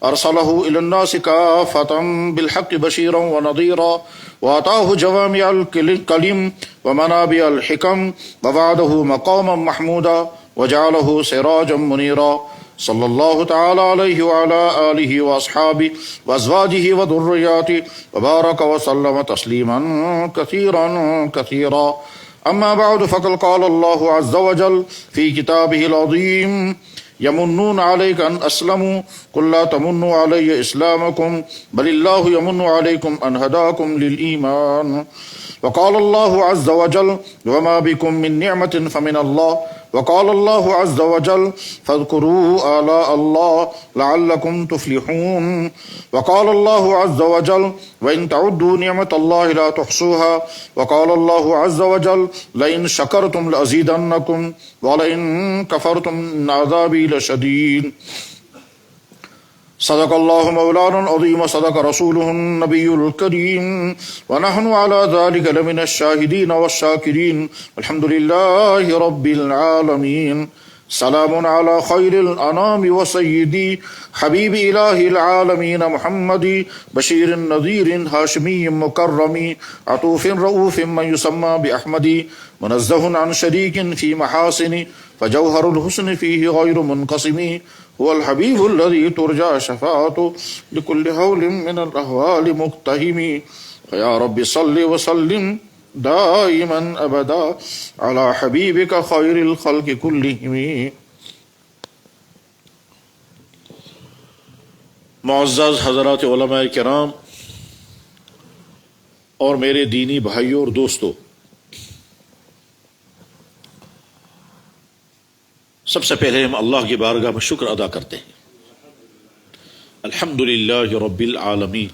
أرسله إلى الناس كافة بالحق بشيرا ونذيرا وآتاه جوامع الكلم ومنابع الحكم ووعده مقاما محمودا وجعله سراجا منيرا صلى الله تعالى عليه وعلى آله وأصحابه وأزواجه وذرياته وبارك وسلم تسليما كثيرا كثيرا. أما بعد فقد قال الله عز وجل في كتابه العظيم يمنون عليك أن أسلموا قل لا تمنوا علي إسلامكم بل الله يمن عليكم أن هداكم للإيمان. وقال الله عز وجل وما بكم من نعمة فمن الله. وقال الله عز وجل فاذكروا آلاء الله لعلكم تفلحون. وقال الله عز وجل وإن تعدوا نعمة الله لا تحصوها. وقال الله عز وجل لئن شكرتم لأزيدنكم ولئن كفرتم إن عذابي لشديد. صدق الله مولانا العظيم وصدق رسوله النبي الكريم ونحن على ذلك لمن الشاهدين والشاكرين الحمد لله رب العالمين. سلام على خير الأنام وسيدي حبيب إله العالمين محمد بشير نذير هاشمي مكرم عطوف رؤوف من يسمى بأحمد منزه عن شريك في محاسن فجوهر الحسن فيه غير منقسم. هو الحبيب الذي ترجى شفاعته لكل هول من الأهوال مقتهم. فيا رب صل وسلم دائما ابدا على حبیبک خیر الخلق کلہم. معزز حضرات علماء کرام اور میرے دینی بھائیوں اور دوستوں، سب سے پہلے ہم اللہ کی بارگاہ میں شکر ادا کرتے ہیں. الحمدللہ رب العالمین.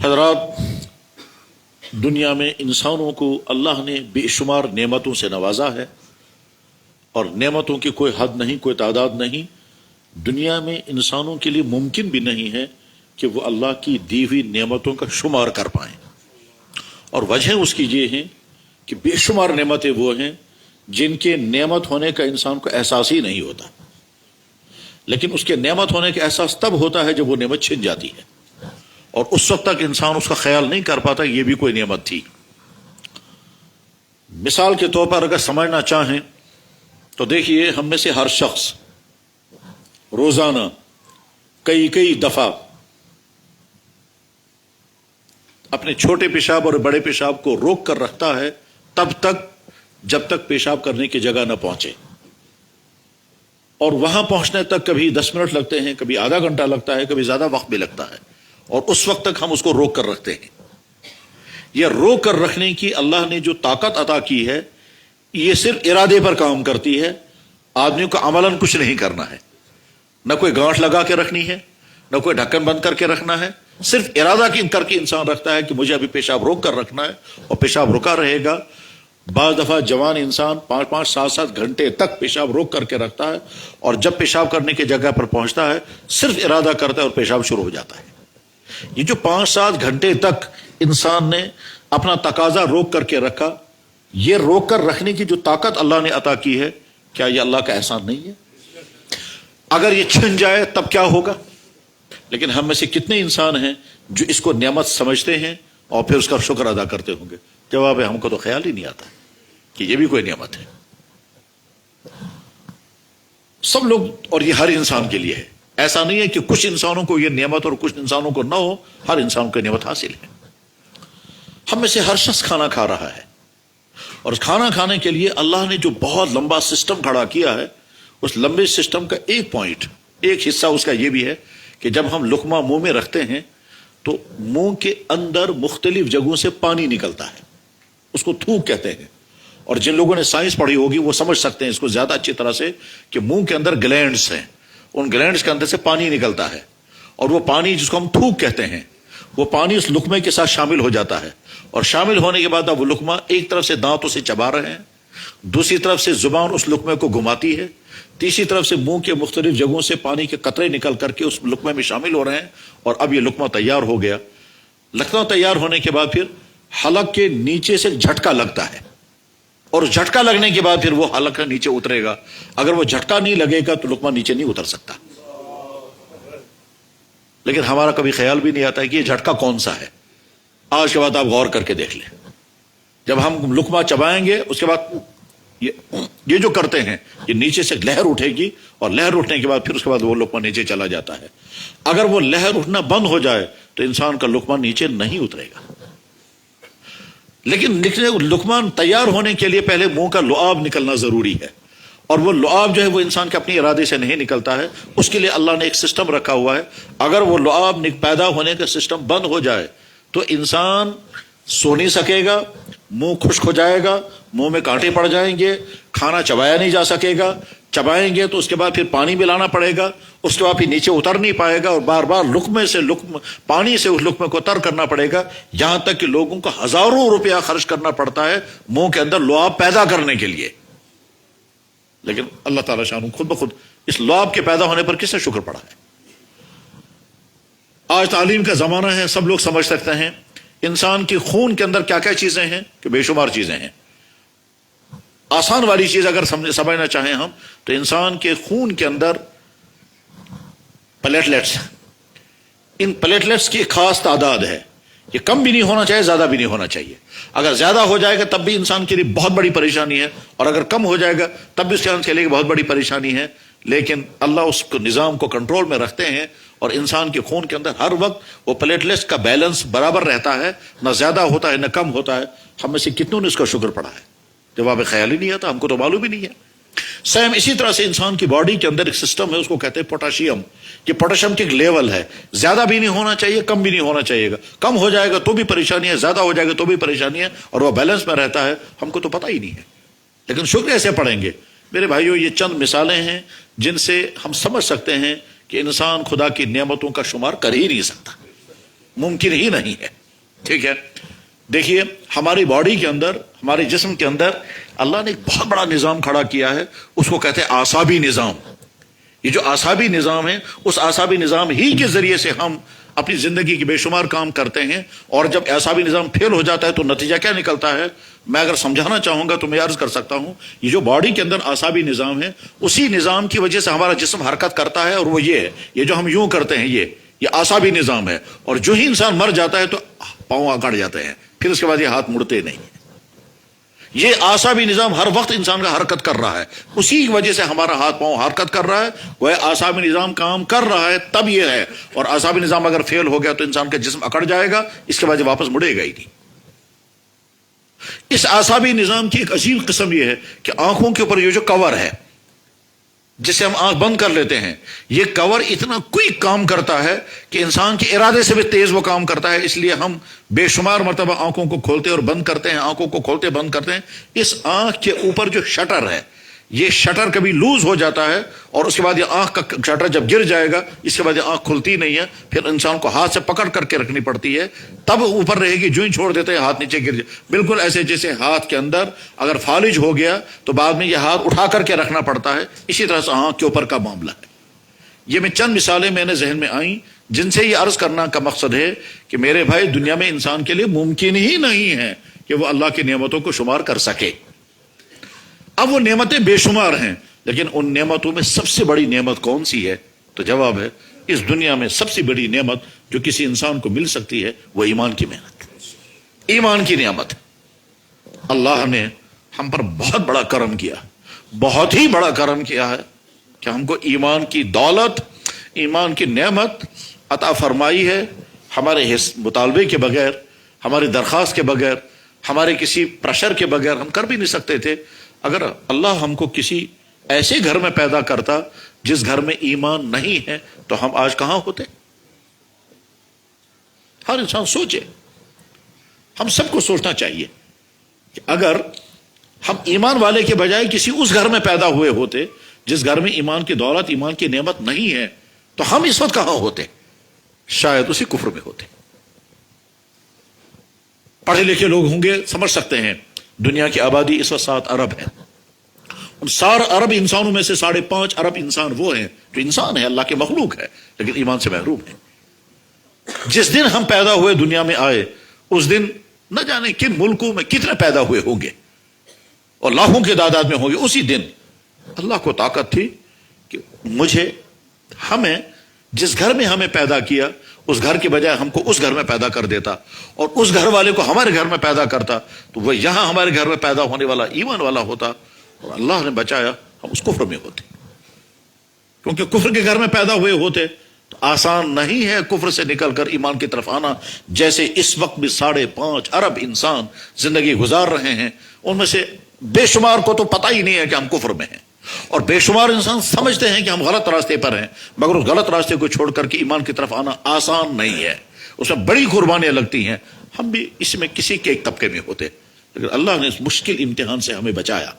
حضرات، دنیا میں انسانوں کو اللہ نے بے شمار نعمتوں سے نوازا ہے، اور نعمتوں کی کوئی حد نہیں، کوئی تعداد نہیں. دنیا میں انسانوں کے لیے ممکن بھی نہیں ہے کہ وہ اللہ کی دی ہوئی نعمتوں کا شمار کر پائیں، اور وجہ اس کی یہ ہے کہ بے شمار نعمتیں وہ ہیں جن کے نعمت ہونے کا انسان کو احساس ہی نہیں ہوتا، لیکن اس کے نعمت ہونے کا احساس تب ہوتا ہے جب وہ نعمت چھن جاتی ہے، اور اس وقت تک انسان اس کا خیال نہیں کر پاتا یہ بھی کوئی نعمت تھی. مثال کے طور پر اگر سمجھنا چاہیں تو دیکھیے، ہم میں سے ہر شخص روزانہ کئی دفعہ اپنے چھوٹے پیشاب اور بڑے پیشاب کو روک کر رکھتا ہے تب تک جب تک پیشاب کرنے کی جگہ نہ پہنچے، اور وہاں پہنچنے تک کبھی 10 منٹ لگتے ہیں، کبھی آدھا گھنٹہ لگتا ہے، کبھی زیادہ وقت بھی لگتا ہے، اور اس وقت تک ہم اس کو روک کر رکھتے ہیں. یہ روک کر رکھنے کی اللہ نے جو طاقت عطا کی ہے، یہ صرف ارادے پر کام کرتی ہے. آدمی کو عملاً کچھ نہیں کرنا ہے، نہ کوئی گانٹھ لگا کے رکھنی ہے، نہ کوئی ڈھکن بند کر کے رکھنا ہے. صرف ارادہ کر کے انسان رکھتا ہے کہ مجھے ابھی پیشاب روک کر رکھنا ہے، اور پیشاب رکا رہے گا. بعض دفعہ جوان انسان 5-5 7-7 گھنٹے تک پیشاب روک کر کے رکھتا ہے، اور جب پیشاب کرنے کی جگہ پر پہنچتا ہے صرف ارادہ کرتا ہے اور پیشاب شروع ہو جاتا ہے. یہ جو 5-7 گھنٹے تک انسان نے اپنا تقاضا روک کر کے رکھا، یہ روک کر رکھنے کی جو طاقت اللہ نے عطا کی ہے، کیا یہ اللہ کا احسان نہیں ہے؟ اگر یہ چھن جائے تب کیا ہوگا؟ لیکن ہم میں سے کتنے انسان ہیں جو اس کو نعمت سمجھتے ہیں اور پھر اس کا شکر ادا کرتے ہوں گے؟ جواب ہے، ہم کو تو خیال ہی نہیں آتا کہ یہ بھی کوئی نعمت ہے. سب لوگ، اور یہ ہر انسان کے لیے ہے. ایسا نہیں ہے کہ کچھ انسانوں کو یہ نعمت اور کچھ انسانوں کو نہ ہو، ہر انسان کو نعمت حاصل ہے. ہم میں سے ہر شخص کھانا کھا رہا ہے، اور کھانا کھانے کے لیے اللہ نے جو بہت لمبا سسٹم کھڑا کیا ہے، اس لمبے سسٹم کا ایک حصہ اس کا یہ بھی ہے کہ جب ہم لقمہ منہ میں رکھتے ہیں تو منہ کے اندر مختلف جگہوں سے پانی نکلتا ہے، اس کو تھوک کہتے ہیں. اور جن لوگوں نے سائنس پڑھی ہوگی وہ سمجھ سکتے ہیں اس کو زیادہ اچھی طرح سے کہ منہ کے اندر گلینڈز ہیں، ان گلینڈز کے اندر سے پانی نکلتا ہے، اور وہ پانی جس کو ہم تھوک کہتے ہیں، وہ پانی اس لقمے کے ساتھ شامل ہو جاتا ہے. اور شامل ہونے کے بعد اب وہ لقمہ ایک طرف سے دانتوں سے چبا رہے ہیں، دوسری طرف سے زبان اس لقمے کو گھماتی ہے، تیسری طرف سے منہ کے مختلف جگہوں سے پانی کے قطرے نکل کر کے اس لقمے میں شامل ہو رہے ہیں، اور اب یہ لقمہ تیار ہو گیا. لقمہ تیار ہونے کے بعد پھر حلق کے نیچے سے جھٹکا لگتا ہے، اور جھٹکا لگنے کے بعد پھر وہ حلقہ نیچے اترے گا. اگر وہ جھٹکا نہیں لگے گا تو لقمہ نیچے نہیں اتر سکتا. لیکن ہمارا کبھی خیال بھی نہیں آتا ہے کہ یہ جھٹکا کون سا ہے. آج کے بعد آپ غور کر کے دیکھ لیں, جب ہم لقمہ چبائیں گے اس کے بعد یہ جو کرتے ہیں, یہ نیچے سے لہر اٹھے گی, اور لہر اٹھنے کے بعد پھر اس کے بعد وہ لقمہ نیچے چلا جاتا ہے. اگر وہ لہر اٹھنا بند ہو جائے تو انسان کا لقمہ نیچے نہیں اترے گا. لیکن لقمہ تیار ہونے کے لیے پہلے منہ کا لعاب نکلنا ضروری ہے, اور وہ لعاب جو ہے وہ انسان کے اپنی ارادے سے نہیں نکلتا ہے. اس کے لیے اللہ نے ایک سسٹم رکھا ہوا ہے. اگر وہ لعاب پیدا ہونے کا سسٹم بند ہو جائے تو انسان سو نہیں سکے گا, منہ خشک ہو جائے گا, منہ میں کانٹے پڑ جائیں گے, کھانا چبایا نہیں جا سکے گا. چبائیں گے تو اس کے بعد پھر پانی ملانا پڑے گا, اس کے بعد پھر نیچے اتر نہیں پائے گا, اور بار بار پانی سے اس لقمے کو تر کرنا پڑے گا, یہاں تک کہ لوگوں کو ہزاروں روپیہ خرچ کرنا پڑتا ہے منہ کے اندر لعاب پیدا کرنے کے لیے. لیکن اللہ تعالیٰ شان خود بخود اس لعاب کے پیدا ہونے پر کس نے شکر پڑا ہے. آج تعلیم کا زمانہ ہے, سب لوگ سمجھ سکتے ہیں انسان کی خون کے اندر کیا کیا چیزیں ہیں, کہ بے شمار چیزیں ہیں. آسان والی چیز اگر سمجھنا چاہیں ہم تو انسان کے خون کے اندر پلیٹلیٹس, ان پلیٹلیٹس کی ایک خاص تعداد ہے. یہ کم بھی نہیں ہونا چاہیے, زیادہ بھی نہیں ہونا چاہیے. اگر زیادہ ہو جائے گا تب بھی انسان کے لیے بہت بڑی پریشانی ہے, اور اگر کم ہو جائے گا تب بھی اس کے لیے بہت بڑی پریشانی ہے. لیکن اللہ اس نظام کو کنٹرول میں رکھتے ہیں, اور انسان کے خون کے اندر ہر وقت وہ پلیٹلیٹس کا بیلنس برابر رہتا ہے, نہ زیادہ ہوتا ہے نہ کم ہوتا ہے. ہم میں سے کتنوں نے اس کا شکر پڑا ہے؟ جواب خیال ہی نہیں آتا, ہم کو تو معلوم ہی نہیں ہے. سیم اسی طرح سے انسان کی باڈی کے اندر ایک سسٹم ہے, اس کو کہتے ہیں پوٹاشیم. یہ پوٹاشیم کی ایک لیول ہے, زیادہ بھی نہیں ہونا چاہیے, کم بھی نہیں ہونا چاہیے گا. کم ہو جائے گا تو بھی پریشانی ہے, زیادہ ہو جائے گا تو بھی پریشانی ہے, اور وہ بیلنس میں رہتا ہے. ہم کو تو پتہ ہی نہیں ہے, لیکن شکر ایسے پڑھیں گے. میرے بھائیوں, یہ چند مثالیں ہیں جن سے ہم سمجھ سکتے ہیں کہ انسان خدا کی نعمتوں کا شمار کر ہی نہیں سکتا, ممکن ہی نہیں ہے. ٹھیک ہے, دیکھیے ہماری باڈی کے اندر, ہمارے جسم کے اندر اللہ نے ایک بہت بڑا نظام کھڑا کیا ہے, اس کو کہتے ہیں اعصابی نظام. یہ جو اعصابی نظام ہے, اس اعصابی نظام ہی کے ذریعے سے ہم اپنی زندگی کے بے شمار کام کرتے ہیں. اور جب اعصابی نظام فیل ہو جاتا ہے تو نتیجہ کیا نکلتا ہے؟ میں اگر سمجھانا چاہوں گا تو میں عرض کر سکتا ہوں, یہ جو باڈی کے اندر اعصابی نظام ہے, اسی نظام کی وجہ سے ہمارا جسم حرکت کرتا ہے, اور وہ یہ ہے, یہ جو ہم یوں کرتے ہیں یہ اعصابی نظام ہے. اور جو ہی انسان مر جاتا ہے تو پاؤں اکڑ جاتے ہیں, پھر اس کے بعد یہ ہاتھ مڑتے نہیں. یہ اعصابی نظام ہر وقت انسان کا حرکت کر رہا ہے, اسی کی وجہ سے ہمارا ہاتھ پاؤں حرکت کر رہا ہے. وہ اعصابی نظام کام کر رہا ہے تب یہ ہے, اور اعصابی نظام اگر فیل ہو گیا تو انسان کا جسم اکڑ جائے گا, اس کے بعد یہ واپس مڑے گا ہی نہیں. اس اعصابی نظام کی ایک عجیب قسم یہ ہے کہ آنکھوں کے اوپر یہ جو کور ہے, جسے ہم آنکھ بند کر لیتے ہیں, یہ کور اتنا کوئک کام کرتا ہے کہ انسان کے ارادے سے بھی تیز وہ کام کرتا ہے. اس لیے ہم بے شمار مرتبہ آنکھوں کو کھولتے اور بند کرتے ہیں, آنکھوں کو کھولتے بند کرتے ہیں. اس آنکھ کے اوپر جو شٹر ہے, یہ شٹر کبھی لوز ہو جاتا ہے, اور اس کے بعد یہ آنکھ کا شٹر جب گر جائے گا, اس کے بعد یہ آنکھ کھلتی نہیں ہے. پھر انسان کو ہاتھ سے پکڑ کر کے رکھنی پڑتی ہے, تب اوپر رہے گی. جو ہی چھوڑ دیتے ہیں ہاتھ نیچے گر جائے. بالکل ایسے جیسے ہاتھ کے اندر اگر فالج ہو گیا تو بعد میں یہ ہاتھ اٹھا کر کے رکھنا پڑتا ہے, اسی طرح سے آنکھ کے اوپر کا معاملہ ہے. یہ میں چند مثالیں میں نے ذہن میں آئیں جن سے یہ عرض کرنا کا مقصد ہے کہ میرے بھائی, دنیا میں انسان کے لیے ممکن ہی نہیں ہے کہ وہ اللہ کی نعمتوں کو شمار کر سکے. اب وہ نعمتیں بے شمار ہیں, لیکن ان نعمتوں میں سب سے بڑی نعمت کون سی ہے؟ تو جواب ہے, اس دنیا میں سب سے بڑی نعمت جو کسی انسان کو مل سکتی ہے وہ ایمان کی محنت, ایمان کی نعمت. اللہ نے ہم پر بہت بڑا کرم کیا, بہت ہی بڑا کرم کیا ہے کہ ہم کو ایمان کی دولت, ایمان کی نعمت عطا فرمائی ہے. ہمارے مطالبے کے بغیر, ہماری درخواست کے بغیر, ہمارے کسی پریشر کے بغیر ہم کر بھی نہیں سکتے تھے. اگر اللہ ہم کو کسی ایسے گھر میں پیدا کرتا جس گھر میں ایمان نہیں ہے تو ہم آج کہاں ہوتے؟ ہر انسان سوچے, ہم سب کو سوچنا چاہیے کہ اگر ہم ایمان والے کے بجائے کسی اس گھر میں پیدا ہوئے ہوتے جس گھر میں ایمان کی دولت, ایمان کی نعمت نہیں ہے, تو ہم اس وقت کہاں ہوتے؟ شاید اسی کفر میں ہوتے. پڑھے لکھے لوگ ہوں گے, سمجھ سکتے ہیں دنیا کی آبادی اس وقت 7 ارب ہے. ان 7 ارب انسانوں میں سے 5.5 ارب انسان وہ ہیں جو انسان ہے, اللہ کے مخلوق ہے, لیکن ایمان سے محروم ہے. جس دن ہم پیدا ہوئے دنیا میں آئے, اس دن نہ جانے کن ملکوں میں کتنے پیدا ہوئے ہوں گے. اور لاکھوں کی تعداد میں ہوں گے، اسی دن اللہ کو طاقت تھی کہ ہمیں جس گھر میں ہمیں پیدا کیا اس گھر کے بجائے ہم کو اس گھر میں پیدا کر دیتا، اور اس گھر والے کو ہمارے گھر میں پیدا کرتا، تو وہ یہاں ہمارے گھر میں پیدا ہونے والا ایمان والا ہوتا، اور اللہ نے بچایا ہم اس کفر میں ہوتے، کیونکہ کفر کے گھر میں پیدا ہوئے ہوتے تو آسان نہیں ہے کفر سے نکل کر ایمان کی طرف آنا۔ جیسے اس وقت بھی 5.5 ارب انسان زندگی گزار رہے ہیں، ان میں سے بے شمار کو تو پتہ ہی نہیں ہے کہ ہم کفر میں ہیں، اور بے شمار انسان سمجھتے ہیں کہ ہم غلط راستے پر ہیں، مگر اس غلط راستے کو چھوڑ کر کے ایمان کی طرف آنا آسان نہیں ہے، اس میں بڑی قربانیاں لگتی ہیں۔ ہم بھی اس میں کسی کے ایک طبقے میں ہوتے، لیکن اللہ نے اس مشکل امتحان سے ہمیں بچایا۔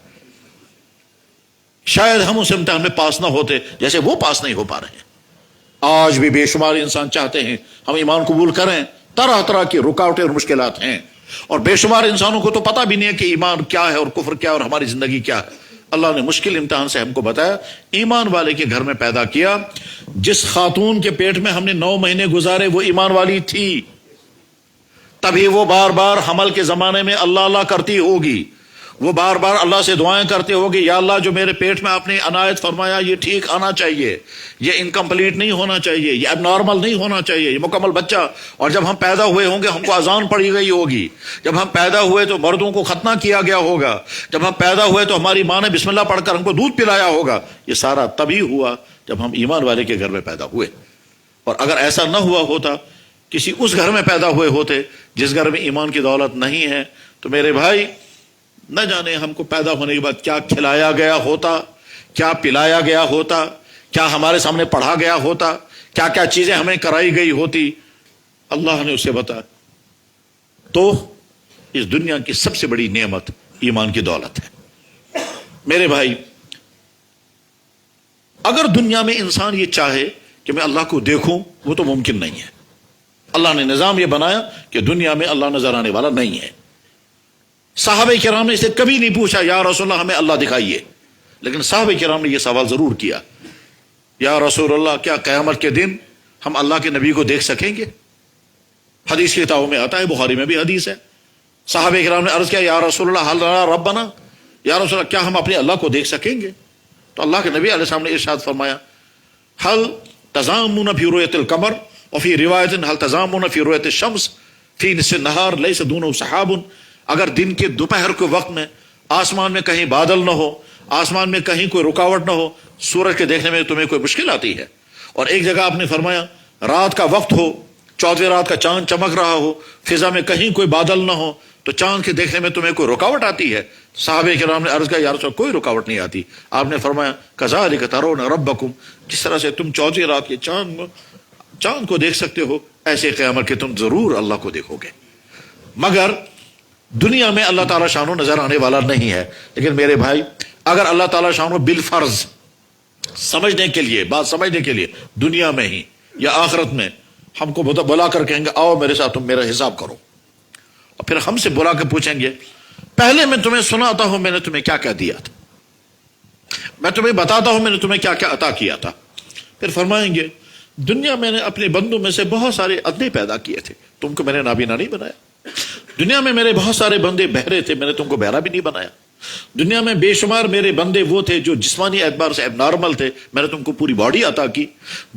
شاید ہم اس امتحان میں پاس نہ ہوتے جیسے وہ پاس نہیں ہو پا رہے ہیں۔ آج بھی بے شمار انسان چاہتے ہیں ہم ایمان قبول کریں، طرح طرح کی رکاوٹیں اور مشکلات ہیں، اور بے شمار انسانوں کو تو پتہ بھی نہیں ہے کہ ایمان کیا ہے اور کفر کیا ہے اور ہماری زندگی کیا ہے۔ اللہ نے مشکل امتحان سے ہم کو بتایا، ایمان والے کے گھر میں پیدا کیا۔ جس خاتون کے پیٹ میں ہم نے 9 مہینے گزارے وہ ایمان والی تھی، تبھی وہ بار بار حمل کے زمانے میں اللہ اللہ کرتی ہوگی، وہ بار بار اللہ سے دعائیں کرتے ہوگی، یا اللہ جو میرے پیٹ میں آپ نے عنایت فرمایا یہ ٹھیک آنا چاہیے، یہ انکمپلیٹ نہیں ہونا چاہیے، یہ اب نارمل نہیں ہونا چاہیے، یہ مکمل بچہ۔ اور جب ہم پیدا ہوئے ہوں گے ہم کو اذان پڑھی گئی ہوگی، جب ہم پیدا ہوئے تو مردوں کو ختنہ کیا گیا ہوگا، جب ہم پیدا ہوئے تو ہماری ماں نے بسم اللہ پڑھ کر ہم کو دودھ پلایا ہوگا۔ یہ سارا تبھی ہوا جب ہم ایمان والے کے گھر میں پیدا ہوئے، اور اگر ایسا نہ ہوا ہوتا، کسی اس گھر میں پیدا ہوئے ہوتے جس گھر میں ایمان کی دولت نہیں ہے، تو میرے بھائی نہ جانے ہم کو پیدا ہونے کے بعد کیا کھلایا گیا ہوتا، کیا پلایا گیا ہوتا، کیا ہمارے سامنے پڑھا گیا ہوتا، کیا کیا چیزیں ہمیں کرائی گئی ہوتی، اللہ نے اسے بتایا۔ تو اس دنیا کی سب سے بڑی نعمت ایمان کی دولت ہے۔ میرے بھائی، اگر دنیا میں انسان یہ چاہے کہ میں اللہ کو دیکھوں، وہ تو ممکن نہیں ہے۔ اللہ نے نظام یہ بنایا کہ دنیا میں اللہ نظر آنے والا نہیں ہے۔ صحابہ کرام نے اسے کبھی نہیں پوچھا یا رسول اللہ ہمیں اللہ دکھائیے، لیکن صحابہ کرام نے یہ سوال ضرور کیا، یا رسول اللہ کیا قیامت کے دن ہم اللہ کے نبی کو دیکھ سکیں گے؟ حدیث کی کتابوں میں آتا ہے، بخاری میں بھی حدیث ہے۔ صحابہ کرام نے عرض کیا یا رسول اللہ حل نرا ربنا، یا رسول اللہ کیا ہم اپنے اللہ کو دیکھ سکیں گے؟ تو اللہ کے نبی علیہ السلام نے ارشاد فرمایا، حل تزامون فی رؤیت القمر وفی روایت حل تزامون فی رؤیت الشمس فی نصف النہار لیس دونہ سحاب۔ اگر دن کے دوپہر کے وقت میں آسمان میں کہیں بادل نہ ہو، آسمان میں کہیں کوئی رکاوٹ نہ ہو، سورج کے دیکھنے میں تمہیں کوئی مشکل آتی ہے، اور ایک جگہ آپ نے فرمایا رات کا وقت ہو، 14ویں رات کا چاند چمک رہا ہو، فضا میں کہیں کوئی بادل نہ ہو، تو چاند کے دیکھنے میں تمہیں کوئی رکاوٹ آتی ہے؟ صحابہ کرام نے عرض کیا یا رسول کوئی رکاوٹ نہیں آتی۔ آپ نے فرمایا کذالک ترون ربکم، جس طرح سے تم 14ویں رات کے چاند کو دیکھ سکتے ہو، ایسے قیامت کے تم ضرور اللہ کو دیکھو گے۔ مگر دنیا میں اللہ تعالیٰ شانو نظر آنے والا نہیں ہے۔ لیکن میرے بھائی، اگر اللہ تعالیٰ شانو بالفرض سمجھنے کے لیے، بات سمجھنے کے لیے دنیا میں ہی یا آخرت میں ہم کو بلا کر کہیں گے آؤ میرے ساتھ تم میرا حساب کرو، اور پھر ہم سے بلا کے پوچھیں گے پہلے میں تمہیں سناتا ہوں میں نے تمہیں کیا کیا دیا تھا، میں تمہیں بتاتا ہوں میں نے تمہیں کیا کیا عطا کیا تھا، پھر فرمائیں گے دنیا میں نے اپنے بندوں میں سے بہت سارے ادنے پیدا کیے تھے، تم کو میں نے نابینا نہیں بنایا۔ دنیا میں میرے بہت سارے بندے بہرے تھے، میں نے تم کو بہرا بھی نہیں بنایا۔ دنیا میں بے شمار میرے بندے وہ تھے جو جسمانی اعتبار سے اب نارمل تھے، میں نے تم کو پوری باڈی عطا کی۔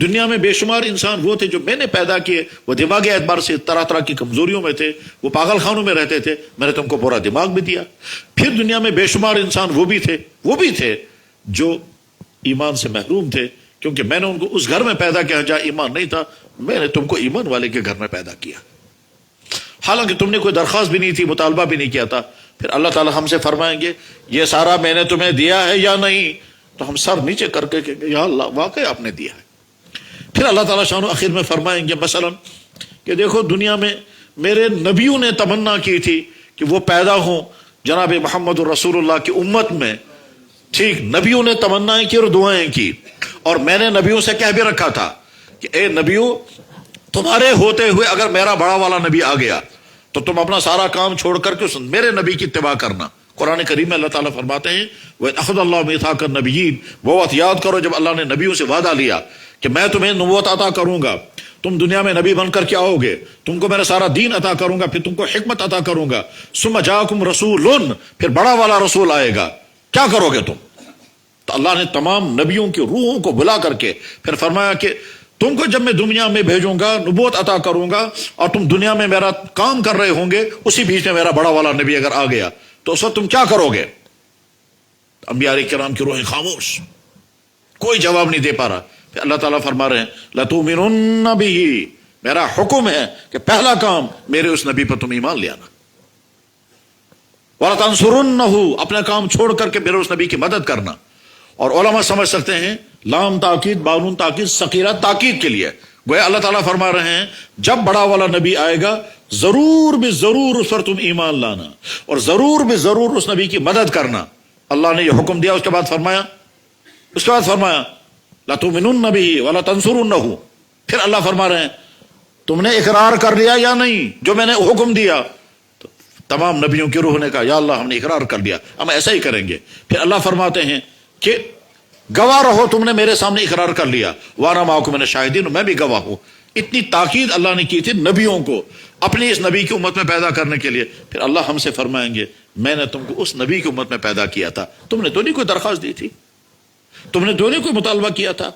دنیا میں بے شمار انسان وہ تھے جو میں نے پیدا کیے، وہ دماغی اعتبار سے طرح طرح کی کمزوریوں میں تھے، وہ پاگل خانوں میں رہتے تھے، میں نے تم کو پورا دماغ بھی دیا۔ پھر دنیا میں بے شمار انسان وہ بھی تھے جو ایمان سے محروم تھے، کیونکہ میں نے ان کو اس گھر میں پیدا کیا جہاں ایمان نہیں تھا، میں نے تم کو ایمان والے کے گھر میں پیدا کیا، حالانکہ تم نے کوئی درخواست بھی نہیں تھی، مطالبہ بھی نہیں کیا تھا۔ پھر اللہ تعالیٰ ہم سے فرمائیں گے یہ سارا میں نے تمہیں دیا ہے یا نہیں؟ تو ہم سر نیچے کر کے کہیں گے یا اللہ واقعی آپ نے دیا ہے۔ پھر اللہ تعالیٰ شان و آخر میں فرمائیں گے مثلا کہ دیکھو دنیا میں میرے نبیوں نے تمنا کی تھی کہ وہ پیدا ہوں جناب محمد رسول اللہ کی امت میں، ٹھیک، نبیوں نے تمنائیں کی اور دعائیں کی، اور میں نے نبیوں سے کہہ بھی رکھا تھا کہ اے نبیوں تمہارے ہوتے ہوئے اگر میرا بڑا والا نبی آ گیا تو تم اپنا سارا کام چھوڑ کر کے میرے نبی کی اتباع کرنا۔ قرآن کریم میں اللہ تعالیٰ فرماتے ہیں وَإِذْ أَخَذَ اللَّهُ مِيثَاقَ النَّبِيِّينَ، وہ وقت یاد کرو جب اللہ نے نبیوں سے وعدہ لیا کہ میں تمہیں نبوت عطا کروں گا, تم دنیا میں نبی بن کر کے آؤ گے, تم کو میں سارا دین عطا کروں گا, پھر تم کو حکمت عطا کروں گا, ثم جاءکم رسول, پھر بڑا والا رسول آئے گا, کیا کرو گے تم؟ تو اللہ نے تمام نبیوں کی روحوں کو بلا کر کے پھر فرمایا کہ تم کو جب میں دنیا میں بھیجوں گا, نبوت عطا کروں گا, اور تم دنیا میں میرا کام کر رہے ہوں گے, اسی بیچ میں میرا بڑا والا نبی اگر آ گیا تو اس وقت تم کیا کرو گے؟ انبیاء کرام کی روحیں خاموش, کوئی جواب نہیں دے پا رہا. پھر اللہ تعالیٰ فرما رہے ہیں لَتُؤْمِنُنَّ بِهِ, میرا حکم ہے کہ پہلا کام میرے اس نبی پر تم ایمان لے آنا, وَلَتَنْصُرُنَّهُ, اپنا کام چھوڑ کر کے میرے اس نبی کی مدد کرنا. اور علماء سمجھ سکتے ہیں لام تاکید بانون تاکید ثقیلہ تاکید کے لیے, گویا اللہ تعالیٰ فرما رہے ہیں جب بڑا والا نبی آئے گا ضرور بھی ضرور اس پر تم ایمان لانا, اور ضرور بھی ضرور اس نبی کی مدد کرنا. اللہ نے یہ حکم دیا, اس کے بعد فرمایا لَتُؤْمِنُنَّ بِهِ وَلَتَنْصُرُنَّهُ. پھر اللہ فرما رہے ہیں تم نے اقرار کر لیا یا نہیں جو میں نے حکم دیا؟ تو تمام نبیوں کی روح نے کہا یا اللہ ہم نے اقرار کر لیا, ہم ایسا ہی کریں گے. پھر اللہ فرماتے ہیں کہ گواہ رہو, تم نے میرے سامنے اقرار کر لیا, وَأَنَا مَعَكُم مِّنَ الشَّاهِدِينَ, میں بھی گواہ ہوں. اتنی تاکید اللہ نے کی تھی نبیوں کو اپنی اس نبی کی امت میں پیدا کرنے کے لیے. پھر اللہ ہم سے فرمائیں گے میں نے تم کو اس نبی کی امت میں پیدا کیا تھا, تم نے تو نہیں کوئی درخواست دی تھی, تم نے تو نہیں کوئی مطالبہ کیا تھا,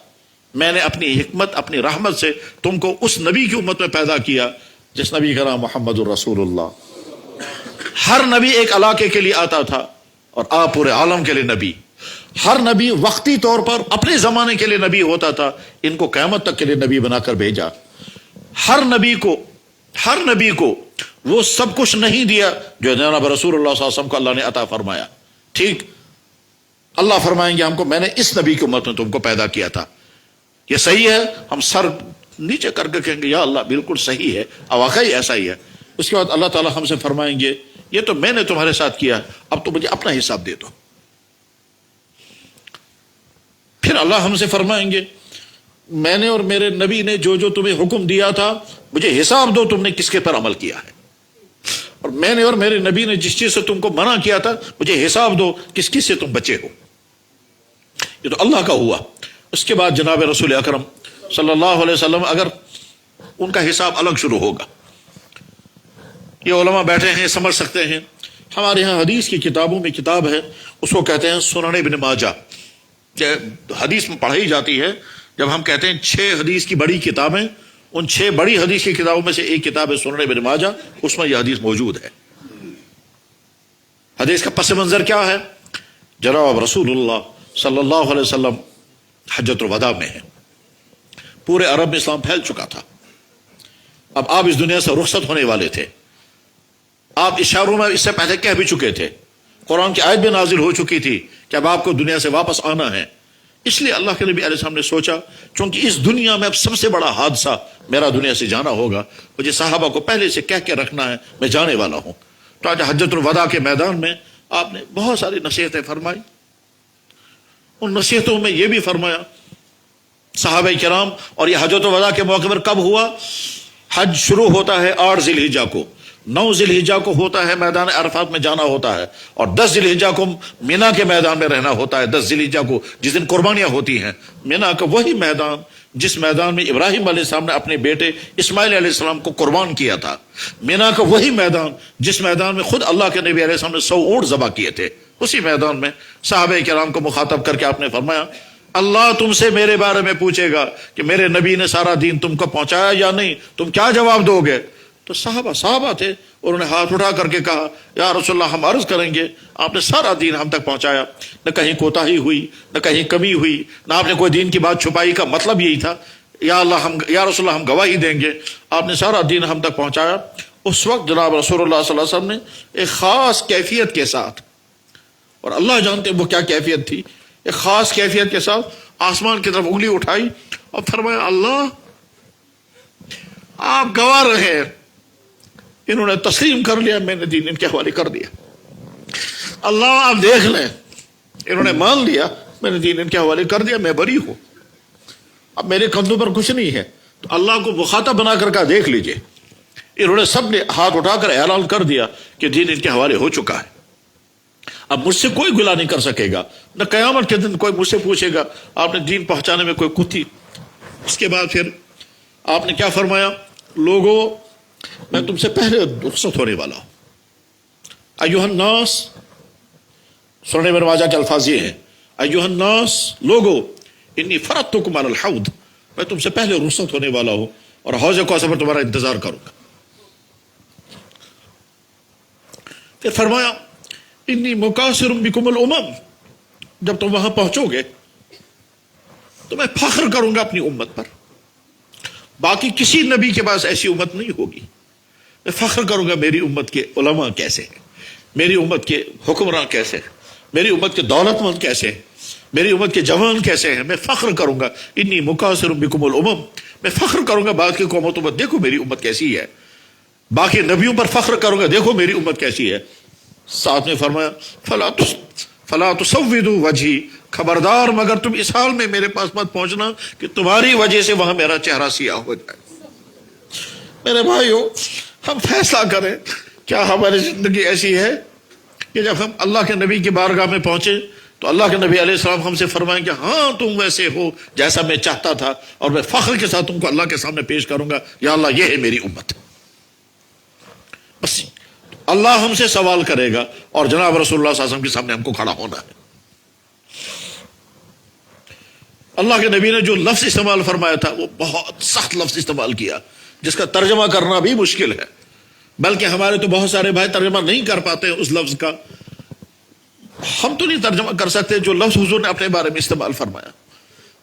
میں نے اپنی حکمت اپنی رحمت سے تم کو اس نبی کی امت میں پیدا کیا جس نبی کا نام محمد الرسول اللہ. ہر نبی ایک علاقے کے لیے آتا تھا اور آپ پورے عالم کے لیے نبی. ہر نبی وقتی طور پر اپنے زمانے کے لیے نبی ہوتا تھا, ان کو قیامت تک کے لیے نبی بنا کر بھیجا. ہر نبی کو وہ سب کچھ نہیں دیا جو جناب رسول اللہ صلی اللہ علیہ وسلم کو اللہ نے عطا فرمایا. ٹھیک, اللہ فرمائیں گے ہم کو میں نے اس نبی کی امت میں تم کو پیدا کیا تھا, یہ صحیح ہے؟ ہم سر نیچے کر کے کہیں گے یا اللہ بالکل صحیح ہے, واقعی ایسا ہی ہے. اس کے بعد اللہ تعالیٰ ہم سے فرمائیں گے یہ تو میں نے تمہارے ساتھ کیا, اب تو مجھے اپنا حساب دے دو. پھر اللہ ہم سے فرمائیں گے میں نے اور میرے نبی نے جو جو تمہیں حکم دیا تھا مجھے حساب دو تم نے کس کے پر عمل کیا ہے, اور میں نے اور میرے نبی نے جس چیز سے تم کو منع کیا تھا مجھے حساب دو کس کس سے تم بچے ہو. یہ تو اللہ کا ہوا. اس کے بعد جناب رسول اکرم صلی اللہ علیہ وسلم اگر ان کا حساب الگ شروع ہوگا. یہ علماء بیٹھے ہیں سمجھ سکتے ہیں, ہمارے ہاں حدیث کی کتابوں میں کتاب ہے اس کو کہتے ہیں سنن ابن ماجہ. حدیث میں پڑھائی جاتی ہے, جب ہم کہتے ہیں 6 حدیث کی بڑی کتابیں, ان 6 بڑی حدیث کی کتابوں میں سے ایک کتاب ہے سنن ابن ماجہ, اس میں یہ حدیث موجود ہے. حدیث کا پس منظر کیا ہے؟ جناب رسول اللہ صلی اللہ علیہ وسلم حجۃ الوداع میں ہے, پورے عرب میں اسلام پھیل چکا تھا, اب آپ اس دنیا سے رخصت ہونے والے تھے. آپ اشاروں میں اس سے پہلے کہہ بھی چکے تھے, قرآن کی آیت بھی نازل ہو چکی تھی کہ اب آپ کو دنیا سے واپس آنا ہے. اس لیے اللہ کے نبی علیہ السلام نے سوچا چونکہ اس دنیا میں اب سب سے بڑا حادثہ میرا دنیا سے جانا ہوگا, مجھے صحابہ کو پہلے سے کہہ کے رکھنا ہے میں جانے والا ہوں. تو آج حجۃ الوداع کے میدان میں آپ نے بہت ساری نصیحتیں فرمائی. ان نصیحتوں میں یہ بھی فرمایا صحابہ کرام, اور یہ حجۃ الوداع کے موقع پر کب ہوا؟ حج شروع ہوتا ہے 8 ذی الحجہ کو, 9 ذی الحجہ کو ہوتا ہے میدان عرفات میں جانا ہوتا ہے, اور 10 ذی الحجہ کو مینا کے میدان میں رہنا ہوتا ہے. 10 ذی الحجہ کو جس دن قربانیاں ہوتی ہیں, مینا کا وہی میدان جس میدان میں ابراہیم علیہ السلام نے اپنے بیٹے اسماعیل علیہ السلام کو قربان کیا تھا, مینا کا وہی میدان جس میدان میں خود اللہ کے نبی علیہ السلام نے 100 اونٹ ذبح کیے تھے, اسی میدان میں صحابہ کرام کو مخاطب کر کے آپ نے فرمایا اللہ تم سے میرے بارے میں پوچھے گا کہ میرے نبی نے سارا دین تم کو پہنچایا یا نہیں, تم کیا جواب دو گے؟ تو صحابہ تھے, انہوں نے ہاتھ اٹھا کر کے کہا یا رسول اللہ ہم عرض کریں گے آپ نے سارا دین ہم تک پہنچایا, نہ کہیں کوتاہی ہوئی نہ کہیں کمی ہوئی, نہ آپ نے کوئی دین کی بات چھپائی. کا مطلب یہی تھا یا رسول اللہ ہم گواہی دیں گے آپ نے سارا دین ہم تک پہنچایا. اس وقت جناب رسول اللہ صلی اللہ علیہ وسلم نے ایک خاص کیفیت کے ساتھ, اور اللہ جانتے وہ کیا کیفیت تھی, ایک خاص کیفیت کے ساتھ آسمان کی طرف انگلی اٹھائی اور فرمایا اللہ آپ گواہ رہے, انہوں نے تسلیم کر لیا, میں نے دین ان کے حوالے کر دیا. اللہ آپ دیکھ لیں, انہوں نے مان لیا, میں نے دین ان کے حوالے کر دیا, میں بری ہوں, اب میرے کندھوں پر کچھ نہیں ہے. تو اللہ کو مخاطب بنا کر کہا دیکھ لیجئے, انہوں نے سب نے ہاتھ اٹھا کر اعلان کر دیا کہ دین ان کے حوالے ہو چکا ہے. اب مجھ سے کوئی گلا نہیں کر سکے گا, نہ قیامت کے دن کوئی مجھ سے پوچھے گا آپ نے دین پہنچانے میں کوئی کوتی اس کے بعد پھر آپ نے کیا فرمایا؟ لوگوں، میں تم سے پہلے رخصت ہونے والا ہوں۔ ایھا الناس، سنن ابن ماجہ کے الفاظ یہ ہیں، ایھا الناس، لوگوں، انی فرضتکم علی الحوض، میں تم سے پہلے رخصت ہونے والا ہوں اور حوض کوثر پر تمہارا انتظار کروں گا۔ پھر فرمایا انی مکاثر بکم الامم، جب تم وہاں پہنچو گے تو میں فخر کروں گا اپنی امت پر، باقی کسی نبی کے پاس ایسی امت نہیں ہوگی۔ میں فخر کروں گا میری امت کے علماء کیسے ہیں، میری امت کے حکمراں کیسے ہیں، میری امت کے دولت مند کیسے ہیں، میری امت کے جوان کیسے ہیں۔ میں فخر کروں گا، انی مکاثر بکم الامم، میں فخر کروں گا بعد کی قوموں پر، دیکھو میری امت کیسی ہے، باقی نبیوں پر فخر کروں گا، دیکھو میری امت کیسی ہے۔ ساتھ میں فرمایا فلا تسودوا وجہی، خبردار مگر تم اس حال میں میرے پاس مت پہنچنا کہ تمہاری وجہ سے وہاں میرا چہرہ سیاہ ہو جائے۔ میرے بھائیو، ہم فیصلہ کریں، کیا ہماری زندگی ایسی ہے کہ جب ہم اللہ کے نبی کی بارگاہ میں پہنچے تو اللہ کے نبی علیہ السلام ہم سے فرمائیں کہ ہاں تم ویسے ہو جیسا میں چاہتا تھا، اور میں فخر کے ساتھ تم کو اللہ کے سامنے پیش کروں گا، یا اللہ یہ ہے میری امت۔ بس اللہ ہم سے سوال کرے گا اور جناب رسول اللہ صلی اللہ علیہ وسلم کے سامنے ہم کو کھڑا ہونا ہے۔ اللہ کے نبی نے جو لفظ استعمال فرمایا تھا وہ بہت سخت لفظ استعمال کیا، جس کا ترجمہ کرنا بھی مشکل ہے، بلکہ ہمارے تو بہت سارے بھائی ترجمہ نہیں کر پاتے اس لفظ کا۔ ہم تو نہیں ترجمہ کر سکتے جو لفظ حضور نے اپنے بارے میں استعمال فرمایا۔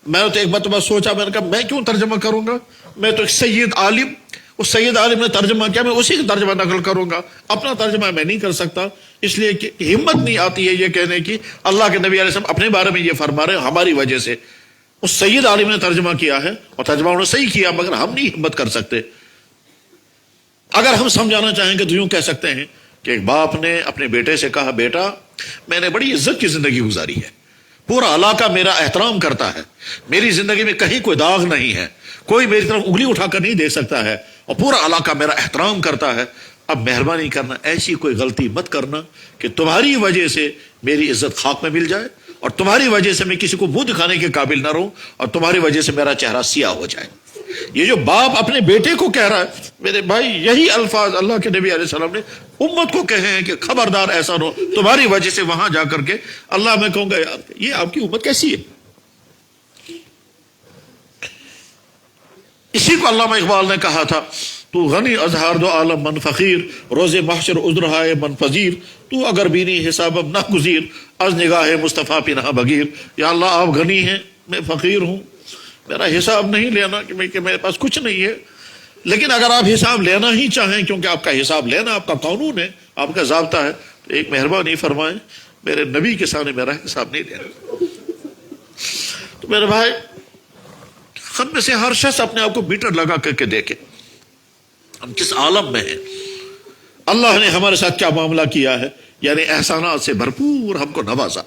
میں نے تو ایک مرتبہ سوچا، میں نے کہا میں کیوں ترجمہ کروں گا، میں تو ایک سید عالم، اس سید عالم نے ترجمہ کیا، میں اسی کا ترجمہ نقل کروں گا، اپنا ترجمہ میں نہیں کر سکتا، اس لیے کہ ہمت نہیں آتی ہے یہ کہنے کی اللہ کے نبی علیہ السلام اپنے بارے میں یہ فرما رہے ہیں ہماری وجہ سے۔ اس سید عالم نے ترجمہ کیا ہے اور ترجمہ انہوں نے صحیح کیا، مگر ہم نہیں ہمت کر سکتے۔ اگر ہم سمجھانا چاہیں گے تو یوں کہہ سکتے ہیں کہ ایک باپ نے اپنے بیٹے سے کہا، بیٹا میں نے بڑی عزت کی زندگی گزاری ہے، پورا علاقہ میرا احترام کرتا ہے، میری زندگی میں کہیں کوئی داغ نہیں ہے، کوئی میری طرف انگلی اٹھا کر نہیں دیکھ سکتا ہے، اور پورا علاقہ میرا احترام کرتا ہے، اب مہربانی کرنا ایسی کوئی غلطی مت کرنا کہ تمہاری وجہ سے میری عزت خاک میں مل جائے اور تمہاری وجہ سے میں کسی کو منہ دکھانے کے قابل نہ رہوں اور تمہاری وجہ سے میرا چہرہ سیاہ ہو جائے۔ یہ جو باپ اپنے بیٹے کو کہہ رہا ہے، میرے بھائی یہی الفاظ اللہ کے نبی علیہ السلام نے امت کو کہے ہیں کہ خبردار ایسا نہ ہو تمہاری وجہ سے وہاں جا کر کے اللہ میں کہوں گا یار یہ آپ کی امت کیسی ہے۔ اسی کو علامہ اقبال نے کہا تھا، تو غنی اظہار دو عالم من فقیر، روز محشر عذرہائے من پذیر، تو اگر بینی حسابم نہ گزیر، از نگاہ مصطفیٰ پناہ بگیر۔ یا اللہ آپ غنی ہیں، میں فقیر ہوں، میرا حساب نہیں لینا کہ میرے پاس کچھ نہیں ہے، لیکن اگر آپ حساب لینا ہی چاہیں، کیونکہ آپ کا حساب لینا آپ کا قانون ہے، آپ کا ضابطہ ہے، تو ایک مہربانی فرمائیں میرے نبی کے سامنے میرا حساب نہیں لینا۔ تو میرے بھائی، ہم میں سے ہر شخص اپنے آپ کو میٹر لگا کر کے دیکھے ہم کس عالم میں ہیں، اللہ نے ہمارے ساتھ کیا معاملہ کیا ہے، یعنی احسانات سے بھرپور ہم کو نوازا۔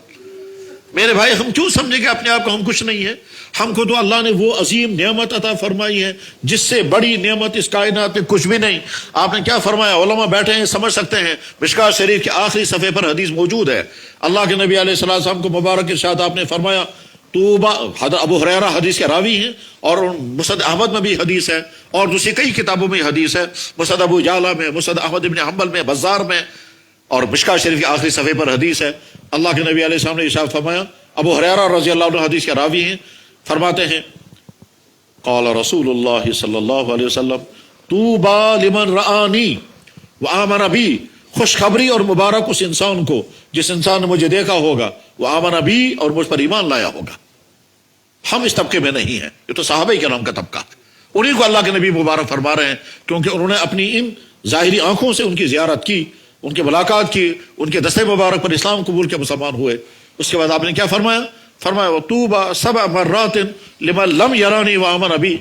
میرے بھائی ہم کیوں سمجھیں کہ اپنے آپ کو ہم کچھ نہیں ہے؟ ہم کو تو اللہ نے وہ عظیم نعمت عطا فرمائی ہے جس سے بڑی نعمت اس کائنات میں کچھ بھی نہیں۔ آپ نے کیا فرمایا، علماء بیٹھے ہیں سمجھ سکتے ہیں، مشکوٰۃ شریف کے آخری صفحے پر حدیث موجود ہے، اللہ کے نبی علیہ السلام کو مبارک ارشاد آپ نے فرمایا، توبہ، ابو ہریرہ حدیث کے راوی ہیں، اور مسند احمد میں بھی حدیث ہے اور دوسری کئی کتابوں میں حدیث ہے، مسند ابو جعلہ میں، مسند احمد بن حنبل میں، بزار میں، اور مشکوٰۃ شریف کے آخری صفحے پر حدیث ہے۔ اللہ کے نبی علیہ السلام نے ارشاد فرمایا، ابو ہریرہ رضی اللہ عنہ حدیث کے راوی ہیں، فرماتے ہیں قال رسول اللہ صلی اللہ علیہ وسلم طوبی لمن رآنی وآمن بی، خوشخبری اور مبارک اس انسان کو جس انسان نے مجھے دیکھا ہوگا، وآمن بی، اور مجھ پر ایمان لایا ہوگا۔ ہم اس طبقے میں نہیں ہیں، یہ تو صحابہ کرام کا طبقہ ہے، انہیں کو اللہ کے نبی مبارک فرما رہے ہیں، کیونکہ انہوں نے اپنی ان ظاہری آنکھوں سے ان کی زیارت کی، ان کی ملاقات کی، ان کے دستے مبارک پر اسلام قبول کے مسلمان ہوئے۔ اس کے بعد آپ نے کیا فرمایا؟ فرمایا وَطُوبَى 7 مرات لمن لم يرانی وآمن بی،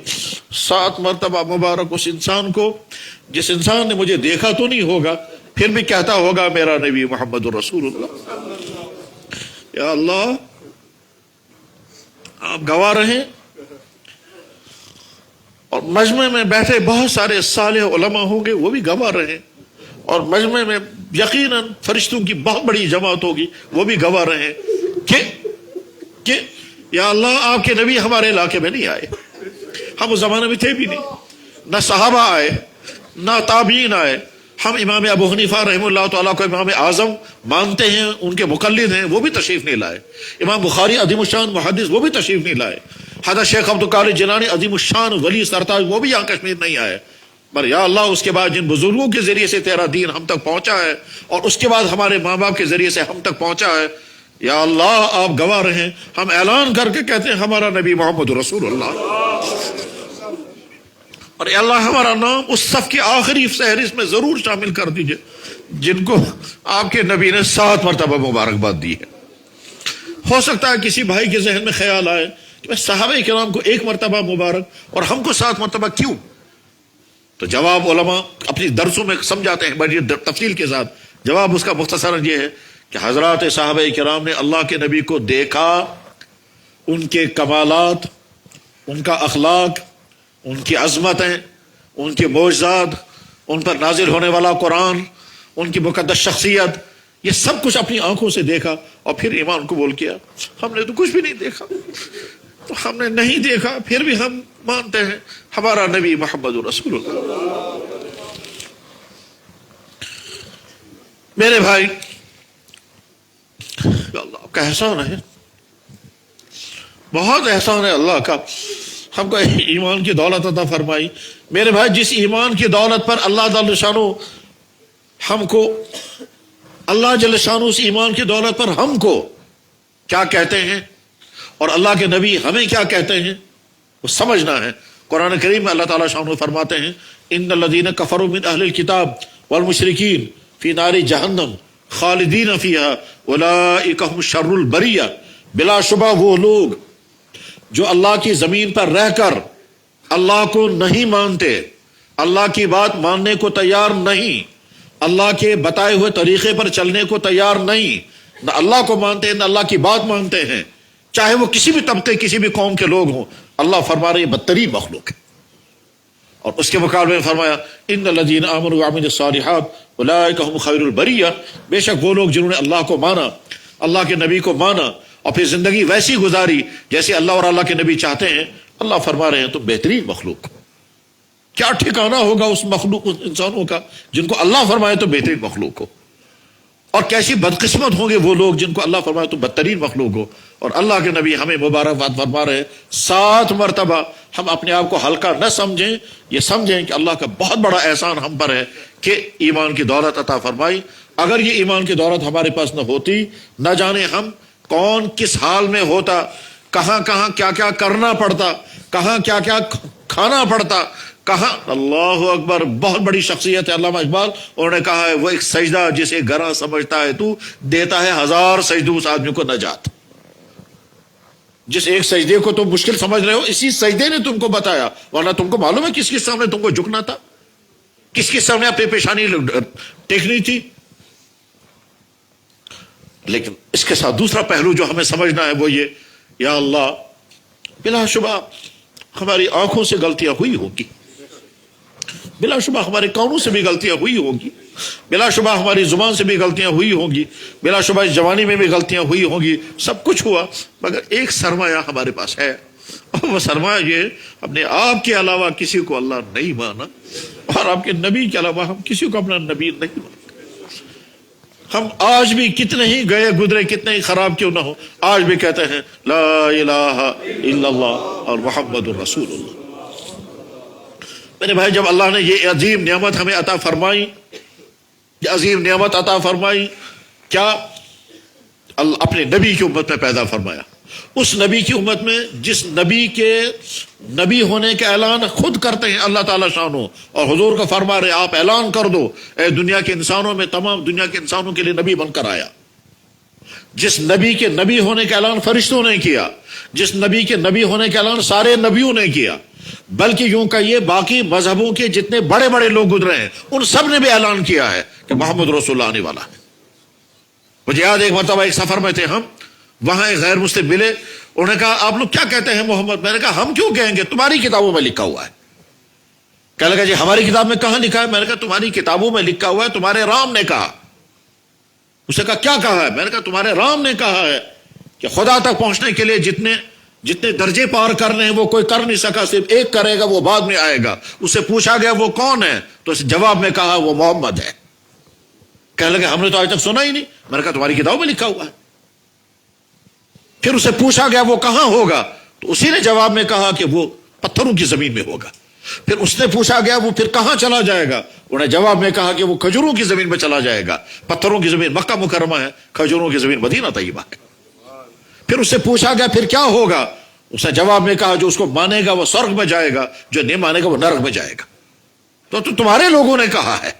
7 مرتبہ مبارک اس انسان کو جس انسان نے مجھے دیکھا تو نہیں ہوگا پھر بھی کہتا ہوگا میرا نبی محمد الرسول اللہ۔ یا اللہ آپ گواہ رہیں، اور مجمع میں بیٹھے بہت سارے صالح علماء ہوں گے وہ بھی گواہ رہیں، اور مجمع میں یقیناً فرشتوں کی بہت بڑی جماعت ہوگی وہ بھی گواہ رہیں کہ یا اللہ آپ کے نبی ہمارے علاقے میں نہیں آئے، ہم اس زمانے میں تھے بھی نہیں، نہ صحابہ آئے نہ تابعین آئے. ہم امام ابو حنیفہ رحمہ اللہ تعالیٰ کو امام اعظم مانتے ہیں، ان کے مقلد ہیں، وہ بھی تشریف نہیں لائے. امام بخاری عظیم الشان محدث، وہ بھی تشریف نہیں لائے. حضرت شیخ عبد القادر جیلانی عظیم الشان ولی سرتاج، وہ بھی یہاں کشمیر نہیں آئے. پر یا اللہ اس کے بعد جن بزرگوں کے ذریعے سے تیرا دین ہم تک پہنچا ہے، اور اس کے بعد ہمارے ماں باپ کے ذریعے سے ہم تک پہنچا ہے، یا اللہ آپ گواہ رہیں، ہم اعلان کر کے کہتے ہیں ہمارا نبی محمد رسول اللہ. اور اے اللہ ہمارا نام اس صف کی آخری فہرست میں ضرور شامل کر دیجئے جن کو آپ کے نبی نے 7 مرتبہ مبارکباد دی ہے. ہو سکتا ہے کسی بھائی کے ذہن میں خیال آئے کہ صحابہ کرام کو 1 مرتبہ مبارک اور ہم کو 7 مرتبہ کیوں؟ تو جواب علماء اپنی درسوں میں سمجھاتے ہیں بڑی تفصیل کے ساتھ. جواب اس کا مختصراً یہ ہے کہ حضرات صحابہ کرام نے اللہ کے نبی کو دیکھا، ان کے کمالات، ان کا اخلاق، ان کی عظمتیں، ان کے معجزات، ان پر نازل ہونے والا قرآن، ان کی مقدس شخصیت، یہ سب کچھ اپنی آنکھوں سے دیکھا اور پھر ایمان قبول کیا. ہم نے تو کچھ بھی نہیں دیکھا، تو ہم نے نہیں دیکھا پھر بھی ہم مانتے ہیں ہمارا نبی محمد رسول اللہ. میرے بھائی اللہ کا احسان ہے، بہت احسان ہے اللہ کا، ہم کو ایمان کی دولت عطا فرمائی. میرے بھائی جس ایمان کی دولت پر اللہ جل شانہ ہم کو، اللہ جل شانہ اس ایمان کی دولت پر ہم کو کیا کہتے ہیں اور اللہ کے نبی ہمیں کیا کہتے ہیں وہ سمجھنا ہے. قرآن کریم میں اللہ تعالیٰ شانہ فرماتے ہیں ان الذین کفروا من اہل الکتاب والمشرکین فی نار جہنم خالدین فیہا اولئک هم شر البریہ. بلا شبہ وہ لوگ جو اللہ کی زمین پر رہ کر اللہ کو نہیں مانتے، اللہ کی بات ماننے کو تیار نہیں، اللہ کے بتائے ہوئے طریقے پر چلنے کو تیار نہیں، نہ اللہ کو مانتے ہیں نہ اللہ کی بات مانتے ہیں، چاہے وہ کسی بھی طبقے کسی بھی قوم کے لوگ ہوں، اللہ فرما رہے بدترین مخلوق ہے. اور اس کے مقابلے میں فرمایا ان الذین آمنوا وعملوا الصالحات اولئک هم خیر البریہ. بے شک وہ لوگ جنہوں نے اللہ کو مانا، اللہ کے نبی کو مانا اور پھر زندگی ویسی گزاری جیسے اللہ اور اللہ کے نبی چاہتے ہیں، اللہ فرما رہے ہیں تو بہترین مخلوق. کیا ٹھکانہ ہوگا اس مخلوق، اس انسانوں کا جن کو اللہ فرمائے تو بہترین مخلوق ہو، اور کیسی بدقسمت ہوں گے وہ لوگ جن کو اللہ فرمائے تو بدترین مخلوق ہو. اور اللہ کے نبی ہمیں مبارکباد فرما رہے ہیں 7 مرتبہ. ہم اپنے آپ کو ہلکا نہ سمجھیں، یہ سمجھیں کہ اللہ کا بہت بڑا احسان ہم پر ہے کہ ایمان کی دولت عطا فرمائی. اگر یہ ایمان کی دولت ہمارے پاس نہ ہوتی، نہ جانے ہم کون کس حال میں ہوتا، کہاں کہاں کیا کیا کرنا پڑتا، کہاں کیا کیا کھانا پڑتا، کہاں. اللہ اکبر، بہت بڑی شخصیت ہے علامہ اقبال، انہوں نے کہا ہے وہ ایک سجدہ جسے گراں سمجھتا ہے تو دیتا ہے 1000 سجدوں اس آدمی کو نجات. جس ایک سجدے کو تم مشکل سمجھ رہے ہو اسی سجدے نے تم کو بتایا، ورنہ تم کو معلوم ہے کس کے سامنے تم کو جھکنا تھا، کس کے سامنے اپنی پیشانی ٹیکنی تھی. لیکن اس کے ساتھ دوسرا پہلو جو ہمیں سمجھنا ہے وہ یہ، یا اللہ بلا شبہ ہماری آنکھوں سے غلطیاں ہوئی ہوگی، بلا شبہ ہمارے کانوں سے بھی غلطیاں ہوئی ہوگی، بلا شبہ ہماری زبان سے بھی غلطیاں ہوئی ہوں گی، بلا شبہ اس جوانی میں بھی غلطیاں ہوئی ہوں گی، سب کچھ ہوا. مگر ایک سرمایہ ہمارے پاس ہے، اور وہ سرمایہ یہ اپنے آپ کے علاوہ کسی کو اللہ نہیں مانا، اور آپ کے نبی کے علاوہ ہم کسی کو اپنا نبی نہیں مانا. ہم آج بھی کتنے ہی گئے گزرے، کتنے ہی خراب کیوں نہ ہو، آج بھی کہتے ہیں لا الہ الا اللہ اور محمد رسول اللہ. میرے بھائی جب اللہ نے یہ عظیم نعمت ہمیں عطا فرمائی، یہ عظیم نعمت عطا فرمائی، کیا اللہ اپنے نبی کی امت میں پیدا فرمایا، اس نبی کی امت میں جس نبی کے نبی ہونے کا اعلان خود کرتے ہیں اللہ تعالیٰ شانہ، اور حضور کو فرما رہے آپ اعلان کر دو اے دنیا کے انسانوں میں، تمام دنیا کے انسانوں کے لیے نبی بن کر آیا. جس نبی کے نبی ہونے کا اعلان فرشتوں نے کیا، جس نبی کے نبی ہونے کا اعلان سارے نبیوں نے کیا، بلکہ یوں کہیے باقی مذہبوں کے جتنے بڑے بڑے لوگ گزرے ہیں ان سب نے بھی اعلان کیا ہے کہ محمد رسول اللہ آنے والا ہے. مجھے یاد ایک مرتبہ ایک سفر میں تھے ہم، وہاں ایک غیر مسلم ملے، انہوں نے کہا آپ لوگ کیا کہتے ہیں محمد؟ میں نے کہا ہم کیوں کہیں گے، تمہاری کتابوں میں لکھا ہوا ہے. کہنے لگا جی ہماری کتاب میں کہاں لکھا ہے؟ میں نے کہا تمہاری کتابوں میں لکھا ہوا ہے، تمہارے رام نے کہا. اس نے کہا کیا کہا ہے؟ میں نے کہا تمہارے رام نے کہا ہے کہ خدا تک پہنچنے کے لیے جتنے جتنے درجے پار کرنے ہیں وہ کوئی کر نہیں سکا، صرف ایک کرے گا، وہ بعد میں آئے گا۔ اسے پوچھا گیا وہ کون ہے، تو اس جواب میں کہا وہ محمد ہے۔ کہنے لگے ہم نے تو آج تک سنا ہی نہیں۔ میں نے کہا تمہاری کتاب میں لکھا ہوا ہے۔ پھر اسے پوچھا گیا وہ کہاں ہوگا، تو اسی نے جواب میں کہا کہ وہ پتھروں کی زمین میں ہوگا۔ پھر اس نے پوچھا گیا وہ پھر کہاں چلا جائے گا، انہوں نے جواب میں کہا کہ وہ کھجوروں کی زمین میں چلا جائے گا۔ پتھروں کی زمین مکہ مکرمہ ہے، کھجوروں کی زمین مدینہ طیبہ ہے۔ پھر اس سے پوچھا گیا پھر کیا ہوگا، اس نے جواب میں کہا جو اس کو مانے گا وہ سرگ میں جائے گا، جو نہیں مانے گا وہ نرک میں جائے گا۔ تو تمہارے لوگوں نے کہا ہے۔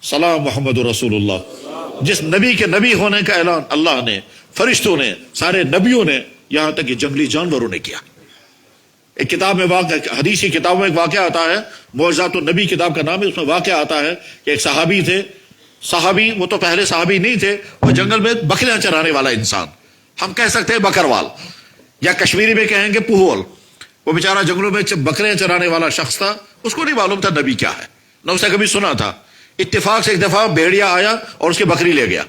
سلام محمد رسول اللہ، جس نبی کے نبی ہونے کا اعلان اللہ نے، فرشتوں نے، سارے نبیوں نے، یہاں تک کہ جنگلی جانوروں نے کیا۔ ایک کتاب میں واقع، حدیثی کتاب میں ایک واقعہ آتا ہے، معجزات النبی کتاب کا نام ہے، اس میں واقعہ آتا ہے کہ ایک صحابی تھے۔ صحابی، وہ تو پہلے صحابی نہیں تھے، وہ جنگل میں بکریاں چرانے والا انسان، ہم کہہ سکتے ہیں بکروال، یا کشمیری میں کہیں گے پہول۔ وہ بیچارہ جنگلوں میں بکریاں چرانے والا شخص تھا، اس کو نہیں معلوم تھا نبی کیا ہے، نہ اس نے کبھی سنا تھا۔ اتفاق سے ایک دفعہ بھیڑیا آیا اور اس کی بکری لے گیا۔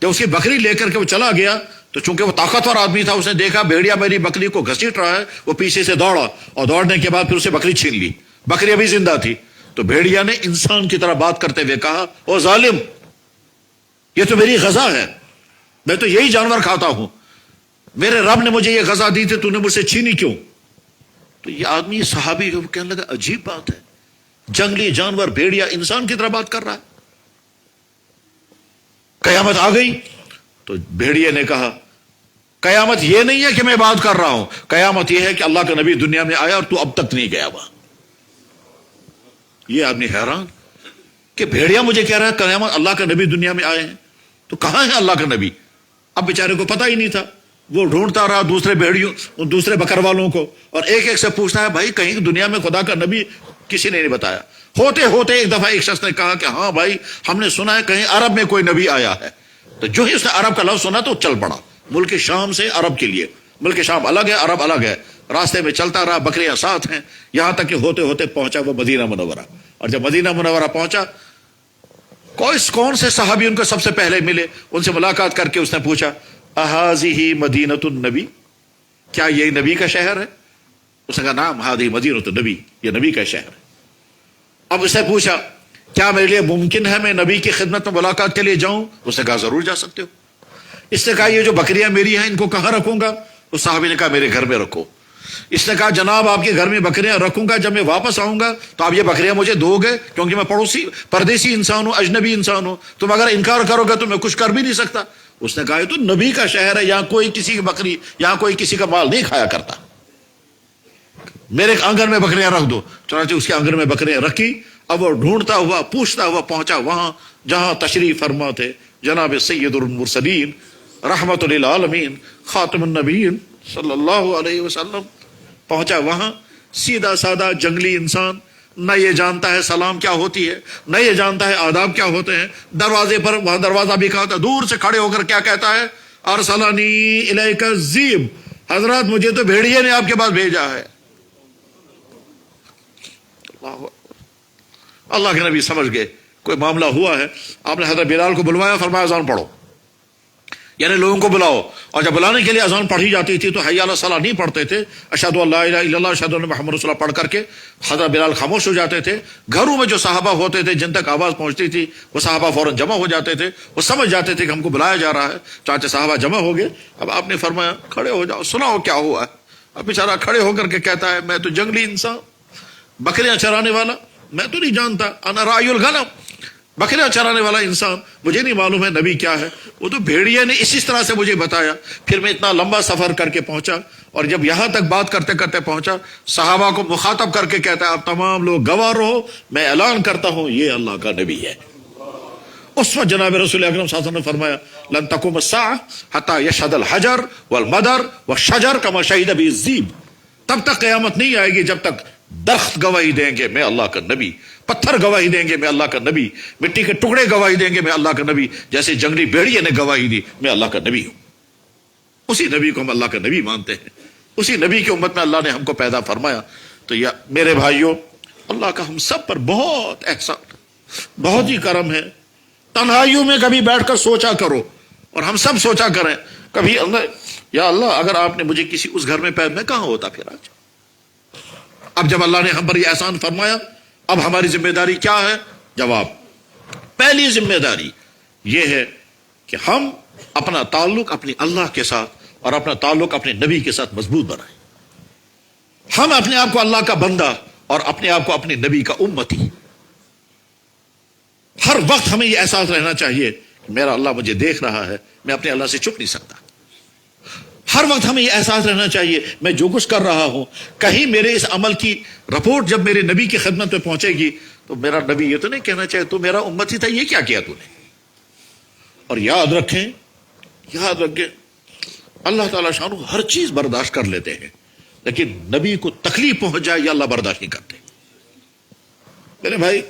جب اس کی بکری لے کر کے وہ چلا گیا تو چونکہ وہ طاقتور آدمی تھا، اس نے دیکھا بھیڑیا میری بکری کو گھسیٹ رہا ہے، وہ پیچھے سے دوڑا اور دوڑنے کے بعد پھر اسے بکری چھین لی۔ بکری ابھی زندہ تھی، تو بھیڑیا نے انسان کی طرح بات کرتے ہوئے کہا او ظالم، یہ تو میری غذا ہے، میں تو یہی جانور کھاتا ہوں، میرے رب نے مجھے یہ غذا دی تھی، تو نے مجھ سے چھینی کیوں؟ تو یہ آدمی صحابی جو کہنے لگا عجیب بات ہے، جنگلی جانور بھیڑیا انسان کی طرح بات کر رہا ہے۔ قیامت آ گئی تو بھیڑیے نے کہا قیامت یہ نہیں ہے کہ میں بات کر رہا ہوں، قیامت یہ ہے کہ اللہ کا نبی دنیا میں آیا اور تو اب تک نہیں گیا وہاں۔ یہ آدمی حیران کہ بھیڑیا مجھے کہہ رہا ہے قیامت، اللہ کا نبی دنیا میں آئے ہیں، تو کہاں ہے اللہ کا نبی؟ اب بیچارے کو پتہ ہی نہیں تھا، وہ ڈھونڈتا رہا دوسرے بھیڑیوں، دوسرے بکر والوں کو، اور ایک ایک سے پوچھتا ہے بھائی کہیں دنیا میں خدا کا نبی کسی نے نہیں بتایا۔ ہوتے ہوتے ایک دفعہ ایک شخص نے کہا کہ ہاں بھائی ہم نے سنا ہے کہیں عرب میں کوئی نبی آیا ہے۔ تو جو ہی اس نے عرب کا لفظ سنا تو چل پڑا ملک شام سے عرب کے لیے۔ ملک شام الگ ہے، عرب الگ ہے۔ راستے میں چلتا رہا، بکریاں ساتھ ہیں، یہاں تک کہ ہوتے ہوتے پہنچا وہ مدینہ منورہ۔ اور جب مدینہ منورہ پہنچا، کون سے صحابی ان کو سب سے پہلے ملے، ان سے ملاقات کر کے اس نے پوچھا اہذہ مدینۃ النبی، کیا یہ نبی کا شہر ہے؟ اس نے کہا نعم ہذہ مدینۃ النبی، یہ نبی کا شہر ہے۔ اب اس نے پوچھا کیا میرے لیے ممکن ہے میں نبی کی خدمت میں ملاقات کے لیے جاؤں؟ اس نے کہا ضرور جا سکتے ہو۔ اس نے کہا یہ جو بکریاں میری ہیں ان کو کہاں رکھوں گا؟ اس صحابی نے کہا میرے گھر میں رکھو۔ اس نے کہا جناب آپ کے گھر میں بکریاں رکھوں گا، جب میں واپس آؤں گا تو آپ یہ بکریاں مجھے دو گے، کیونکہ میں پردیسی انسان ہوں، اجنبی انسان ہوں، تم اگر انکار کرو گے تو میں کچھ کر بھی نہیں سکتا۔ اس نے کہا یہ تو نبی کا شہر ہے، یہاں کوئی کسی کی بکری، یہاں کوئی کسی کا مال نہیں کھایا کرتا، میرے آنگن میں بکریاں رکھ دو۔ چنانچہ اس کے آنگن میں بکریاں رکھی۔ اب وہ ڈھونڈتا ہوا پوچھتا ہوا پہنچا وہاں جہاں تشریف فرما تھے جناب سید المرسلین رحمت للعالمین خاتم النبیین صلی اللہ علیہ وسلم۔ پہنچا وہاں، سیدھا سادہ جنگلی انسان، نہ یہ جانتا ہے سلام کیا ہوتی ہے، نہ یہ جانتا ہے آداب کیا ہوتے ہیں۔ دروازے پر، وہاں دروازہ بھی کہا تھا، دور سے کھڑے ہو کر کیا کہتا ہے ارسلنی الیک الذئب، حضرات مجھے تو بھیڑیے نے آپ کے پاس بھیجا ہے۔ اللہ کے نبی سمجھ گئے کوئی معاملہ ہوا ہے۔ آپ نے حضرت بلال کو بلوایا، فرمایا اذان پڑھو، یعنی لوگوں کو بلاؤ۔ اور جب بلانے کے لیے اذان پڑھی جاتی تھی تو حی علی الصلاۃ نہیں پڑھتے تھے، اشہد ان لا الہ الا اللہ اشہد ان محمد رسول اللہ پڑھ کر کے حضرت بلال خاموش ہو جاتے تھے۔ گھروں میں جو صحابہ ہوتے تھے جن تک آواز پہنچتی تھی وہ صحابہ فوراً جمع ہو جاتے تھے، وہ سمجھ جاتے تھے کہ ہم کو بلایا جا رہا ہے، چانچہ صحابہ جمع ہو گئے۔ اب آپ نے فرمایا کھڑے ہو جاؤ، سناؤ کیا ہوا ہے۔ اب بیچارہ کھڑے ہو کر کے کہتا ہے میں تو جنگلی انسان، بکریاں چرانے والا، میں تو نہیں جانتا، انا راعی الغنم، بکریاں چرانے والا انسان، مجھے نہیں معلوم ہے نبی کیا ہے۔ وہ تو بھیڑیے نے اسی طرح سے مجھے بتایا۔ پھر میں اتنا لمبا سفر کر کے پہنچا، اور جب یہاں تک بات کرتے کرتے پہنچا، صحابہ کو مخاطب کر کے کہتا ہے آپ تمام لوگ گواہ رہو، میں اعلان کرتا ہوں یہ اللہ کا نبی ہے۔ اس وقت جناب رسول اکرم صلی اللہ علیہ وسلم نے فرمایا لن تقوم الساعة حتى يشهد الحجر والمدر والشجر كما شهد به الذئب، تب تک قیامت نہیں آئے گی جب تک درخت گواہی دیں گے میں اللہ کا نبی، پتھر گواہی دیں گے میں اللہ کا نبی، مٹی کے ٹکڑے گواہی دیں گے میں اللہ کا نبی، جیسے جنگلی بھیڑیے نے گواہی دی میں اللہ کا نبی ہوں۔ اسی نبی کو ہم اللہ کا نبی مانتے ہیں، اسی نبی کی امت میں اللہ نے ہم کو پیدا فرمایا۔ تو یا میرے بھائیوں، اللہ کا ہم سب پر بہت احسان، بہت ہی کرم ہے۔ تنہائیوں میں کبھی بیٹھ کر سوچا کرو، اور ہم سب سوچا کریں کبھی یا اللہ اگر آپ نے مجھے کسی اس گھر میں میں کہاں ہوتا پھر آج؟ اب جب اللہ نے ہم پر یہ احسان فرمایا، اب ہماری ذمہ داری کیا ہے؟ جواب، پہلی ذمہ داری یہ ہے کہ ہم اپنا تعلق اپنے اللہ کے ساتھ اور اپنا تعلق اپنے نبی کے ساتھ مضبوط بنائیں. ہم اپنے آپ کو اللہ کا بندہ اور اپنے آپ کو اپنے نبی کا امتی. ہر وقت ہمیں یہ احساس رہنا چاہیے کہ میرا اللہ مجھے دیکھ رہا ہے، میں اپنے اللہ سے چھپ نہیں سکتا. ہر وقت ہمیں یہ احساس رہنا چاہیے میں جو کچھ کر رہا ہوں، کہیں میرے اس عمل کی رپورٹ جب میرے نبی کی خدمت میں پہنچے گی تو میرا نبی یہ تو نہیں کہنا چاہے تو میرا امتی تھا، یہ کیا کیا تو نے. اور یاد رکھیں اللہ تعالیٰ شانو ہر چیز برداشت کر لیتے ہیں، لیکن نبی کو تکلیف پہنچ جائے یا اللہ برداشت نہیں کرتے. میرے بھائی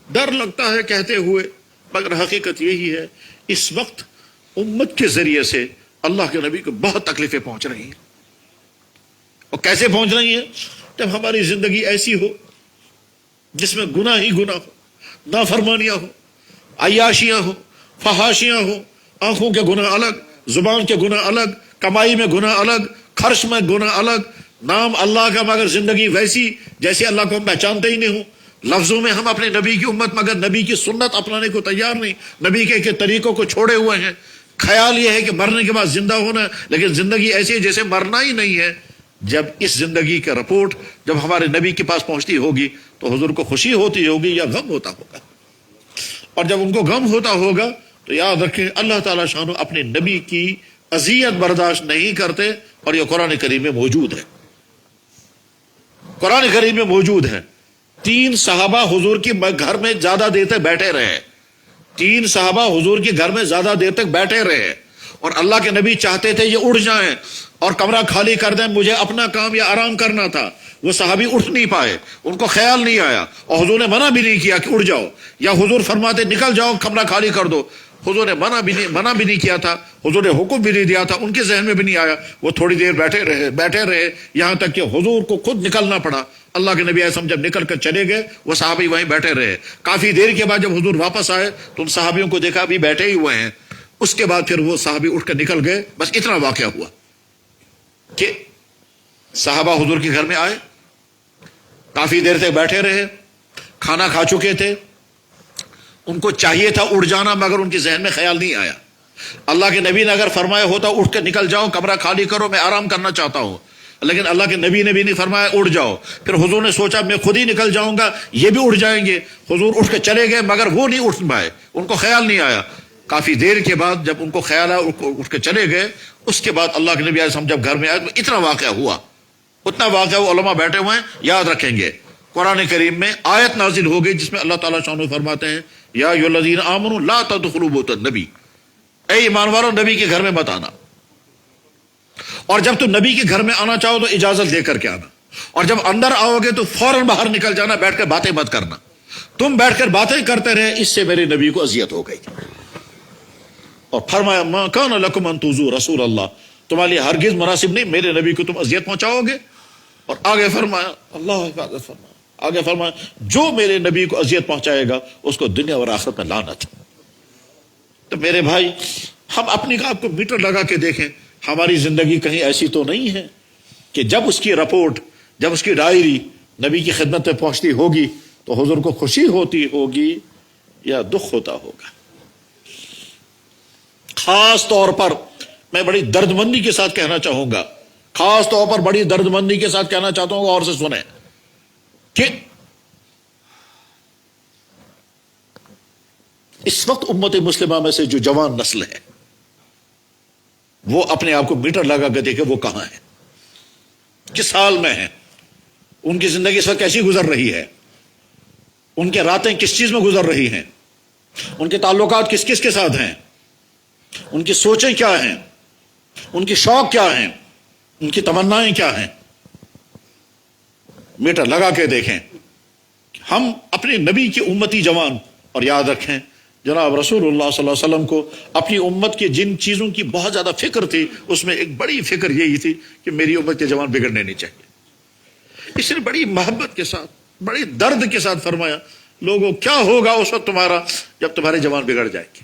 ڈر لگتا ہے کہتے ہوئے، مگر حقیقت یہی ہے اس وقت امت کے ذریعے سے اللہ کے نبی کو بہت تکلیفیں پہنچ رہی ہیں. اور کیسے پہنچ رہی ہیں؟ جب ہماری زندگی ایسی ہو جس میں گناہ ہی گناہ ہو، نافرمانیاں ہو، عیاشیاں ہو، فحاشیاں ہو، آنکھوں کے گناہ الگ، زبان کے گناہ الگ، کمائی میں گناہ الگ، خرچ میں گناہ الگ، نام اللہ کا مگر زندگی ویسی جیسے اللہ کو ہم پہچانتے ہی نہیں ہوں. لفظوں میں ہم اپنے نبی کی امت مگر نبی کی سنت اپنانے کو تیار نہیں، نبی کے طریقوں کو چھوڑے ہوئے ہیں. خیال یہ ہے کہ مرنے کے بعد زندہ ہونا، لیکن زندگی ایسی ہے جیسے مرنا ہی نہیں ہے. جب اس زندگی کا رپورٹ جب ہمارے نبی کے پاس پہنچتی ہوگی تو حضور کو خوشی ہوتی ہوگی یا غم ہوتا ہوگا. اور جب ان کو غم ہوتا ہوگا تو یاد رکھیں اللہ تعالیٰ شانو اپنے نبی کی اذیت برداشت نہیں کرتے. اور یہ قرآن کریم میں موجود ہے. قرآن کریم میں موجود ہے. 3 صحابہ حضور کی گھر میں زیادہ دیر تک بیٹھے رہے. 3 صحابہ حضور کے گھر میں زیادہ دیر تک بیٹھے رہے اور اللہ کے نبی چاہتے تھے یہ اڑ جائیں اور کمرہ خالی کر دیں، مجھے اپنا کام یا آرام کرنا تھا. وہ صحابی اٹھ نہیں پائے، ان کو خیال نہیں آیا اور حضور نے منع بھی نہیں کیا کہ اڑ جاؤ، یا حضور فرماتے نکل جاؤ کمرہ خالی کر دو. حضور نے منع بھی نہیں کیا تھا، حضور نے حکم بھی نہیں دیا تھا، ان کے ذہن میں بھی نہیں آیا. وہ تھوڑی دیر بیٹھے رہے یہاں تک کہ حضور کو خود نکلنا پڑا. اللہ کے نبی اعظم جب نکل کر چلے گئے وہ صحابی وہیں بیٹھے رہے. کافی دیر کے بعد جب حضور واپس آئے تو ان صحابیوں کو دیکھا ابھی بیٹھے ہی ہوئے ہیں. اس کے بعد پھر وہ صحابی اٹھ کر نکل گئے. بس اتنا واقعہ ہوا کہ صحابہ حضور کے گھر میں آئے، کافی دیر تک بیٹھے رہے، کھانا کھا چکے تھے، ان کو چاہیے تھا اٹھ جانا مگر ان کے ذہن میں خیال نہیں آیا. اللہ کے نبی نے اگر فرمایا ہوتا اٹھ کر نکل جاؤ کمرہ خالی کرو میں آرام کرنا چاہتا ہوں، لیکن اللہ کے نبی نے بھی نہیں فرمایا اٹھ جاؤ. پھر حضور نے سوچا میں خود ہی نکل جاؤں گا یہ بھی اٹھ جائیں گے. حضور اٹھ کے چلے گئے مگر وہ نہیں اٹھ پائے، ان کو خیال نہیں آیا. کافی دیر کے بعد جب ان کو خیال آیا اٹھ کے چلے گئے. اس کے بعد اللہ کے نبی ہم جب گھر میں آئے تو اتنا واقعہ ہوا، اتنا واقعہ وہ علماء بیٹھے ہوئے ہیں یاد رکھیں گے. قرآن کریم میں آیت نازل ہو گئی جس میں اللہ تعالیٰ شانو فرماتے ہیں یا ایھا الذین آمنوا لا تدخلوا بیوت النبی، اے ایمان والو نبی کے گھر میں مت آنا. اور جب تم نبی کے گھر میں آنا چاہو تو اجازت دے کر کے آنا، اور جب اندر آؤ گے تو فوراً باہر نکل جانا، بیٹھ کر باتیں مت کرنا. تم بیٹھ کر باتیں کرتے رہے، اس سے میرے نبی کو اذیت ہو گئی. اور فرمایا ما کان لکم ان تؤذوا رسول اللہ، تمہارے لیے ہرگز مناسب نہیں میرے نبی کو تم اذیت پہنچاؤ گے. اور آگے فرمایا اللہ حفاظت فرمایا، آگے فرمایا جو میرے نبی کو اذیت پہنچائے گا اس کو دنیا اور آخرت میں لعنت. تو میرے بھائی ہم اپنی آپ کو میٹر لگا کے دیکھیں، ہماری زندگی کہیں ایسی تو نہیں ہے کہ جب اس کی رپورٹ جب اس کی ڈائری نبی کی خدمت میں پہنچتی ہوگی تو حضور کو خوشی ہوتی ہوگی یا دکھ ہوتا ہوگا. خاص طور پر میں بڑی درد مندی کے ساتھ کہنا چاہوں گا، خاص طور پر بڑی درد مندی کے ساتھ کہنا چاہتا ہوں اور سے سنیں کہ اس وقت امت مسلمہ میں سے جو جوان نسل ہے وہ اپنے آپ کو میٹر لگا کے دیکھے وہ کہاں ہے، کس حال میں ہیں، ان کی زندگی اس وقت کیسی گزر رہی ہے، ان کے راتیں کس چیز میں گزر رہی ہیں، ان کے تعلقات کس کس کے ساتھ ہیں، ان کی سوچیں کیا ہیں، ان کی شوق کیا ہیں، ان کی تمنائیں کیا ہیں. میٹر لگا کے دیکھیں. ہم اپنے نبی کی امتی جوان، اور یاد رکھیں جناب رسول اللہ صلی اللہ علیہ وسلم کو اپنی امت کی جن چیزوں کی بہت زیادہ فکر تھی اس میں ایک بڑی فکر یہی تھی کہ میری امت کے جوان بگڑنے نہیں چاہیے. اس نے بڑی محبت کے ساتھ بڑی درد کے ساتھ فرمایا لوگوں کیا ہوگا اس وقت تمہارا جب تمہارے جوان بگڑ جائیں گے.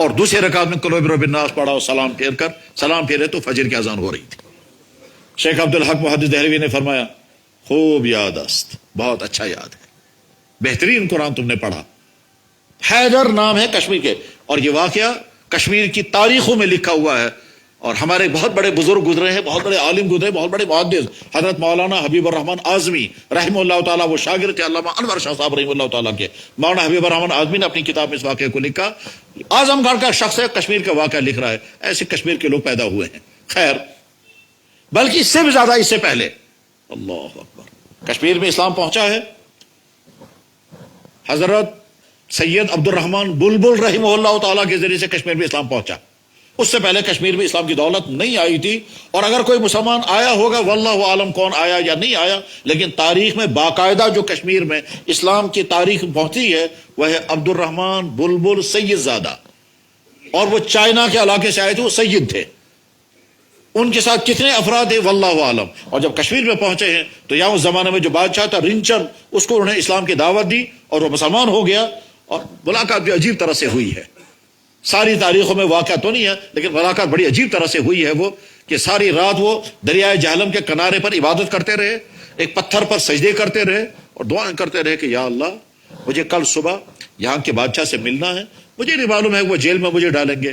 اور دوسرے رکعت میں قل اعوذ برب الناس پڑھا اور سلام پھیر کر سلام پھیرے تو فجر کی اذان ہو رہی تھی. شیخ عبدالحق محدث دہلوی نے فرمایا خوب یاد است، بہت اچھا یاد ہے، بہترین قرآن تم نے پڑھا. حیدر نام ہے کشمیر کے، اور یہ واقعہ کشمیر کی تاریخوں میں لکھا ہوا ہے. اور ہمارے بہت بڑے بزرگ گزرے ہیں، بہت بڑے عالم گزرے، بہت بڑے محدث، حضرت مولانا حبیب الرحمن اعظمی رحمہ اللہ تعالیٰ، وہ شاگرد تھے علامہ انور شاہ صاحب رحمہ اللہ تعالیٰ کے. مولانا حبیب الرحمن اعظمی نے اپنی کتاب میں اس واقعے کو لکھا. اعظم گڑھ کا شخص ہے، کشمیر کا واقعہ لکھ رہا ہے. ایسے کشمیر کے لوگ پیدا ہوئے ہیں. خیر، بلکہ اس سے بھی زیادہ، اس سے پہلے اللہ اکبر، کشمیر میں اسلام پہنچا ہے. حضرت سید عبد الرحمن بلبل رحمہ اللہ تعالیٰ کے ذریعے سے کشمیر میں اسلام پہنچا. اس سے پہلے کشمیر میں اسلام کی دولت نہیں آئی تھی. اور اگر کوئی مسلمان آیا ہوگا، واللہ عالم کون آیا یا نہیں آیا، لیکن تاریخ میں باقاعدہ جو کشمیر میں اسلام کی تاریخ پہنچی ہے وہ ہے عبد الرحمن بلبل سید زادہ. اور وہ چائنا کے علاقے سے آئے تھے، وہ سید تھے. ان کے ساتھ کتنے افراد ہیں واللہ عالم. اور جب کشمیر میں پہنچے ہیں تو یہاں اس زمانے میں جو بادشاہ تھا رنچن، اس کو انہوں نے اسلام کی دعوت دی اور وہ مسلمان ہو گیا. اور ملاقات بھی عجیب طرح سے ہوئی ہے. ساری تاریخوں میں واقعہ تو نہیں ہے، لیکن ملاقات بڑی عجیب طرح سے ہوئی ہے. وہ کہ ساری رات وہ دریائے جہلم کے کنارے پر عبادت کرتے رہے، ایک پتھر پر سجدے کرتے رہے اور دعائیں کرتے رہے کہ یا اللہ مجھے کل صبح یہاں کے بادشاہ سے ملنا ہے. مجھے نہیں معلوم ہے وہ جیل میں مجھے ڈالیں گے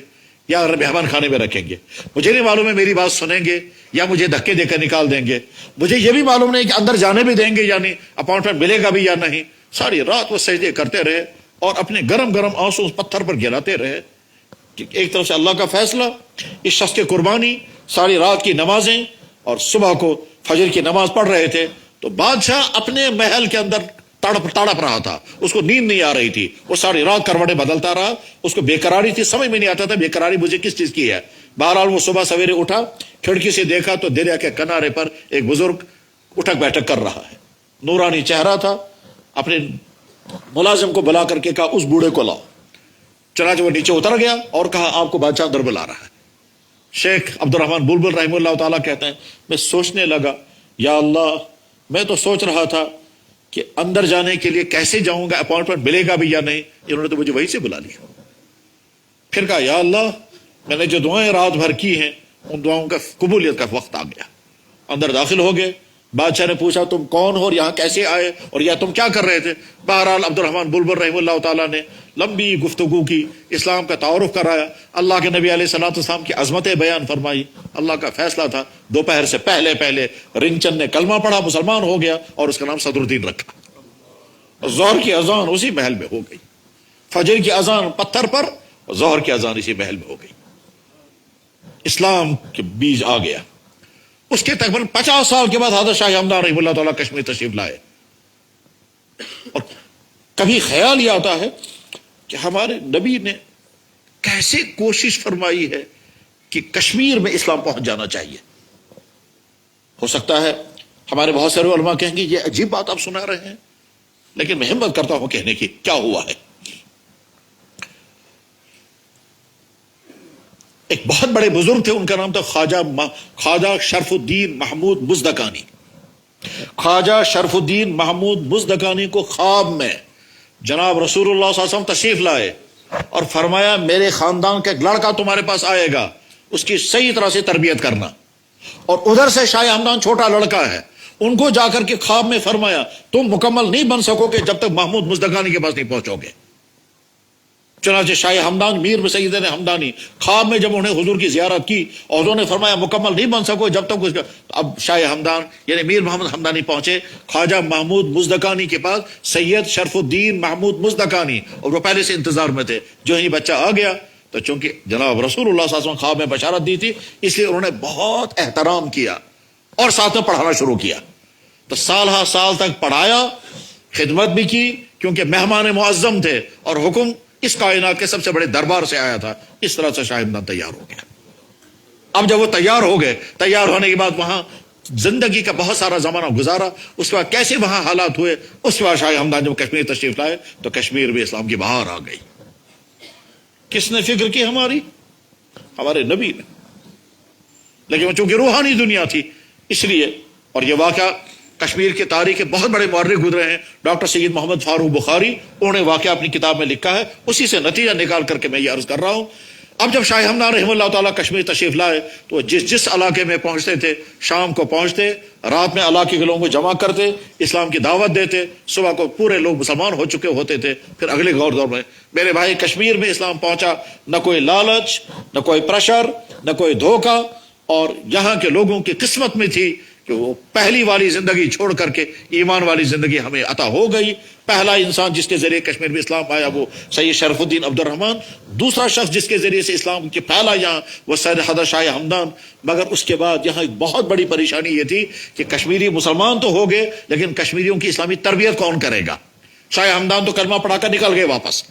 یا مہمان خانے میں رکھیں گے. مجھے نہیں معلوم ہے میری بات سنیں گے یا مجھے دھکے دے کر نکال دیں گے. مجھے یہ بھی معلوم نہیں کہ اندر جانے بھی دیں گے یا نہیں، اپائنٹمنٹ ملے گا بھی یا نہیں. ساری رات وہ سجدے کرتے رہے اور اپنے گرم گرم آنسو اس پتھر پر گراتے رہے. ایک طرف سے اللہ کا فیصلہ، اس شخص کی قربانی، ساری رات کی نمازیں، اور صبح کو فجر کی نماز پڑھ رہے تھے. تو بادشاہ اپنے محل کے اندر تڑپ رہا تھا، اس کو نیند نہیں آ رہی تھی. وہ ساری رات کروٹیں بدلتا رہا، اس کو بے قراری تھی، سمجھ میں نہیں آتا تھا بے قراری مجھے کس چیز کی ہے. بہرحال وہ صبح سویرے اٹھا، کھڑکی سے دیکھا تو دریا کے کنارے پر ایک بزرگ اٹھک بیٹھک کر رہا ہے. نورانی چہرہ تھا. اپنے ملازم کو بلا کر کے کہا اس بوڑھے کو لاؤ. چنانچہ وہ نیچے اتر گیا اور کہا آپ کو بادشاہ اندر بلا رہا ہے. شیخ عبد الرحمن بلبل رحمہ اللہ تعالیٰ کہتے ہیں میں سوچنے لگا یا اللہ، میں تو سوچ رہا تھا کہ اندر جانے کے لیے کیسے جاؤں گا، اپائنٹمنٹ ملے گا بھی یا نہیں. انہوں نے تو مجھے وہیں سے بلا لیا. پھر کہا یا اللہ، میں نے جو دعائیں رات بھر کی ہیں ان دعاؤں کا قبولیت کا وقت آ گیا. اندر داخل ہو گئے. بادشاہ نے پوچھا تم کون ہو اور یہاں کیسے آئے اور یا تم کیا کر رہے تھے. بہرحال عبد الرحمن بلبل رحمہ اللہ تعالیٰ نے لمبی گفتگو کی، اسلام کا تعارف کرایا، اللہ کے نبی علیہ الصلوۃ والسلام کی عظمتیں بیان فرمائی. اللہ کا فیصلہ تھا، دوپہر سے پہلے رنچن نے کلمہ پڑھا، مسلمان ہو گیا اور اس کا نام صدر الدین رکھا. ظہر کی اذان اسی محل میں ہو گئی، فجر کی اذان پتھر پر، ظہر کی اذان اسی محل میں ہو گئی. اسلام کے بیج آ گیا. اس کے تقریباً 50 سال کے بعد حضرت شاہ ہمدان رحمہ اللہ تعالیٰ کشمیر تشریف لائے. اور کبھی خیال یہ آتا ہے کہ ہمارے نبی نے کیسے کوشش فرمائی ہے کہ کشمیر میں اسلام پہنچ جانا چاہیے. ہو سکتا ہے ہمارے بہت سارے علماء کہیں گے یہ عجیب بات آپ سنا رہے ہیں، لیکن میں ہمت کرتا ہوں کہنے کی کیا ہوا ہے. ایک بہت بڑے بزرگ تھے، ان کا نام تھا خواجہ شرف الدین محمود مزدکانی. خواجہ شرف الدین محمود مزدکانی کو خواب میں جناب رسول اللہ صلی اللہ علیہ وسلم تشریف لائے اور فرمایا میرے خاندان کا ایک لڑکا تمہارے پاس آئے گا، اس کی صحیح طرح سے تربیت کرنا. اور ادھر سے شاہ ہمدان چھوٹا لڑکا ہے، ان کو جا کر کے خواب میں فرمایا تم مکمل نہیں بن سکو گے جب تک محمود مزدکانی کے پاس نہیں پہنچو گے. چنانچہ شاہ ہمدان میر سیدن ہمدانی خواب میں جب انہیں حضور کی زیارت کی اور انہوں نے فرمایا مکمل نہیں بن سکو جب تک اس کا، اب شاہ ہمدان یعنی میر محمد ہمدانی پہنچے خواجہ محمود مزدکانی کے پاس، سید شرف الدین محمود مزدکانی، اور وہ پہلے سے انتظار میں تھے. جو ہی بچہ آ گیا تو چونکہ جناب رسول اللہ صلی اللہ علیہ وسلم خواب میں بشارت دی تھی، اس لیے انہوں نے بہت احترام کیا اور ساتھ میں پڑھانا شروع کیا. تو سال ہا سال تک پڑھایا، خدمت بھی کی، کیونکہ مہمان معظم تھے اور حکم اس کائنات کے سب سے بڑے دربار سے آیا تھا. اس طرح سے شاہ ہمدان تیار ہو گیا. اب جب وہ تیار ہو گئے، تیار ہونے کے بعد وہاں زندگی کا بہت سارا زمانہ گزارا. اس کے بعد کیسے وہاں حالات ہوئے، اس کے بعد شاہ ہمدان جب کشمیر تشریف لائے تو کشمیر میں اسلام کی بہار آ گئی. کس نے فکر کی؟ ہمارے نبی نے. لیکن چونکہ روحانی دنیا تھی اس لیے. اور یہ واقعہ کشمیر کی تاریخ کے بہت بڑے مورخ گزرے ہیں، ڈاکٹر سید محمد فاروق بخاری، انہوں نے واقعہ اپنی کتاب میں لکھا ہے، اسی سے نتیجہ نکال کر کے میں یہ عرض کر رہا ہوں۔ اب جب شاہ ہمدان رحمہ اللہ تعالیٰ کشمیر تشریف لائے تو جس علاقے میں پہنچتے تھے، شام کو پہنچتے، رات میں علاقے کے لوگوں کو جمع کرتے، اسلام کی دعوت دیتے، صبح کو پورے لوگ مسلمان ہو چکے ہوتے تھے، پھر اگلے دور میں میرے بھائی کشمیر میں اسلام پہنچا، نہ کوئی لالچ، نہ کوئی پریشر، نہ کوئی دھوکہ، اور یہاں کے لوگوں کی قسمت میں تھی کہ وہ پہلی والی زندگی چھوڑ کر کے ایمان والی زندگی ہمیں عطا ہو گئی۔ پہلا انسان جس کے ذریعے کشمیر میں اسلام آیا وہ سید شرف الدین عبد الرحمن، دوسرا شخص جس کے ذریعے سے اسلام کے پھیلا یہاں وہ سید حضرت شاہ ہمدان۔ مگر اس کے بعد یہاں ایک بہت بڑی پریشانی یہ تھی کہ کشمیری مسلمان تو ہو گئے، لیکن کشمیریوں کی اسلامی تربیت کون کرے گا؟ شاہ ہمدان تو کلمہ پڑھا کر نکل گئے واپس،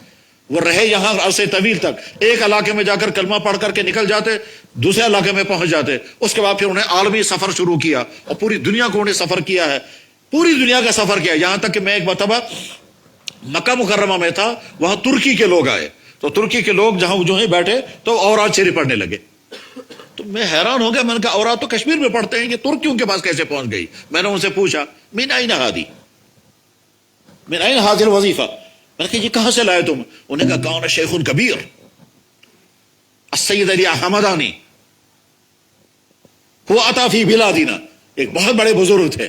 وہ رہے یہاں عرصے طویل تک، ایک علاقے میں جا کر کلمہ پڑھ کر کے نکل جاتے، دوسرے علاقے میں پہنچ جاتے، اس کے بعد پھر انہیں عالمی سفر شروع کیا اور پوری دنیا کو انہیں سفر کیا ہے، پوری دنیا کا سفر کیا، یہاں تک کہ میں ایک مرتبہ مکہ مکرمہ میں تھا، وہاں ترکی کے لوگ آئے، تو ترکی کے لوگ جہاں جو ہیں بیٹھے تو اورات شریف پڑھنے لگے، تو میں حیران ہو گیا، میں نے کہا اورات تو کشمیر میں پڑھتے ہیں، یہ ترکیوں کے پاس کیسے پہنچ گئی؟ میں نے ان سے پوچھا من این ہادی، من این حاضر وظیفہ، میں نے کہا یہ کہاں سے لائے تم؟ انہیں کہا کون شیخ کبیر السید علی حمدانی وہ عطا فی بلادنا، ایک بہت بڑے بزرگ تھے،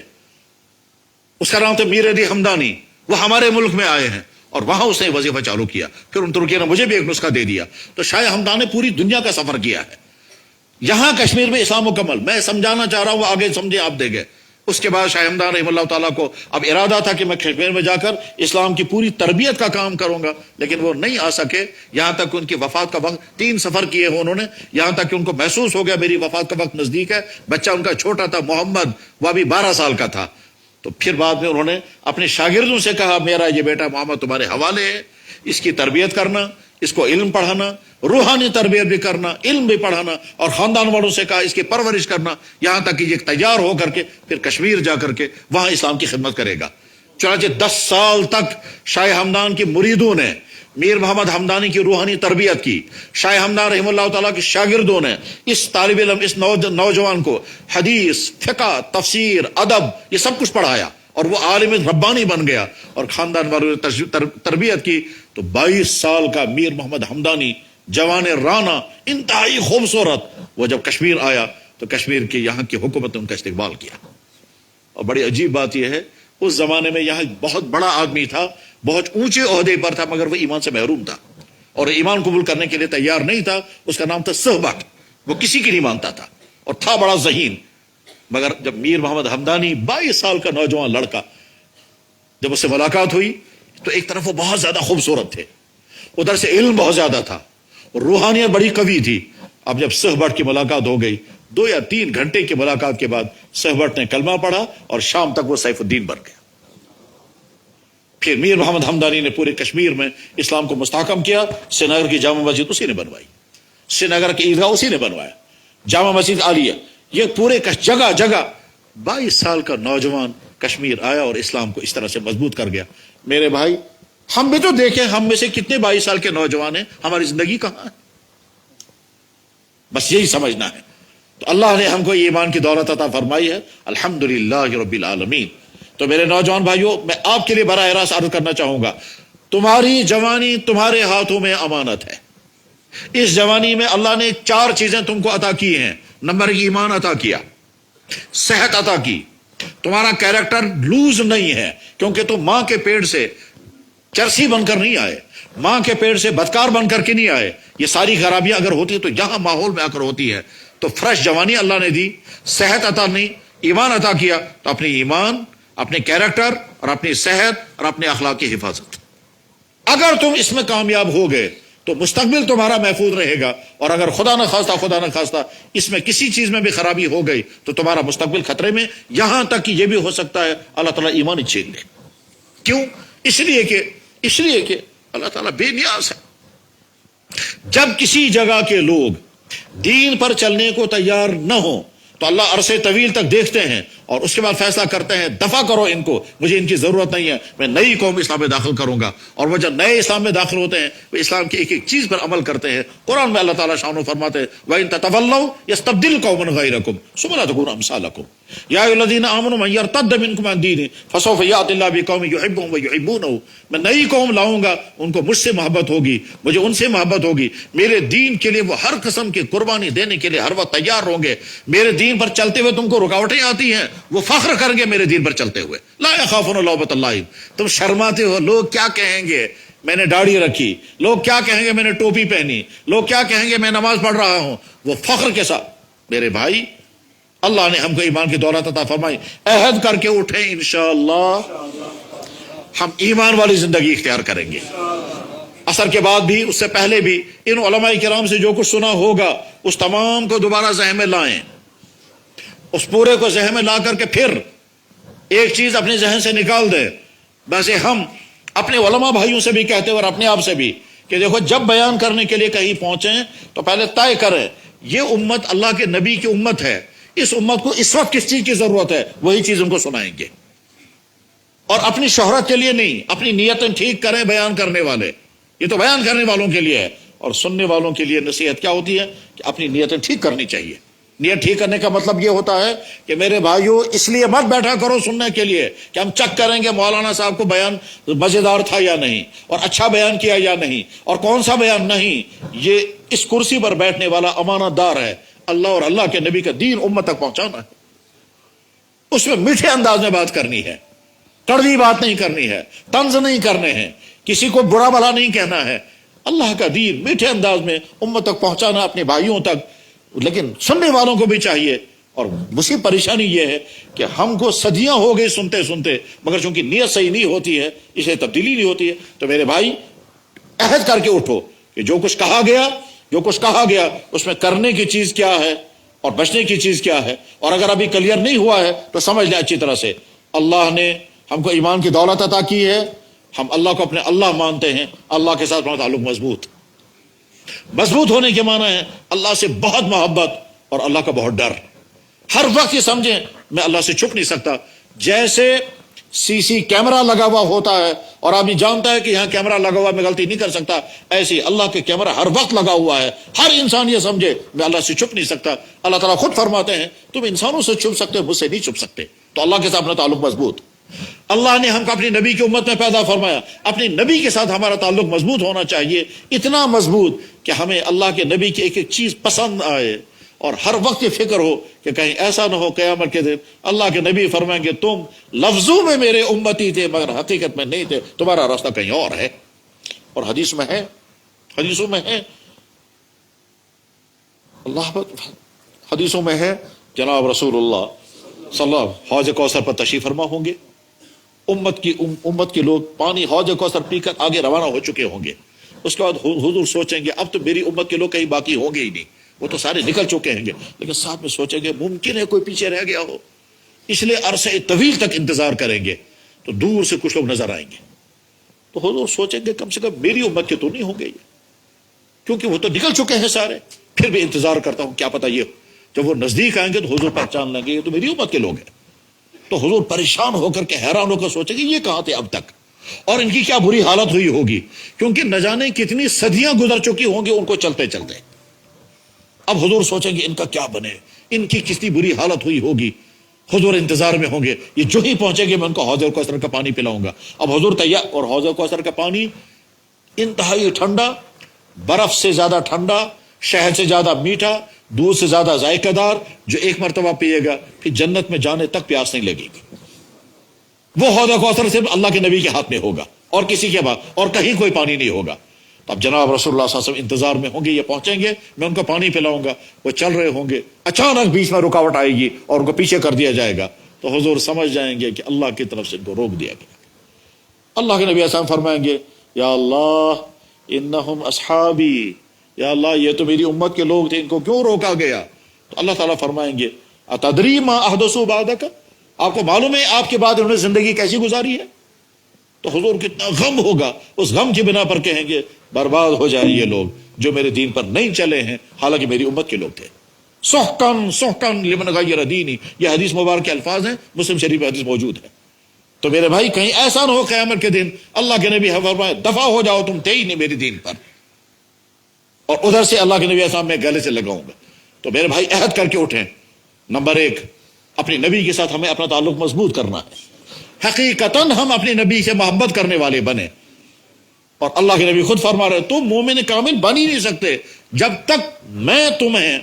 اس کا نام تھا میر علی حمدانی، وہ ہمارے ملک میں آئے ہیں، اور وہاں اس نے وظیفہ چالو کیا، پھر ان ترکی نے مجھے بھی ایک نسخہ دے دیا۔ تو شاہ ہمدان نے پوری دنیا کا سفر کیا ہے، یہاں کشمیر میں اسلام مکمل، میں سمجھانا چاہ رہا ہوں، آگے سمجھے آپ دے گئے۔ اس کے بعد شاہ ہمدان رحمہ اللہ تعالیٰ کو اب ارادہ تھا کہ میں کشمیر میں جا کر اسلام کی پوری تربیت کا کام کروں گا، لیکن وہ نہیں آ سکے، یہاں تک ان کی وفات کا وقت 3 سفر کیے ہیں انہوں نے، یہاں تک کہ ان کو محسوس ہو گیا میری وفات کا وقت نزدیک ہے، بچہ ان کا چھوٹا تھا محمد، وہ ابھی 12 سال کا تھا، تو پھر بعد میں انہوں نے اپنے شاگردوں سے کہا میرا یہ بیٹا محمد تمہارے حوالے ہے، اس کی تربیت کرنا، اس کو علم پڑھانا، روحانی تربیت بھی کرنا، علم بھی پڑھانا، اور خاندان والوں سے کہا اس کی پرورش کرنا، یہاں تک کہ یہ تیار ہو کر کے پھر کشمیر جا کر کے وہاں اسلام کی خدمت کرے گا۔ چنانچہ 10 سال تک شاہ ہمدان کے مریدوں نے میر محمد حمدانی کی روحانی تربیت کی، شاہ ہمدان رحمہ اللہ تعالیٰ کے شاگردوں نے اس طالب علم، اس نوجوان کو حدیث، فقہ، تفسیر، ادب، یہ سب کچھ پڑھایا، اور وہ عالم ربانی بن گیا، اور خاندان والوں نے تربیت کی۔ تو 22 سال کا میر محمد حمدانی، جوان رانا، انتہائی خوبصورت، وہ جب کشمیر آیا تو کشمیر کی یہاں کی حکومت نے ان کا استقبال کیا۔ اور بڑی عجیب بات یہ ہے، اس زمانے میں یہاں بہت بڑا آدمی تھا، بہت اونچے عہدے پر تھا، مگر وہ ایمان سے محروم تھا اور ایمان قبول کرنے کے لیے تیار نہیں تھا، اس کا نام تھا صحبت، وہ کسی کی نہیں مانتا تھا اور تھا بڑا ذہین۔ مگر جب میر محمد حمدانی 22 سال کا نوجوان لڑکا، جب اس سے ملاقات ہوئی تو ایک طرف وہ بہت زیادہ خوبصورت تھے، ادھر سے علم بہت زیادہ تھا اور روحانیت بڑی قوی تھی۔ اب جب صحبت کی ملاقات ہو گئی، 2 یا 3 گھنٹے کی ملاقات کے بعد صحبت نے کلمہ پڑھا اور شام تک وہ سیف الدین بن گیا۔ پھر میر محمد حمدانی نے پورے کشمیر میں اسلام کو مستحکم کیا، سری نگر کی جامع مسجد اسی نے بنوائی، سری نگر کی عیدگاہ اسی نے بنوایا، جامع مسجد عالیہ، یہ پورے جگہ جگہ 22 سال کا نوجوان کشمیر آیا اور اسلام کو اس طرح سے مضبوط کر گیا۔ میرے بھائی ہم بھی تو دیکھیں، ہم میں سے کتنے 22 سال کے نوجوان ہیں، ہماری زندگی کہاں ہے؟ بس یہی سمجھنا ہے۔ تو اللہ نے ہم کو ایمان کی دولت عطا فرمائی ہے، الحمدللہ رب العالمین۔ تو میرے نوجوان بھائیوں، میں آپ کے لیے براہ راست عرض کرنا چاہوں گا، تمہاری جوانی تمہارے ہاتھوں میں امانت ہے۔ اس جوانی میں اللہ نے 4 چیزیں تم کو عطا کی ہیں۔ نمبر 1 ایمان عطا کیا، صحت عطا کی، تمہارا کیریکٹر لوز نہیں ہے، کیونکہ تم ماں کے پیٹ سے چرسی بن کر نہیں آئے، ماں کے پیٹ سے بدکار بن کر کے نہیں آئے۔ یہ ساری خرابیاں اگر ہوتی تو یہاں ماحول میں آ کر ہوتی ہے۔ تو فریش جوانی اللہ نے دی، صحت عطا نہیں، ایمان عطا کیا، تو اپنی ایمان، اپنے کیریکٹر اور اپنی صحت اور اپنے اخلاق کی حفاظت، اگر تم اس میں کامیاب ہو گئے تو مستقبل تمہارا محفوظ رہے گا، اور اگر خدا نہ خواستہ اس میں کسی چیز میں بھی خرابی ہو گئی تو تمہارا مستقبل خطرے میں، یہاں تک کہ یہ بھی ہو سکتا ہے اللہ تعالیٰ ایمان چھین لے۔ کیوں؟ اس لیے کہ اللہ تعالیٰ بے نیاز ہے۔ جب کسی جگہ کے لوگ دین پر چلنے کو تیار نہ ہوں تو اللہ عرصے طویل تک دیکھتے ہیں اور اس کے بعد فیصلہ کرتے ہیں دفع کرو ان کو، مجھے ان کی ضرورت نہیں ہے، میں نئی قوم اسلام میں داخل کروں گا۔ اور وہ جب نئے اسلام میں داخل ہوتے ہیں وہ اسلام کی ایک ایک چیز پر عمل کرتے ہیں۔ قرآن میں اللہ تعالیٰ شان و فرماتے ہیں وَإِن تَتَوَلَّوْا يَسْتَبْدِلْ قَوْمًا غَيْرَكُمْ ثُمَّ لَا تَكُونُوا أَمْثَالَكُمْ يَا أَيُّهَا الَّذِينَ آمَنُوا مَن يَرْتَدَّ مِنكُمْ عَن دِينِهِ فَسَوْفَ يَأْتِي اللَّهُ بِقَوْمٍ يُحِبُّهُمْ وَيُحِبُّونَهُ، میں نئی قوم لاؤں گا، ان کو مجھ سے محبت ہوگی، مجھے ان سے محبت ہوگی، میرے دین کے لیے وہ ہر قسم کی قربانی دینے کے لیے ہر وقت تیار ہوں گے۔ میرے دین پر چلتے ہوئے تم کو رکاوٹیں آتی ہیں، وہ فخر کریں گے میرے دین پر چلتے ہوئے۔ لا يخافون لومۃ لائم، تم شرماتے ہو لوگ کیا کہیں گے میں نے داڑھی رکھی، لوگ کیا کہیں گے میں نے ٹوپی پہنی، لوگ کیا کہیں گے میں نماز پڑھ رہا ہوں، وہ فخر کے ساتھ۔ میرے بھائی اللہ نے ہم کو ایمان کی دولت عطا فرمائی، عہد کر کے اٹھیں انشاءاللہ ہم ایمان والی زندگی اختیار کریں گے۔ عصر کے بعد بھی، اس سے پہلے بھی ان علماء کرام سے جو کچھ سنا ہوگا اس تمام کو دوبارہ ذہن میں لائیں، اس پورے کو ذہن میں لا کر کے پھر ایک چیز اپنے ذہن سے نکال دیں۔ ویسے ہم اپنے علماء بھائیوں سے بھی کہتے ہیں اور اپنے آپ سے بھی کہ دیکھو جب بیان کرنے کے لیے کہیں پہنچیں تو پہلے طے کریں یہ امت اللہ کے نبی کی امت ہے، اس امت کو اس وقت کس چیز کی ضرورت ہے، وہی چیز ان کو سنائیں گے۔ اور اپنی شہرت کے لیے نہیں، اپنی نیتیں ٹھیک کریں بیان کرنے والے، یہ تو بیان کرنے والوں کے لیے ہے، اور سننے والوں کے لیے نصیحت کیا ہوتی ہے کہ اپنی نیتیں ٹھیک کرنی چاہیے۔ نیت ٹھیک کرنے کا مطلب یہ ہوتا ہے کہ میرے بھائیوں اس لیے مت بیٹھا کرو سننے کے لیے کہ ہم چیک کریں گے مولانا صاحب کو بیان مزیدار تھا یا نہیں، اور اچھا بیان کیا یا نہیں، اور کون سا بیان نہیں۔ یہ اس کرسی پر بیٹھنے والا امانت دار ہے، اللہ اور اللہ کے نبی کا دین امت تک پہنچانا ہے۔ اس میں میٹھے انداز میں بات کرنی ہے، کڑوی بات نہیں کرنی ہے، طنز نہیں کرنے ہیں، کسی کو برا بھلا نہیں کہنا ہے، اللہ کا دین میٹھے انداز میں امت تک پہنچانا اپنے بھائیوں تک۔ لیکن سننے والوں کو بھی چاہیے، اور مصیبت پریشانی یہ ہے کہ ہم کو صدیاں ہو گئی سنتے سنتے، مگر چونکہ نیت صحیح نہیں ہوتی ہے اسے تبدیلی نہیں ہوتی ہے۔ تو میرے بھائی عہد کر کے اٹھو کہ جو کچھ کہا گیا اس میں کرنے کی چیز کیا ہے اور بچنے کی چیز کیا ہے، اور اگر ابھی کلیئر نہیں ہوا ہے تو سمجھ لیں اچھی طرح سے اللہ نے ہم کو ایمان کی دولت عطا کی ہے، ہم اللہ کو اپنے اللہ مانتے ہیں، اللہ کے ساتھ ہمارا تعلق مضبوط ہونے کے معنی ہے اللہ سے بہت محبت اور اللہ کا بہت ڈر۔ ہر وقت یہ سمجھیں میں اللہ سے چھپ نہیں سکتا۔ جیسے سی سی کیمرہ لگا ہوا ہوتا ہے اور آدمی جانتا ہے کہ یہاں کیمرہ لگا ہوا میں غلطی نہیں کر سکتا، ایسے اللہ کے کیمرہ ہر وقت لگا ہوا ہے، ہر انسان یہ سمجھے میں اللہ سے چھپ نہیں سکتا۔ اللہ تعالیٰ خود فرماتے ہیں تم انسانوں سے چھپ سکتے ہو، مجھ سے نہیں چھپ سکتے۔ تو اللہ کے ساتھ اپنا تعلق مضبوط۔ اللہ نے ہم کو اپنی نبی کی امت میں پیدا فرمایا، اپنے نبی کے ساتھ ہمارا تعلق مضبوط ہونا چاہیے، اتنا مضبوط کہ ہمیں اللہ کے نبی کی ایک ایک چیز پسند آئے، اور ہر وقت یہ فکر ہو کہ کہیں ایسا نہ ہو قیامت کے دن اللہ کے نبی فرمائیں گے تم لفظوں میں میرے امتی تھے مگر حقیقت میں نہیں تھے، تمہارا راستہ کہیں اور ہے۔ اور حدیثوں میں ہے حدیثوں میں ہے جناب رسول اللہ صلی اللہ علیہ وسلم حوض کوثر پر تشریف فرما ہوں گے، امت کے لوگ پانی حوض کوثر پی کر آگے روانہ ہو چکے ہوں گے۔ اس کے بعد حضور سوچیں گے اب تو میری امت کے لوگ کہیں باقی ہوں گے ہی نہیں، وہ تو سارے نکل چکے ہیں گے، لیکن ساتھ میں سوچیں گے ممکن ہے کوئی پیچھے رہ گیا ہو، اس لیے عرصے طویل تک انتظار کریں گے تو دور سے کچھ لوگ نظر آئیں گے، تو حضور سوچیں گے کم سے کم میری امت کے تو نہیں ہوں گے یہ، کیونکہ وہ تو نکل چکے ہیں سارے، پھر بھی انتظار کرتا ہوں کیا پتہ یہ جب وہ نزدیک آئیں گے تو حضور پہچان لیں گے یہ تو میری امت کے لوگ ہیں۔ تو حضور پریشان ہو کر کے حیران ہو کر سوچیں گے یہ کہاں تھے اب تک، اور ان کی کیا بری حالت ہوئی ہوگی، کیونکہ نہ جانے کتنی صدیاں گزر چکی ہوں گی ان کو چلتے چلتے۔ اب حضور سوچیں گے ان کا کیا بنے، ان کی کتنی بری حالت ہوئی ہوگی۔ حضور انتظار میں ہوں گے، یہ جو ہی پہنچے گے میں ان کو حوض کوثر کا پانی پلاؤں گا۔ اب حضور تیار، اور حوض کوثر کا پانی انتہائی ٹھنڈا، برف سے زیادہ ٹھنڈا، شہد سے زیادہ میٹھا، دودھ سے زیادہ ذائقہ دار، جو ایک مرتبہ پیے گا پھر جنت میں جانے تک پیاس نہیں لگے گی۔ وہ حوض کوثر صرف اللہ کے نبی کے ہاتھ میں ہوگا اور کسی کے بعد اور کہیں کوئی پانی نہیں ہوگا۔ اب جناب رسول اللہ صلی اللہ علیہ وسلم انتظار میں ہوں گے، یہ پہنچیں گے میں ان کو پانی پلاؤں گا، وہ چل رہے ہوں گے، اچانک بیچ میں رکاوٹ آئے گی اور ان کو پیچھے کر دیا جائے گا، تو حضور سمجھ جائیں گے کہ اللہ کی طرف سے ان کو روک دیا گیا۔ اللہ کے نبی السلام فرمائیں گے یا اللہ انہم اصحابی، یا اللہ یہ تو میری امت کے لوگ تھے، ان کو کیوں روکا گیا؟ تو اللہ تعالیٰ فرمائیں گے اتدری ما احدثوا بعدک، آپ کو معلوم ہے آپ کے بعد انہوں نے زندگی کیسی گزاری ہے؟ تو حضور کتنا غم ہوگا، اس غم کی بنا پر کہیں گے برباد ہو جائیں یہ لوگ جو میرے دین پر نہیں چلے ہیں، حالانکہ میری امت کے لوگ تھے۔ سحقن سحقن لمن غیر دینی، یہ حدیث مبارک کے الفاظ ہیں، مسلم شریف میں حدیث موجود ہے۔ تو میرے بھائی کہیں ایسا نہ ہو قیامت کے دن اللہ کے نبی فرمائے دفع ہو جاؤ، تم تھے ہی نہیں میری دین پر، اور ادھر سے اللہ کے نبی صاحب میں گلے سے لگاؤں گا۔ تو میرے بھائی عہد کر کے اٹھیں، نمبر 1 اپنے نبی کے ساتھ ہمیں اپنا تعلق مضبوط کرنا ہے، حقیقتاً ہم اپنے نبی سے محبت کرنے والے بنے۔ اور اللہ کے نبی خود فرما رہے تم مومن کامل بن ہی نہیں سکتے جب تک میں تمہیں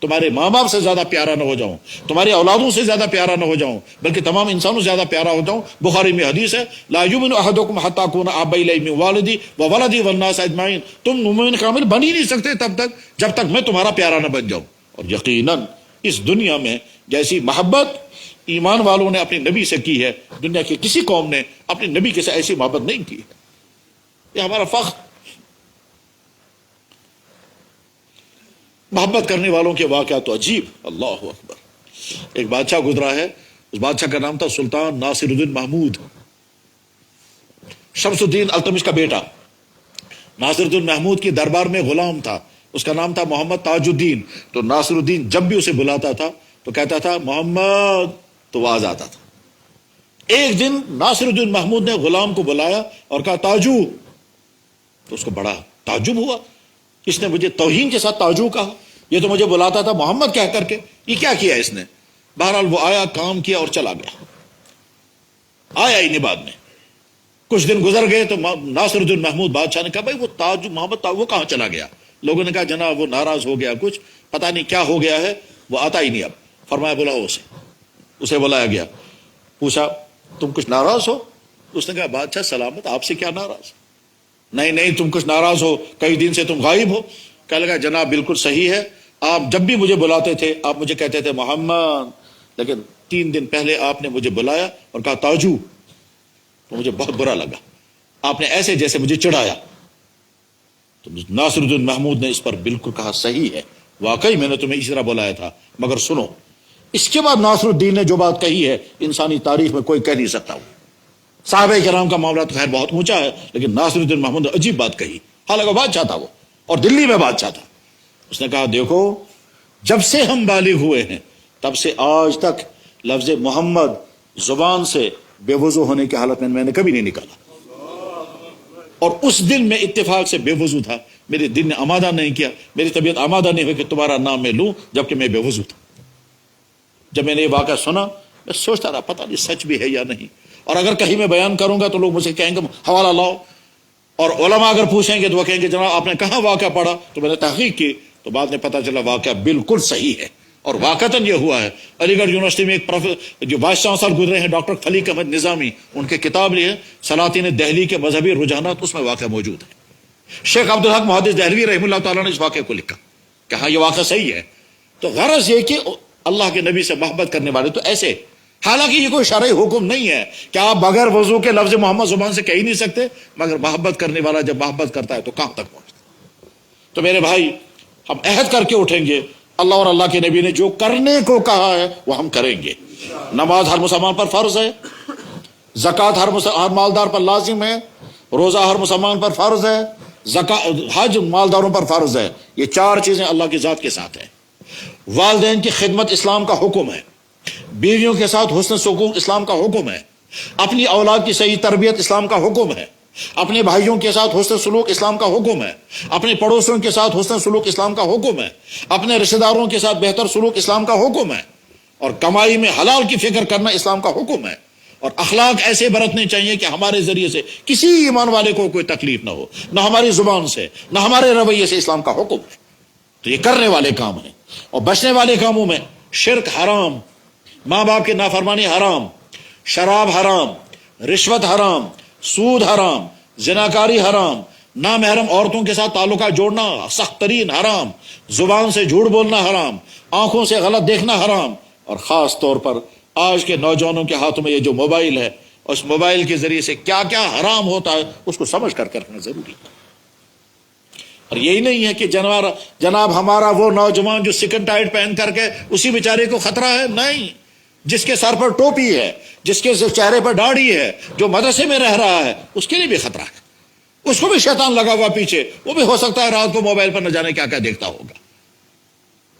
تمہارے ماں باپ سے زیادہ پیارا نہ ہو جاؤں، تمہاری اولادوں سے زیادہ پیارا نہ ہو جاؤں، بلکہ تمام انسانوں سے زیادہ پیارا ہو جاؤں۔ بخاری میں حدیث ہے لا یؤمن احدکم حتی اکون احب الیہ من والدی وولدی والناس اجمعین، تم مومن کامل بن ہی نہیں سکتے تب تک جب تک میں تمہارا پیارا نہ بن جاؤں۔ اور یقیناً اس دنیا میں جیسی محبت ایمان والوں نے اپنے نبی سے کی ہے، دنیا کی کسی قوم نے اپنے نبی کے ساتھ ایسی محبت نہیں کی ہے۔ یہ ہمارا فخر۔ محبت کرنے والوں کے واقعات تو عجیب، اللہ اکبر۔ ایک بادشاہ گزرا ہے، اس بادشاہ کا نام تھا سلطان ناصر الدین محمود، شمس الدین التمش کا بیٹا۔ ناصر الدین محمود کی دربار میں غلام تھا، اس کا نام تھا محمد تاج الدین۔ تو ناصر الدین جب بھی اسے بلاتا تھا تو کہتا تھا محمد، تو وہ آ جاتا تھا۔ ایک دن ناصر الدین محمود نے غلام کو بلایا اور کہا تاجو، تو اس کو بڑا تعجب ہوا، اس نے مجھے توہین کے ساتھ تاجو کہا، یہ تو مجھے بلاتا تھا محمد کہہ کر کے، یہ کیا کیا اس نے؟ بہرحال وہ آیا، کام کیا اور چلا گیا، آیا ہی نہیں بعد میں۔ کچھ دن گزر گئے تو ناصر الدین محمود بادشاہ نے کہا بھائی وہ تاج محمد وہ کہاں چلا گیا؟ لوگوں نے کہا جناب وہ ناراض ہو گیا، کچھ پتہ نہیں کیا ہو گیا ہے، وہ آتا ہی نہیں اب۔ فرمایا بلاؤ اسے بلایا گیا، پوچھا تم کچھ ناراض ہو؟ اس نے کہا بادشاہ سلامت، آپ سے کیا ناراض؟ نہیں تم کچھ ناراض ہو، کئی دن سے تم غائب ہو۔ کہنے لگا جناب بالکل صحیح ہے، آپ جب بھی مجھے بلاتے تھے آپ مجھے کہتے تھے محمد، لیکن 3 دن پہلے آپ نے مجھے بلایا اور کہا تاجو، تو مجھے بہت برا لگا، آپ نے ایسے جیسے مجھے چڑھایا۔ تو ناصر الدین محمود نے اس پر بالکل کہا صحیح ہے، واقعی میں نے تمہیں اس طرح بلایا تھا، مگر سنو۔ اس کے بعد ناصر الدین نے جو بات کہی ہے انسانی تاریخ میں کوئی کہہ نہیں سکتا۔ صحابہ کرام کا معاملہ تو خیر بہت اونچا ہے، لیکن ناصر الدین محمود نے عجیب بات کہی، حالانکہ بادشاہ تھا وہ اور دلی میں بادشاہ تھا۔ اس نے کہا دیکھو جب سے ہم بالغ ہوئے ہیں تب سے آج تک لفظ محمد زبان سے بے وضو ہونے کی حالت میں نے کبھی نہیں نکالا، اور اس دن میں اتفاق سے بے وضو تھا، میرے دل نے آمادہ نہیں کیا، میری طبیعت آمادہ نہیں ہوئی کہ تمہارا نام میں لوں جبکہ میں بے وضو تھا۔ جب میں نے یہ واقعہ سنا میں سوچتا رہا پتہ نہیں سچ بھی ہے یا نہیں، اور اگر کہیں میں بیان کروں گا تو لوگ مجھے کہیں گے حوالہ لاؤ، اور علماء اگر پوچھیں گے تو وہ کہیں گے جناب آپ نے کہاں واقعہ پڑھا؟ تو میں نے تحقیق کی تو بعد میں پتہ چلا واقعہ بالکل صحیح ہے، اور واقعتاً یہ ہوا ہے۔ علی گڑھ یونیورسٹی میں ایک جو وائس چانسلر گزرے ہیں ڈاکٹر خلیق احمد نظامی، ان کی کتاب لی ہے سلاطین دہلی کے مذہبی رجحانات، اس میں واقعہ موجود ہے۔ شیخ عبدالحق محدث دہلوی رحمہ اللہ تعالیٰ نے اس واقعے کو لکھا کہ ہاں یہ واقعہ صحیح ہے۔ تو غرض یہ کہ اللہ کے نبی سے محبت کرنے والے تو ایسے، حالانکہ یہ کوئی شرعی حکم نہیں ہے کہ آپ بغیر وضو کے لفظ محمد زبان سے کہہ ہی نہیں سکتے، مگر محبت کرنے والا جب محبت کرتا ہے تو کہاں تک پہنچتا ہے۔ تو میرے بھائی ہم عہد کر کے اٹھیں گے، اللہ اور اللہ کے نبی نے جو کرنے کو کہا ہے وہ ہم کریں گے۔ نماز ہر مسلمان پر فرض ہے، زکوٰۃ ہر مالدار پر لازم ہے، روزہ ہر مسلمان پر فرض ہے، حج مالداروں پر فرض ہے۔ یہ 4 چیزیں اللہ کی ذات کے ساتھ ہیں۔ والدین کی خدمت اسلام کا حکم ہے، بیویوں کے ساتھ حسن سلوک اسلام کا حکم ہے، اپنی اولاد کی صحیح تربیت اسلام کا حکم ہے، اپنے بھائیوں کے ساتھ حسن سلوک اسلام کا حکم ہے، اپنے پڑوسیوں کے ساتھ حسن سلوک اسلام کا حکم ہے، اپنے رشتہ داروں کے ساتھ بہتر سلوک اسلام کا حکم ہے، اور کمائی میں حلال کی فکر کرنا اسلام کا حکم ہے، اور اخلاق ایسے برتنے چاہیے کہ ہمارے ذریعے سے کسی ایمان والے کو کوئی تکلیف نہ ہو، نہ ہماری زبان سے نہ ہمارے رویے سے اسلام کا حکم ہے۔ تو یہ کرنے والے کام ہیں، اور بچنے والے کاموں میں شرک حرام، ماں باپ کی نافرمانی حرام، شراب حرام، رشوت حرام، سود حرام، زناکاری حرام، نامحرم عورتوں کے ساتھ تعلقات جوڑنا سخت ترین حرام، زبان سے جھوٹ بولنا حرام، آنکھوں سے غلط دیکھنا حرام، اور خاص طور پر آج کے نوجوانوں کے ہاتھوں میں یہ جو موبائل ہے، اس موبائل کے ذریعے سے کیا کیا حرام ہوتا ہے اس کو سمجھ کر کرنا ضروری ہے۔ اور یہی نہیں ہے کہ جناب ہمارا وہ نوجوان جو سکن ٹائٹ پہن کر کے اسی بیچارے کو خطرہ ہے، نہیں، جس کے سر پر ٹوپی ہے، جس کے چہرے پر داڑھی ہے، جو مدرسے میں رہ رہا ہے، اس کے لیے بھی خطرہ ہے، اس کو بھی شیطان لگا ہوا پیچھے، وہ بھی ہو سکتا ہے رات کو موبائل پر نہ جانے کیا کیا دیکھتا ہوگا۔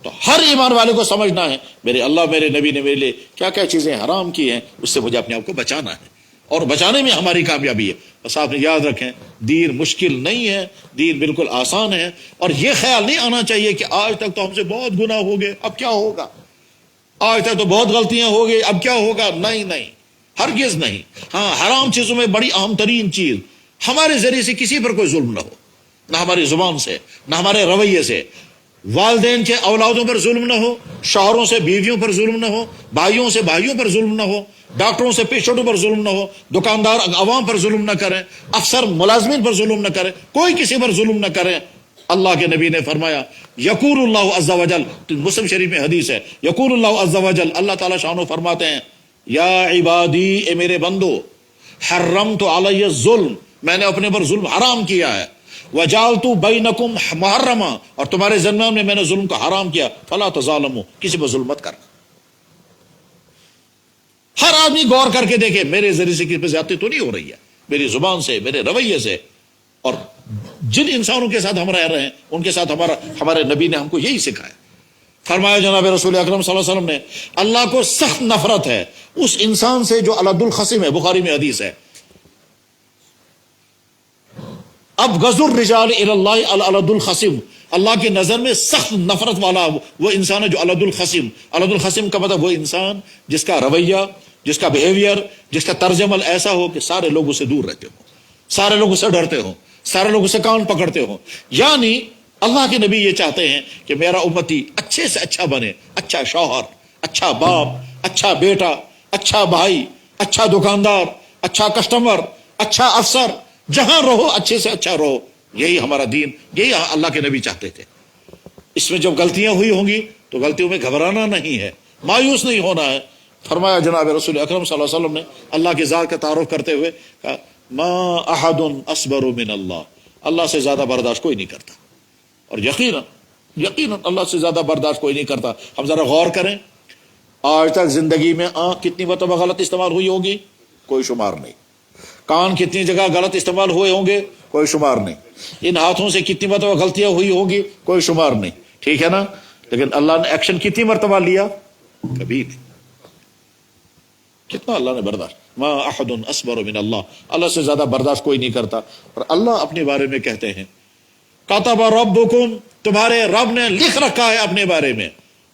تو ہر ایمان والے کو سمجھنا ہے میرے اللہ میرے نبی نے میرے لیے کیا کیا چیزیں حرام کی ہیں، اس سے مجھے اپنے آپ کو بچانا ہے، اور بچانے میں ہماری کامیابی ہے۔ بس آپ نے یاد رکھیں دین مشکل نہیں ہے، دین بالکل آسان ہے، اور یہ خیال نہیں آنا چاہیے کہ آج تک تو ہم سے بہت گناہ ہو گئے اب کیا ہوگا، آج تک تو بہت غلطیاں ہو گئی اب کیا ہوگا۔ نہیں نہیں، ہرگز نہیں۔ ہاں، حرام چیزوں میں بڑی اہم ترین چیز ہمارے ذریعے سے کسی پر کوئی ظلم نہ ہو، نہ ہماری زبان سے، نہ ہمارے رویے سے۔ والدین کے اولادوں پر ظلم نہ ہو، شوہروں سے بیویوں پر ظلم نہ ہو، بھائیوں سے بھائیوں پر ظلم نہ ہو، ڈاکٹروں سے پیشنٹوں پر ظلم نہ ہو، دکاندار عوام پر ظلم نہ کریں، افسر ملازمین پر ظلم نہ کریں، کوئی کسی پر ظلم نہ کریں۔ اللہ کے نبی نے فرمایا یقول اللہ عز و جل، مسلم شریف میں حدیث ہے، یقول اللہ عز و جل، اللہ تعالیٰ شانو فرماتے ہیں یا عبادی، اے میرے بندو، حرمت علی الظلم، میں نے اپنے پر ظلم حرام کیا ہے، وجعلت بینکم محرما، اور تمہارے درمیان میں نے ظلم کو حرام کیا، فلا تظالموا، کسی پر ظلم مت کرنا۔ ہر آدمی غور کر کے دیکھے میرے ذریعے سے کسی پہ زیادتی تو نہیں ہو رہی ہے، میری زبان سے، میرے رویے سے، اور جن انسانوں کے ساتھ ہم رہ رہے ہیں ان کے ساتھ ہمارے نبی نے ہم کو یہی سکھایا۔ فرمایا جناب رسول اکرم صلی اللہ علیہ وسلم نے اللہ کو سخت نفرت ہے اس انسان سے جو الد الخصم ہے، بخاری میں حدیث ہے، ابغض الرجال الی اللہ الد الخصم، اللہ کی نظر میں سخت نفرت والا وہ انسان ہے جو الد الخصم۔ الد الخصم کا مطلب وہ انسان جس کا رویہ، جس کا بیہیویئر، جس کا طرز عمل ایسا ہو کہ سارے لوگ اسے دور رہتے ہوں، سارے لوگ اسے ڈرتے ہوں، سارے لوگ اسے کان پکڑتے ہوں۔ یعنی اللہ کے نبی یہ چاہتے ہیں کہ میرا امتی اچھے سے اچھا بنے، اچھا شوہر، اچھا باپ، اچھا بیٹا، اچھا بھائی، اچھا دکاندار، اچھا کسٹمر، اچھا افسر، جہاں رہو اچھے سے اچھا رہو۔ یہی ہمارا دین، یہی اللہ کے نبی چاہتے تھے۔ اس میں جب غلطیاں ہوئی ہوں گی تو غلطیوں میں گھبرانا نہیں ہے، مایوس نہیں ہونا ہے۔ فرمایا جناب رسول اکرم صلی اللہ علیہ وسلم نے اللہ کی ذات کا تعارف کرتے ہوئے کہا ما احد اصبر من اللہ، اللہ سے زیادہ برداشت کوئی نہیں کرتا، اور یقیناً اللہ سے زیادہ برداشت کوئی نہیں کرتا۔ ہم ذرا غور کریں، آج تک زندگی میں آنکھ کتنی مرتبہ غلط استعمال ہوئی ہوگی؟ کوئی شمار نہیں۔ کان کتنی جگہ غلط استعمال ہوئے ہوں گے؟ کوئی شمار نہیں۔ ان ہاتھوں سے کتنی مرتبہ غلطیاں ہوئی ہوں گی؟ کوئی شمار نہیں، ٹھیک ہے نا؟ لیکن اللہ نے ایکشن کتنی مرتبہ لیا؟ کبھی نہیں۔ کتنا اللہ نے برداشت، ما احد اصبر من اللہ، اللہ سے زیادہ برداشت کوئی نہیں کرتا۔ اور اللہ اپنے بارے میں کہتے ہیں کتب ربکم، تمہارے رب نے لکھ رکھا ہے اپنے بارے میں،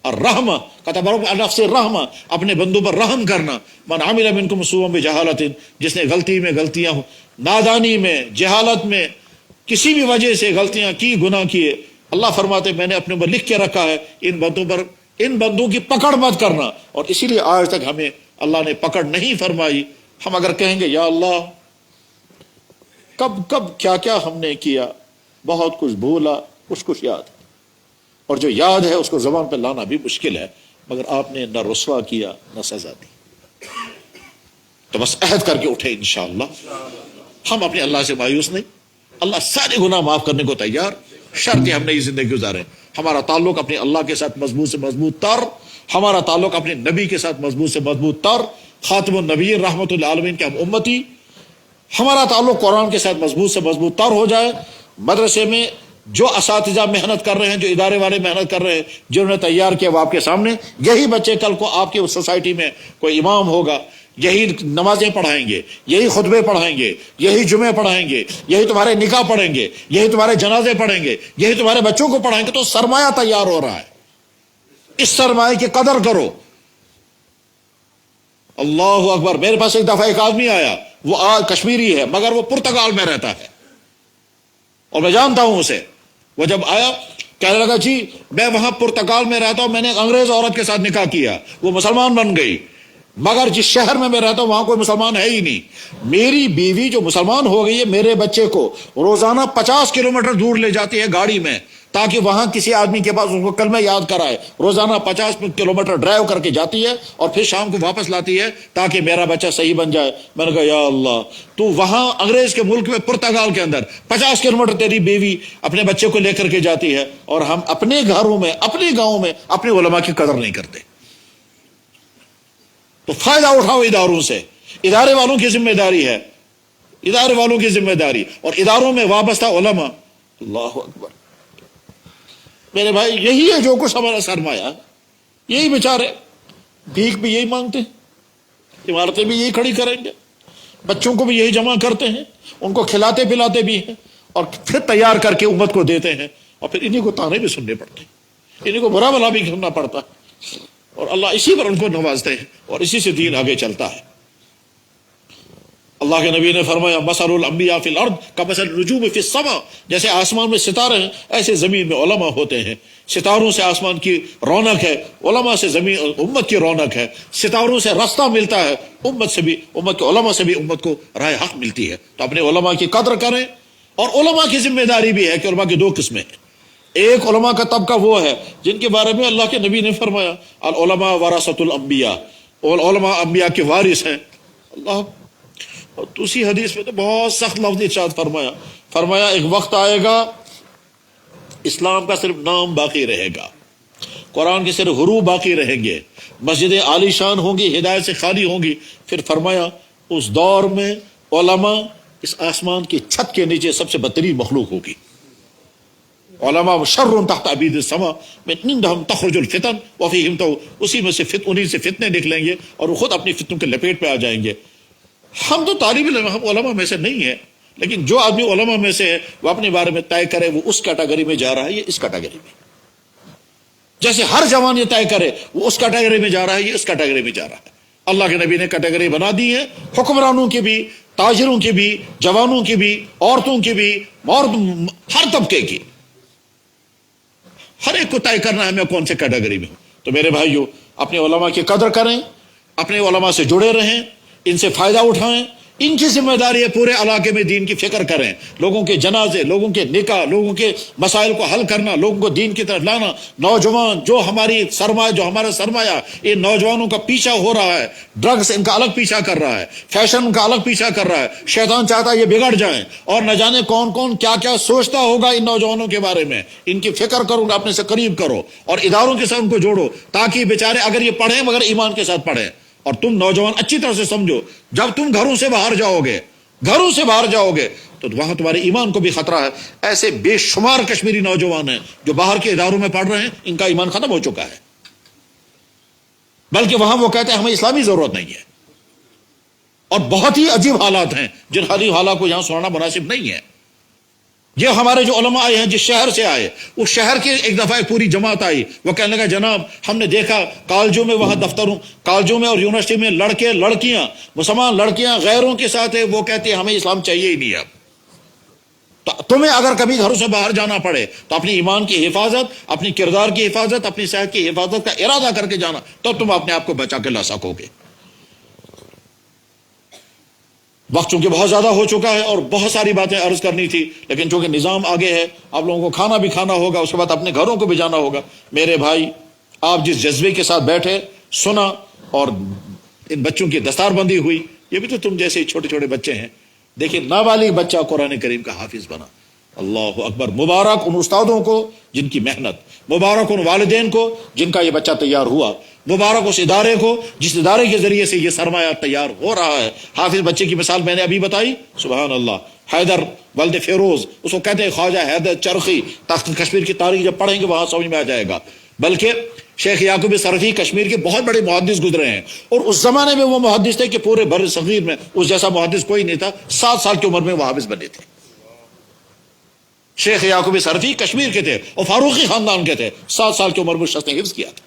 اور رحمہ، کتب رب نفس رحمہ، اپنے بندوں پر رحم کرنا، من عمل منکم سوءا بجہالۃ، جس نے غلطی میں، غلطیاں نادانی میں، جہالت میں، کسی بھی وجہ سے غلطیاں کی، گناہ کیے، اللہ فرماتے میں نے اپنے اوپر لکھ کے رکھا ہے، ان بندوں کی پکڑ مت کرنا۔ اور اسی لیے آج تک ہمیں اللہ نے پکڑ نہیں فرمائی۔ ہم اگر کہیں گے یا اللہ کب کیا کیا ہم نے کیا، بہت کچھ بھولا، کچھ یاد ہے، اور جو یاد ہے اس کو زبان پہ لانا بھی مشکل ہے، مگر آپ نے نہ رسوا کیا نہ سزا دی۔ تو بس عہد کر کے اٹھے انشاءاللہ، ہم اپنے اللہ سے مایوس نہیں، اللہ سارے گناہ معاف کرنے کو تیار، شرط ہم نئی زندگی گزاریں۔ ہمارا تعلق اپنے اللہ کے ساتھ مضبوط سے مضبوط تر، ہمارا تعلق اپنے نبی کے ساتھ مضبوط سے مضبوط تر، خاتم النبی رحمت للعالمین کے ہم امتی، ہمارا تعلق قرآن کے ساتھ مضبوط سے مضبوط تر ہو جائے۔ مدرسے میں جو اساتذہ محنت کر رہے ہیں، جو ادارے والے محنت کر رہے ہیں، جنہوں نے تیار کیا وہ آپ کے سامنے، یہی بچے کل کو آپ کی سوسائٹی میں کوئی امام ہوگا، یہی نمازیں پڑھائیں گے، یہی خطبے پڑھائیں گے، یہی جمعے پڑھائیں گے، یہی تمہارے نکاح پڑھیں گے، یہی تمہارے جنازے پڑھیں گے، یہی تمہارے بچوں کو پڑھائیں گے۔ تو سرمایہ تیار ہو رہا ہے، اس سرمایہ کی قدر کرو۔ اللہ اکبر۔ میرے پاس ایک دفعہ ایک آدمی آیا، وہ کشمیری ہے مگر وہ پرتگال میں رہتا ہے، اور میں جانتا ہوں اسے۔ وہ جب آیا کہنے لگا جی میں وہاں پرتگال میں رہتا ہوں، میں نے ایک انگریز عورت کے ساتھ نکاح کیا، وہ مسلمان بن گئی، مگر جس شہر میں میں رہتا ہوں وہاں کوئی مسلمان ہے ہی نہیں۔ میری بیوی جو مسلمان ہو گئی ہے، میرے بچے کو روزانہ 50 کلومیٹر دور لے جاتی ہے گاڑی میں، تاکہ وہاں کسی آدمی کے پاس اس کو کلمہ یاد کرائے۔ روزانہ 50 کلومیٹر ڈرائیو کر کے جاتی ہے اور پھر شام کو واپس لاتی ہے تاکہ میرا بچہ صحیح بن جائے۔ میں نے کہا یا اللہ، تو وہاں انگریز کے ملک میں پرتگال کے اندر 50 کلومیٹر تیری بیوی اپنے بچے کو لے کر کے جاتی ہے، اور ہم اپنے گھروں میں، اپنے گاؤں میں اپنے علماء کی قدر نہیں کرتے۔ تو فائدہ اٹھاؤ اداروں سے، ادارے والوں کی ذمہ داری ہے، ادارے والوں کی ذمہ داری، اور اداروں میں وابستہ علماء۔ اللہ اکبر۔ میرے بھائی یہی ہے جو کچھ ہمارا سرمایہ، یہی بیچارے بھیک بھی یہی مانگتے ہیں، عمارتیں بھی یہی کھڑی کریں گے، بچوں کو بھی یہی جمع کرتے ہیں، ان کو کھلاتے پلاتے بھی ہیں، اور پھر تیار کر کے امت کو دیتے ہیں، اور پھر انہیں کو تانے بھی سننے پڑتے ہیں، انہیں کو برا بلا بھی کرنا پڑتا ہے، اور اللہ اسی پر ان کو نوازتے ہیں، اور اسی سے دین آگے چلتا ہے۔ اللہ کے نبی نے فرمایا مثل الانبیاء فی الارض کمثل النجوم فی السماء، جیسے آسمان میں ستارے ہیں ایسے زمین میں علماء ہوتے ہیں۔ ستاروں سے آسمان کی رونق ہے، علماء سے زمین امت کی رونق ہے۔ ستاروں سے راستہ ملتا ہے، امت سے بھی، امت کے علماء سے بھی امت کو راہ حق ملتی ہے۔ تو اپنے علماء کی قدر کریں، اور علماء کی ذمہ داری بھی ہے کہ علماء کی دو قسمیں ہیں۔ ایک علماء کا طبقہ وہ ہے جن کے بارے میں اللہ کے نبی نے فرمایا العلماء ورثۃ الانبیاء، اور علماء انبیاء کے وارث ہیں۔ اللہ، اور دوسری حدیث میں تو بہت سخت لفظ ارشاد فرمایا ایک وقت آئے گا اسلام کا صرف نام باقی رہے گا، قرآن کے صرف حروف باقی رہیں گے، مسجدیں عالی شان ہوں گی، ہدایت سے خالی ہوں گی۔ پھر فرمایا اس دور میں علماء اس آسمان کی چھت کے نیچے سب سے بدترین مخلوق ہوگی۔ علماء شر تحت عبید السماء من عندهم تخرج الفتن وفيهم تو، اسی میں سے انہی سے فتنے نکلیں گے، اور وہ خود اپنی فتنوں کے لپیٹ پہ آ جائیں گے۔ ہم تو طالب علم، ہم علماء میں سے نہیں ہیں، لیکن جو آدمی علماء میں سے ہے وہ اپنے بارے میں طے کرے وہ اس کیٹیگری میں جا رہا ہے، یہ اس کیٹیگری میں، جیسے ہر جوان یہ طے کرے وہ اس کیٹیگری میں جا رہا ہے، یہ اس کیٹیگری میں جا رہا ہے۔ اللہ کے نبی نے کیٹیگری بنا دی ہے، حکمرانوں کی بھی، تاجروں کی بھی، جوانوں کی بھی، عورتوں کی بھی، ہر طبقے کی، ہر ایک کو طے کرنا ہے میں کون سے کیٹیگری میں ہوں۔ تو میرے بھائیو، اپنے علماء کی قدر کریں، اپنے علماء سے جڑے رہیں، ان سے فائدہ اٹھائیں، ان کی ذمہ داری ہے پورے علاقے میں دین کی فکر کریں، لوگوں کے جنازے، لوگوں کے نکاح، لوگوں کے مسائل کو حل کرنا، لوگوں کو دین کی طرف لانا۔ نوجوان جو ہماری سرمایہ، جو ہمارا سرمایہ، ان نوجوانوں کا پیچھا ہو رہا ہے، ڈرگز ان کا الگ پیچھا کر رہا ہے، فیشن ان کا الگ پیچھا کر رہا ہے، شیطان چاہتا ہے یہ بگڑ جائیں، اور نہ جانے کون کون کیا کیا سوچتا ہوگا ان نوجوانوں کے بارے میں۔ ان کی فکر کرو، اپنے سے قریب کرو، اور اداروں کے ساتھ ان کو جوڑو، تاکہ بیچارے اگر یہ پڑھیں مگر ایمان کے ساتھ پڑھیں۔ اور تم نوجوان اچھی طرح سے سمجھو، جب تم گھروں سے باہر جاؤ گے تو وہاں تمہارے ایمان کو بھی خطرہ ہے۔ ایسے بے شمار کشمیری نوجوان ہیں جو باہر کے اداروں میں پڑھ رہے ہیں، ان کا ایمان ختم ہو چکا ہے، بلکہ وہاں وہ کہتے ہیں ہمیں اسلامی ضرورت نہیں ہے۔ اور بہت ہی عجیب حالات ہیں جن عجیب حالات کو یہاں سنانا مناسب نہیں ہے۔ یہ ہمارے جو علماء آئے ہیں جس شہر سے آئے، اس شہر کے ایک دفعہ ایک پوری جماعت آئی، وہ کہنے لگا جناب ہم نے دیکھا کالجوں میں، وہاں دفتروں، کالجوں میں اور یونیورسٹی میں لڑکے لڑکیاں، مسلمان لڑکیاں غیروں کے ساتھ ہے، وہ کہتے ہیں ہمیں اسلام چاہیے ہی نہیں اب۔ تو تمہیں اگر کبھی گھروں سے باہر جانا پڑے تو اپنی ایمان کی حفاظت، اپنی کردار کی حفاظت، اپنی صحت کی حفاظت کا ارادہ کر کے جانا، تو تم اپنے آپ کو بچا کے لا سکو گے۔ وقت چونکہ بہت زیادہ ہو چکا ہے اور بہت ساری باتیں عرض کرنی تھی، لیکن چونکہ نظام آگے ہے، آپ لوگوں کو کھانا بھی کھانا ہوگا، اس کے بعد اپنے گھروں کو بھی جانا ہوگا۔ میرے بھائی، آپ جس جذبے کے ساتھ بیٹھے، سنا، اور ان بچوں کی دستار بندی ہوئی، یہ بھی تو تم جیسے چھوٹے چھوٹے بچے ہیں۔ دیکھیں نابالغ بچہ قرآن کریم کا حافظ بنا، اللہ اکبر۔ مبارک ان استادوں کو جن کی محنت، مبارک ان والدین کو جن کا یہ بچہ تیار ہوا، مبارک اس ادارے کو جس ادارے کے ذریعے سے یہ سرمایہ تیار ہو رہا ہے۔ حافظ بچے کی مثال میں نے ابھی بتائی، سبحان اللہ، حیدر ولد فیروز، اس کو کہتے ہیں خواجہ حیدر چرخی۔ تخت کشمیر کی تاریخ جب پڑھیں گے وہاں سمجھ میں آ جائے گا۔ بلکہ شیخ یعقوب سرخی کشمیر کے بہت بڑے محدث گزرے ہیں، اور اس زمانے میں وہ محدث تھے کہ پورے بر صغیر میں اس جیسا محدث کوئی نہیں تھا۔ 7 سال کی عمر میں وہ حافظ بنے تھے۔ شیخ یعقوب سرخی کشمیر کے تھے اور فاروقی خاندان کے تھے، 7 سال کی عمر میں اس شخص نے حفظ کیا تھا۔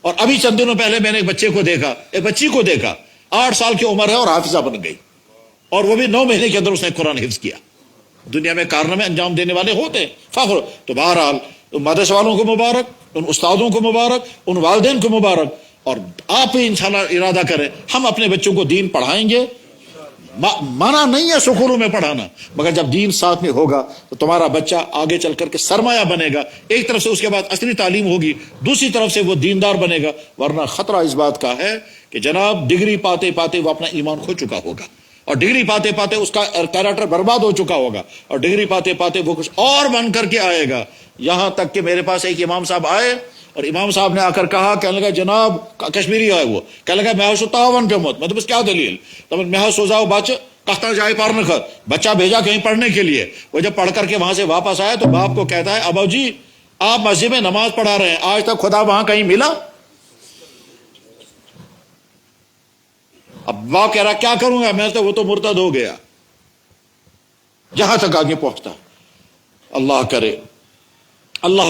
اور ابھی چند دنوں پہلے میں نے ایک بچے کو دیکھا، ایک بچی کو دیکھا، 8 سال کی عمر ہے اور حافظہ بن گئی، اور وہ بھی 9 مہینے کے اندر اس نے قرآن حفظ کیا۔ دنیا میں کارنامے انجام دینے والے ہوتے ہیں، فخر۔ تو بہرحال مدرسے والوں کو مبارک، ان استادوں کو مبارک، ان والدین کو مبارک، اور آپ بھی انشاءاللہ ارادہ کریں ہم اپنے بچوں کو دین پڑھائیں گے۔ منع نہیں ہے سکولوں میں پڑھانا، مگر جب دین ساتھ میں ہوگا تو تمہارا بچہ آگے چل کر کے سرمایہ بنے گا۔ ایک طرف سے اس کے بعد اصلی تعلیم ہوگی، دوسری طرف سے وہ دیندار بنے گا۔ ورنہ خطرہ اس بات کا ہے کہ جناب ڈگری پاتے پاتے وہ اپنا ایمان کھو چکا ہوگا، اور ڈگری پاتے پاتے اس کا کیریکٹر برباد ہو چکا ہوگا، اور ڈگری پاتے پاتے وہ کچھ اور بن کر کے آئے گا۔ یہاں تک کہ میرے پاس ایک امام صاحب آئے، اور امام صاحب نے آ کر کہا، کہنے لگا جناب، کشمیری ہے وہ، کہنے لگا میں سو تاون کے مت مطلب کیا دلیل، تو میں سوزاؤ بچ کہتا جائے پڑھنے بچہ بھیجا کہیں پڑھنے کے لیے۔ وہ جب پڑھ کر کے وہاں سے واپس آیا تو باپ کو کہتا ہے ابا جی آپ مسجد میں نماز پڑھا رہے ہیں، آج تک خدا وہاں کہیں ملا؟ اب باپ کہہ رہا کیا کروں گا میں، تو وہ تو مرتد ہو گیا. جہاں تک آگے پہنچتا. اللہ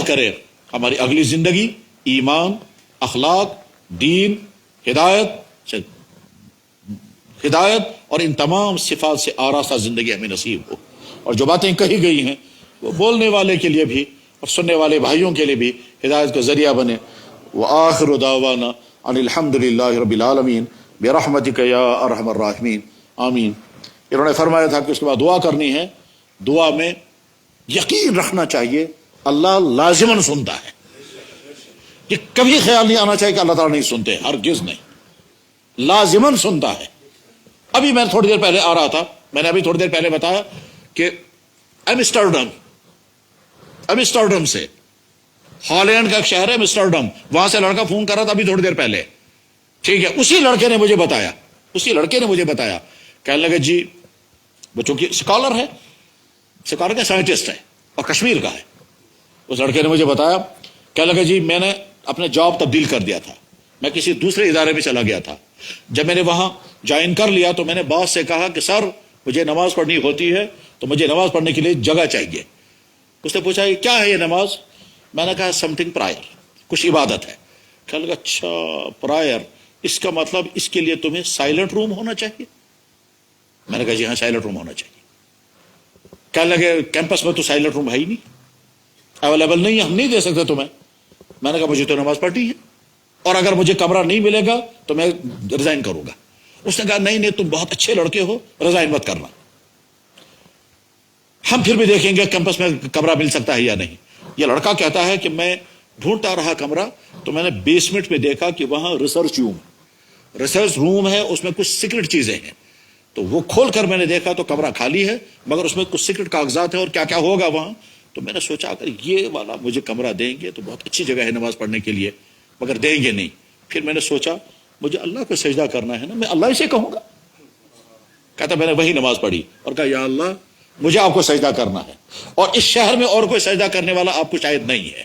کرے ہماری اگلی زندگی ایمان، اخلاق، دین، ہدایت اور ان تمام صفات سے آراستہ زندگی ہمیں نصیب ہو. اور جو باتیں کہی گئی ہیں وہ بولنے والے کے لیے بھی اور سننے والے بھائیوں کے لیے بھی ہدایت کا ذریعہ بنے. وآخر دعوانا ان الحمد للہ رب العالمین برحمتک یا ارحم الراحمین آمین. انہوں نے فرمایا تھا کہ اس کے بعد دعا کرنی ہے. دعا میں یقین رکھنا چاہیے اللہ لازماً سنتا ہے. یہ کبھی خیال نہیں آنا چاہیے کہ اللہ تعالیٰ نہیں سنتے، ہرگز نہیں، لازماً سنتا ہے. ابھی میں تھوڑی دیر پہلے آ رہا تھا، میں نے ابھی تھوڑی دیر پہلے بتایا کہ ایمسٹرڈم سے، ہالینڈ کا ایک شہر ہے ایمسٹرڈم، وہاں سے لڑکا فون کر رہا تھا ابھی تھوڑی دیر پہلے. ٹھیک ہے، اسی لڑکے نے مجھے بتایا کہنے لگے جی وہ چونکہ اسکالر کا سائنٹسٹ ہے اور کشمیر کا ہے. اس لڑکے نے مجھے بتایا، کہنے لگا جی میں نے اپنے جاب تبدیل کر دیا تھا، میں کسی دوسرے ادارے میں چلا گیا تھا. جب میں نے وہاں جوائن کر لیا تو میں نے باس سے کہا کہ سر مجھے نماز پڑھنی ہوتی ہے تو مجھے نماز پڑھنے کے لیے جگہ چاہیے. اس نے پوچھا کیا ہے یہ نماز؟ میں نے کہا سم تھنگ پرائر، کچھ عبادت ہے. کہنے لگا اچھا پرائر، اس کا مطلب اس کے لیے تمہیں سائلنٹ روم ہونا چاہیے. میں نے کہا جی ہاں سائلنٹ روم ہونا چاہیے. کہنے لگے کیمپس میں تو سائلنٹ روم ہے ہی نہیں، اویلیبل نہیں ہے، ہم نہیں دے سکتے تمہیں. میں نے کہا مجھے تو نماز پڑھنی ہے اور اگر مجھے کمرہ نہیں ملے گا تو میں ریزائن کروں گا. اس نے کہا نہیں تم بہت اچھے لڑکے ہو، ریزائن مت کرنا، ہم پھر بھی دیکھیں گے کیمپس میں کمرہ مل سکتا ہے یا نہیں. یہ لڑکا کہتا ہے کہ میں ڈھونڈتا رہا کمرہ تو میں نے بیسمنٹ میں دیکھا کہ وہاں ریسرچ روم ہے، اس میں کچھ سیکرٹ چیزیں ہیں. تو وہ کھول کر میں نے دیکھا تو کمرہ خالی ہے مگر اس میں کچھ سیکرٹ کاغذات ہیں اور کیا کیا ہوگا وہاں. تو میں نے سوچا اگر یہ والا مجھے کمرہ دیں گے تو بہت اچھی جگہ ہے نماز پڑھنے کے لیے، مگر دیں گے نہیں. پھر میں نے سوچا مجھے اللہ کو سجدہ کرنا ہے نا، میں اللہ ہی سے کہوں گا. کہتا میں نے وہی نماز پڑھی اور کہا یا اللہ مجھے آپ کو سجدہ کرنا ہے اور اس شہر میں اور کوئی سجدہ کرنے والا آپ کو شاید نہیں ہے.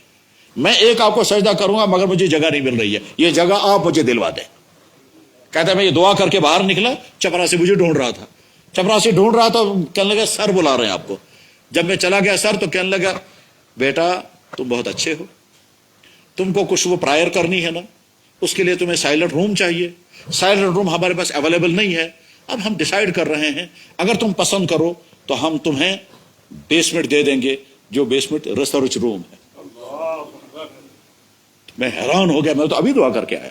میں ایک آپ کو سجدہ کروں گا مگر مجھے جگہ نہیں مل رہی ہے، یہ جگہ آپ مجھے دلوا دیں. کہتا میں یہ دعا کر کے باہر نکلا، چپراسی مجھے ڈھونڈ رہا تھا کہنے لگا سر بلا رہے ہیں آپ کو. جب میں چلا گیا سر تو کہنے لگا بیٹا تم بہت اچھے ہو، تم کو کچھ وہ پرائر کرنی ہے نا، اس کے لیے تمہیں سائلنٹ روم چاہیے. سائلنٹ روم ہمارے پاس اویلیبل نہیں ہے. اب ہم ڈیسائیڈ کر رہے ہیں اگر تم پسند کرو تو ہم تمہیں بیسمنٹ دے دیں گے، جو بیسمنٹ ریسرچ روم ہے. میں حیران ہو گیا، میں تو ابھی دعا کر کے آیا.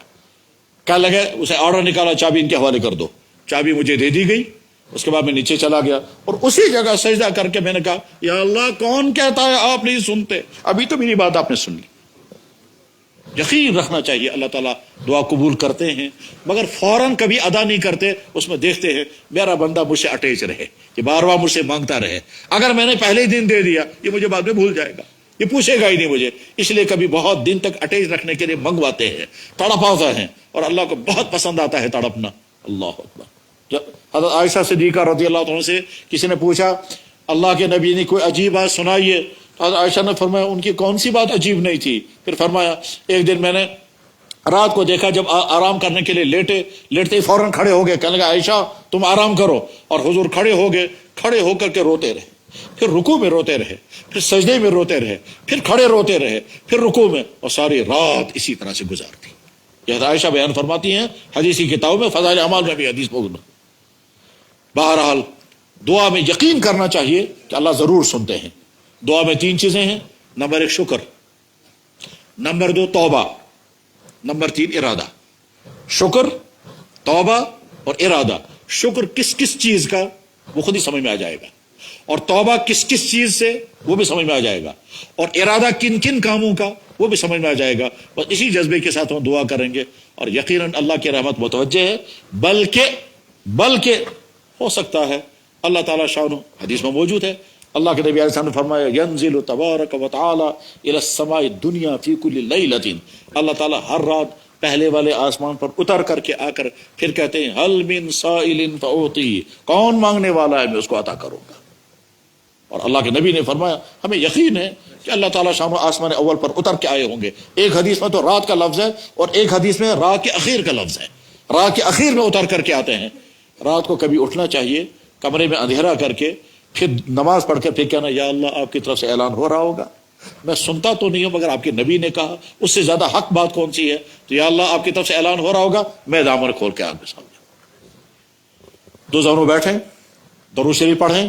کہنے لگے اسے آرڈر نکالا چابی ان کے حوالے کر دو. چابی مجھے دے دی گئی. اس کے بعد میں نیچے چلا گیا اور اسی جگہ سجدہ کر کے میں نے کہا یا اللہ کون کہتا ہے آپ نہیں سنتے، ابھی تو میری بات آپ نے سن لی. یقین رکھنا چاہیے اللہ تعالیٰ دعا قبول کرتے ہیں مگر فوراً کبھی ادا نہیں کرتے. اس میں دیکھتے ہیں میرا بندہ مجھ سے اٹیچ رہے، یہ بار بار مجھ سے مانگتا رہے. اگر میں نے پہلے ہی دن دے دیا یہ مجھے بعد میں بھول جائے گا، یہ پوچھے گا ہی نہیں مجھے. اس لیے کبھی بہت دن تک اٹیچ رکھنے کے لیے منگواتے ہیں، تڑپاتے ہیں اور اللہ کو بہت پسند آتا ہے تڑپنا. اللہ اکبر. حضرت عائشہ صدیقہ رضی اللہ عنہ سے کسی نے پوچھا اللہ کے نبی نے کوئی عجیب بات سنائیے. حضرت عائشہ نے فرمایا ان کی کون سی بات عجیب نہیں تھی. پھر فرمایا ایک دن میں نے رات کو دیکھا جب آرام کرنے کے لیے لیٹتے ہی فوراً کھڑے ہو گئے. کہنے لگا عائشہ تم آرام کرو. اور حضور کھڑے ہو گئے، کھڑے ہو کر کے روتے رہے، پھر رکوع میں روتے رہے، پھر سجدے میں روتے رہے، پھر کھڑے روتے رہے، پھر رکوع میں، اور ساری رات اسی طرح سے گزارتی. یہ عائشہ بیان فرماتی ہیں حدیث کی کتابوں میں، فضائل اعمال میں بھی حدیث موجود ہے. بہرحال دعا میں یقین کرنا چاہیے کہ اللہ ضرور سنتے ہیں. دعا میں 3 چیزیں ہیں، نمبر 1 شکر، نمبر 2 توبہ، نمبر 3 ارادہ. شکر، توبہ اور ارادہ. شکر کس کس چیز کا وہ خود ہی سمجھ میں آ جائے گا، اور توبہ کس کس چیز سے وہ بھی سمجھ میں آ جائے گا، اور ارادہ کن کن کاموں کا وہ بھی سمجھ میں آ جائے گا. بس اسی جذبے کے ساتھ ہم دعا کریں گے اور یقیناً اللہ کی رحمت متوجہ ہے. بلکہ ہو سکتا ہے اللہ تعالیٰ شان حدیث میں موجود ہے، اللہ کے نبی علیہ السلام نے فرمایا ینزل تبارک و تعالی الی السماء الدنیا فی کل لیلۃ. اللہ تعالیٰ ہر رات پہلے والے آسمان پر اتر کر کے آ کر پھر کہتے ہیں هل من سائل فاعطیہ، کون مانگنے والا ہے میں اس کو عطا کروں گا. اور اللہ کے نبی نے فرمایا ہمیں یقین ہے کہ اللہ تعالیٰ شام آسمان اول پر اتر کے آئے ہوں گے. ایک حدیث میں تو رات کا لفظ ہے اور ایک حدیث میں رات کے اخیر کا لفظ ہے. رات کے اخیر میں اتر کر کے آتے ہیں. رات کو کبھی اٹھنا چاہیے کمرے میں اندھیرا کر کے, پھر نماز پڑھ کر پھر کہنا یا اللہ آپ کی طرف سے اعلان ہو رہا ہوگا, میں سنتا تو نہیں ہوں مگر آپ کے نبی نے کہا, اس سے زیادہ حق بات کون سی ہے, تو یا اللہ آپ کی طرف سے اعلان ہو رہا ہوگا, میں دامن کھول کے آپ کے سامنے. دو زانوں بیٹھیں, درود شریف پڑھیں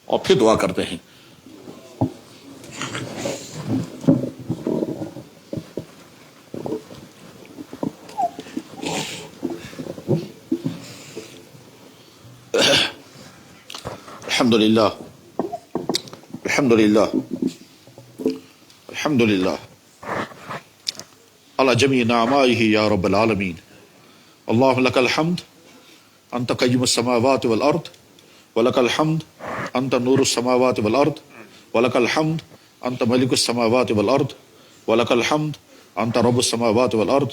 اور پھر دعا کرتے ہیں. الحمدللہ الحمدللہ الحمدللہ علی جمیع نعمائہ یا رب العالمین. اللہم لک الحمد انت قیم السماوات والارض ولک الحمد انت نور السماوات والارض ولک الحمد انت ملک السماوات والارض ولک الحمد انت رب السماوات والارض.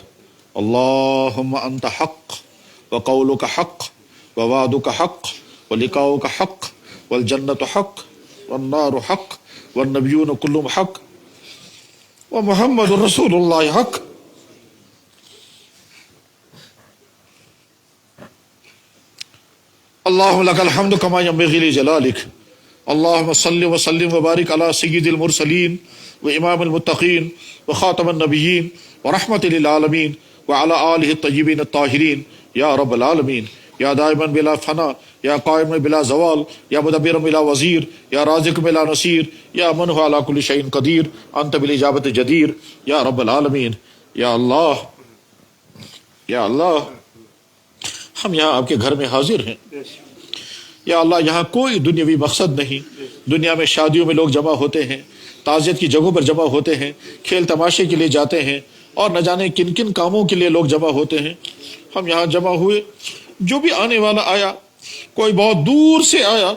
اللہم انت حق وقولک حق ووعدک حق ولقاؤک حق والجنت حق والنار حق والنبیون کلهم حق ومحمد رسول اللہ حق. اللہم لک الحمد کما ینبغی لجلالک. اللہم صل وسلم وبارک علی سید المرسلین وامام المتقین وخاتم النبیین ورحمت للعالمین وعلی آلہ الطیبین الطاہرین یا رب العالمین. یا دائما بلا فنا یا قائم بلا زوال یا مدبر بلا وزیر یا رازق بلا نصیر یا من هو علی کل شیء قدیر انت بالاجابۃ جدیر یا رب العالمین. یا اللہ یا اللہ ہم یہاں آپ کے گھر میں حاضر ہیں. یا اللہ یہاں کوئی دنیاوی مقصد نہیں. دنیا میں شادیوں میں لوگ جمع ہوتے ہیں, تعزیت کی جگہوں پر جمع ہوتے ہیں, کھیل تماشے کے لیے جاتے ہیں اور نہ جانے کن کن کاموں کے لیے لوگ جمع ہوتے ہیں. ہم یہاں جمع ہوئے, جو بھی آنے والا آیا, کوئی بہت دور سے آیا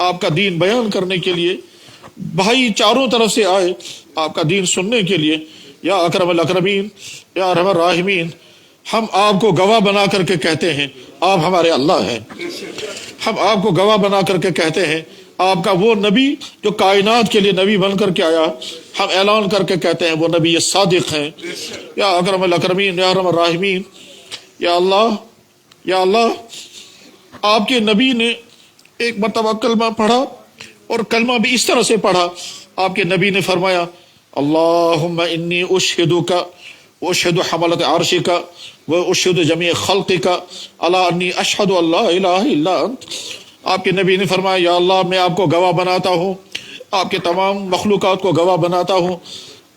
آپ کا دین بیان کرنے کے لیے, بھائی چاروں طرف سے آئے آپ کا دین سننے کے لیے. یا اکرم الاکرمین یا ارحم الراحمین, ہم آپ کو گواہ بنا کر کے کہتے ہیں آپ ہمارے اللہ ہیں. ہم آپ کو گواہ بنا کر کے کہتے ہیں آپ کا وہ نبی جو کائنات کے لیے نبی بن کر کے آیا, ہم اعلان کر کے کہتے ہیں وہ نبی صادق ہیں. یا اکرم الاکرمین یا ارحم الراحمین. یا اللہ یا اللہ آپ کے نبی نے ایک مرتبہ کلمہ پڑھا اور کلمہ بھی اس طرح سے پڑھا. آپ کے نبی نے فرمایا اللہم انی اشہدک واشہد حملۃ عرشک واشہد جمیع خلقک علی انی اشہد ان لا الہ الا انت. آپ کے نبی نے فرمایا یا اللہ میں آپ کو گواہ بناتا ہوں, آپ کے تمام مخلوقات کو گواہ بناتا ہوں,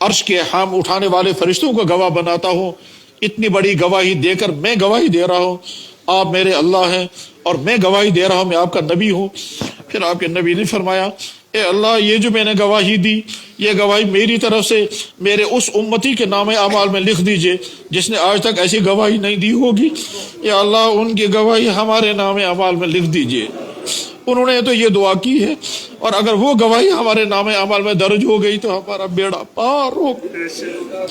عرش کے حام اٹھانے والے فرشتوں کو گواہ بناتا ہوں. اتنی بڑی گواہی دے کر میں گواہی دے رہا ہوں آپ میرے اللہ ہیں اور میں گواہی دے رہا ہوں میں آپ کا نبی ہوں. پھر آپ کے نبی نے فرمایا اے اللہ یہ جو میں نے گواہی دی یہ گواہی میری طرف سے میرے اس امتی کے نام اعمال میں لکھ دیجئے جس نے آج تک ایسی گواہی نہیں دی ہوگی. یا اللہ ان کی گواہی ہمارے نام اعمال میں لکھ دیجئے. انہوں نے تو یہ دعا کی ہے اور اگر وہ گواہی ہمارے نام اعمال میں درج ہو گئی تو ہمارا بیڑا پار ہو گیا.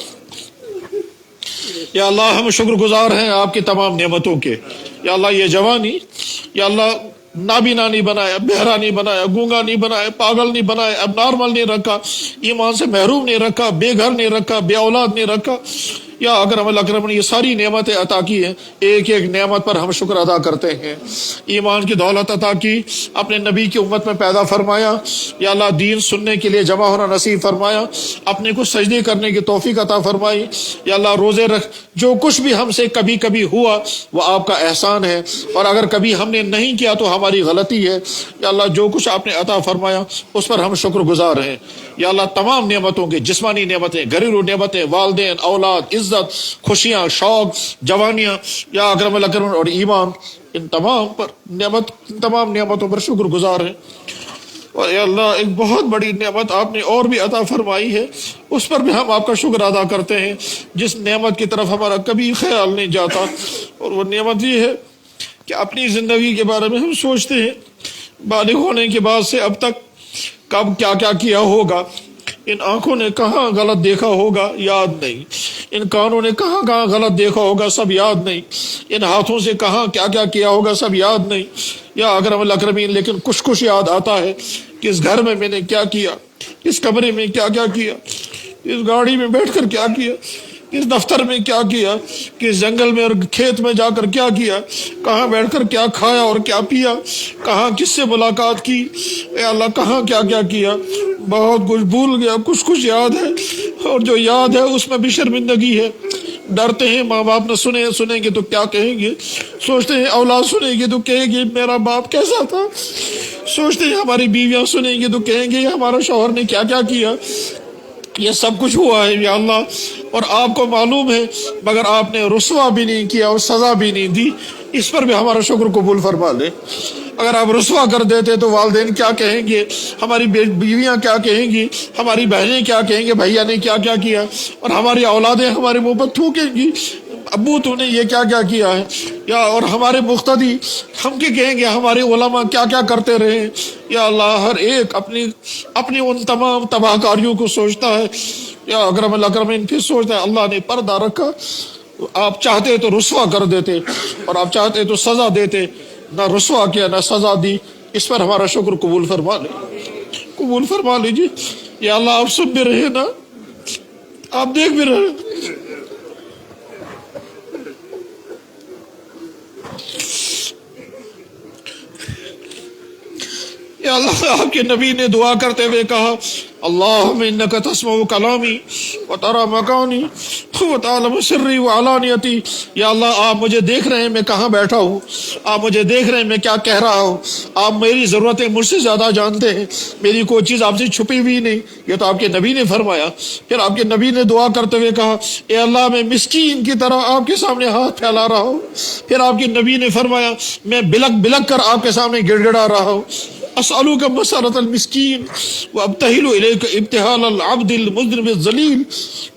یا اللہ ہم شکر گزار ہیں آپ کی تمام نعمتوں کے. یا اللہ یہ جوانی یا اللہ نابینا نہیں بنایا, بہرا نہیں بنایا, گونگا نہیں بنایا, پاگل نہیں بنایا, اب نارمل نہیں رکھا, ایمان سے محروم نہیں رکھا, بے گھر نہیں رکھا, بے اولاد نہیں رکھا. یا اکرم الاکرم نے یہ ساری نعمتیں عطا کی ہیں, ایک ایک نعمت پر ہم شکر ادا کرتے ہیں. ایمان کی دولت عطا کی, اپنے نبی کی امت میں پیدا فرمایا. یا اللہ دین سننے کے لیے جمع ہونا نصیب فرمایا, اپنے کو سجدے کرنے کی توفیق عطا فرمائی. یا اللہ روزے رکھ, جو کچھ بھی ہم سے کبھی کبھی ہوا وہ آپ کا احسان ہے اور اگر کبھی ہم نے نہیں کیا تو ہماری غلطی ہے. یا اللہ جو کچھ آپ نے عطا فرمایا اس پر ہم شکر گزار ہیں. یا اللہ تمام نعمتوں کے, جسمانی نعمتیں, گھریلو نعمتیں, والدین, اولاد, عزت, خوشیاں, شوق, جوانیاں, یا اکرم الاکرم اور ایمان, ان تمام نعمتوں پر شکر گزار ہیں. اور اے اللہ ایک بہت بڑی نعمت آپ نے اور بھی عطا فرمائی ہے, اس پر بھی ہم آپ کا شکر ادا کرتے ہیں جس نعمت کی طرف ہمارا کبھی خیال نہیں جاتا. اور وہ نعمت یہ ہے کہ اپنی زندگی کے بارے میں ہم سوچتے ہیں بالغ ہونے کے بعد سے اب تک کب کیا کیا کیا ہوگا. ان آنکھوں نے کہاں غلط دیکھا ہوگا یاد نہیں, ان کانوں نے کہاں کہاں غلط دیکھا ہوگا سب یاد نہیں, ان ہاتھوں سے کہاں کیا کیا کیا ہوگا سب یاد نہیں. یا اکرم الاکرمین لیکن کچھ یاد آتا ہے. کہ اس گھر میں نے کیا کیا، اس کمرے میں کیا کیا کیا، اس گاڑی میں بیٹھ کر کیا کیا، اس دفتر میں کیا کیا، کس جنگل میں اور کھیت میں جا کر کیا کیا، کہاں بیٹھ کر کیا کھایا اور کیا پیا، کہاں کس سے ملاقات کی، اے اللہ کہاں کیا کیا کیا۔ بہت کچھ بھول گیا، کچھ یاد ہے، اور جو یاد ہے اس میں بھی شرمندگی ہے۔ ڈرتے ہیں ماں باپ نہ سنیں گے تو کیا کہیں گے، سوچتے ہیں اولاد سنیں گے تو کہیں گے میرا باپ کیسا تھا، سوچتے ہیں ہماری بیویاں سنیں گے تو کہیں گے ہمارا شوہر نے کیا کیا کیا۔ یہ سب کچھ ہوا ہے یا اللہ، اور آپ کو معلوم ہے، مگر آپ نے رسوا بھی نہیں کیا اور سزا بھی نہیں دی۔ اس پر بھی ہمارا شکر قبول فرما لے۔ اگر آپ رسوا کر دیتے تو والدین کیا کہیں گے، ہماری بیویاں کیا کہیں گی، ہماری بہنیں کیا کہیں گے، بھیا نے کیا کیا کیا، اور ہماری اولادیں ہمارے منہ پر تھوکیں گی، ابو تو نے یہ کیا کیا کیا ہے، یا اور ہمارے مقتدی ہم کے کہیں گے ہمارے علماء کیا کیا کرتے رہے۔ یا اللہ، ہر ایک اپنی ان تمام تباہ کاریوں کو سوچتا ہے۔ یا اکرم الاکرمین پھر سوچتا ہے اللہ نے پردہ رکھا، آپ چاہتے تو رسوا کر دیتے اور آپ چاہتے تو سزا دیتے، نہ رسوا کیا نہ سزا دی۔ اس پر ہمارا شکر قبول فرما لے، قبول فرما لیجیے۔ یا اللہ آپ سن بھی رہے نا، آپ دیکھ بھی رہے۔ یا اللہ، آپ کے نبی نے دعا کرتے ہوئے کہا اللہم انک تسمع کلامی وتری مکانی وتعلم سری وعلانیتی۔ یا اللہ آپ مجھے دیکھ رہے ہیں میں کہاں بیٹھا ہوں، آپ مجھے دیکھ رہے ہیں میں کیا کہہ رہا ہوں، آپ میری ضرورتیں مجھ سے زیادہ جانتے ہیں، میری کوئی چیز آپ سے چھپی ہوئی نہیں۔ یہ تو آپ کے نبی نے فرمایا۔ پھر آپ کے نبی نے دعا کرتے ہوئے کہا اے اللہ میں مسکین کی طرح آپ کے سامنے ہاتھ پھیلا رہا ہوں۔ پھر آپ کے نبی نے فرمایا میں بلک بلک کر آپ کے سامنے گڑ گڑا رہا ہوں۔ اسألوک مسألة المسکین وابتہل الیک ابتہال العبد المذنب الذلیل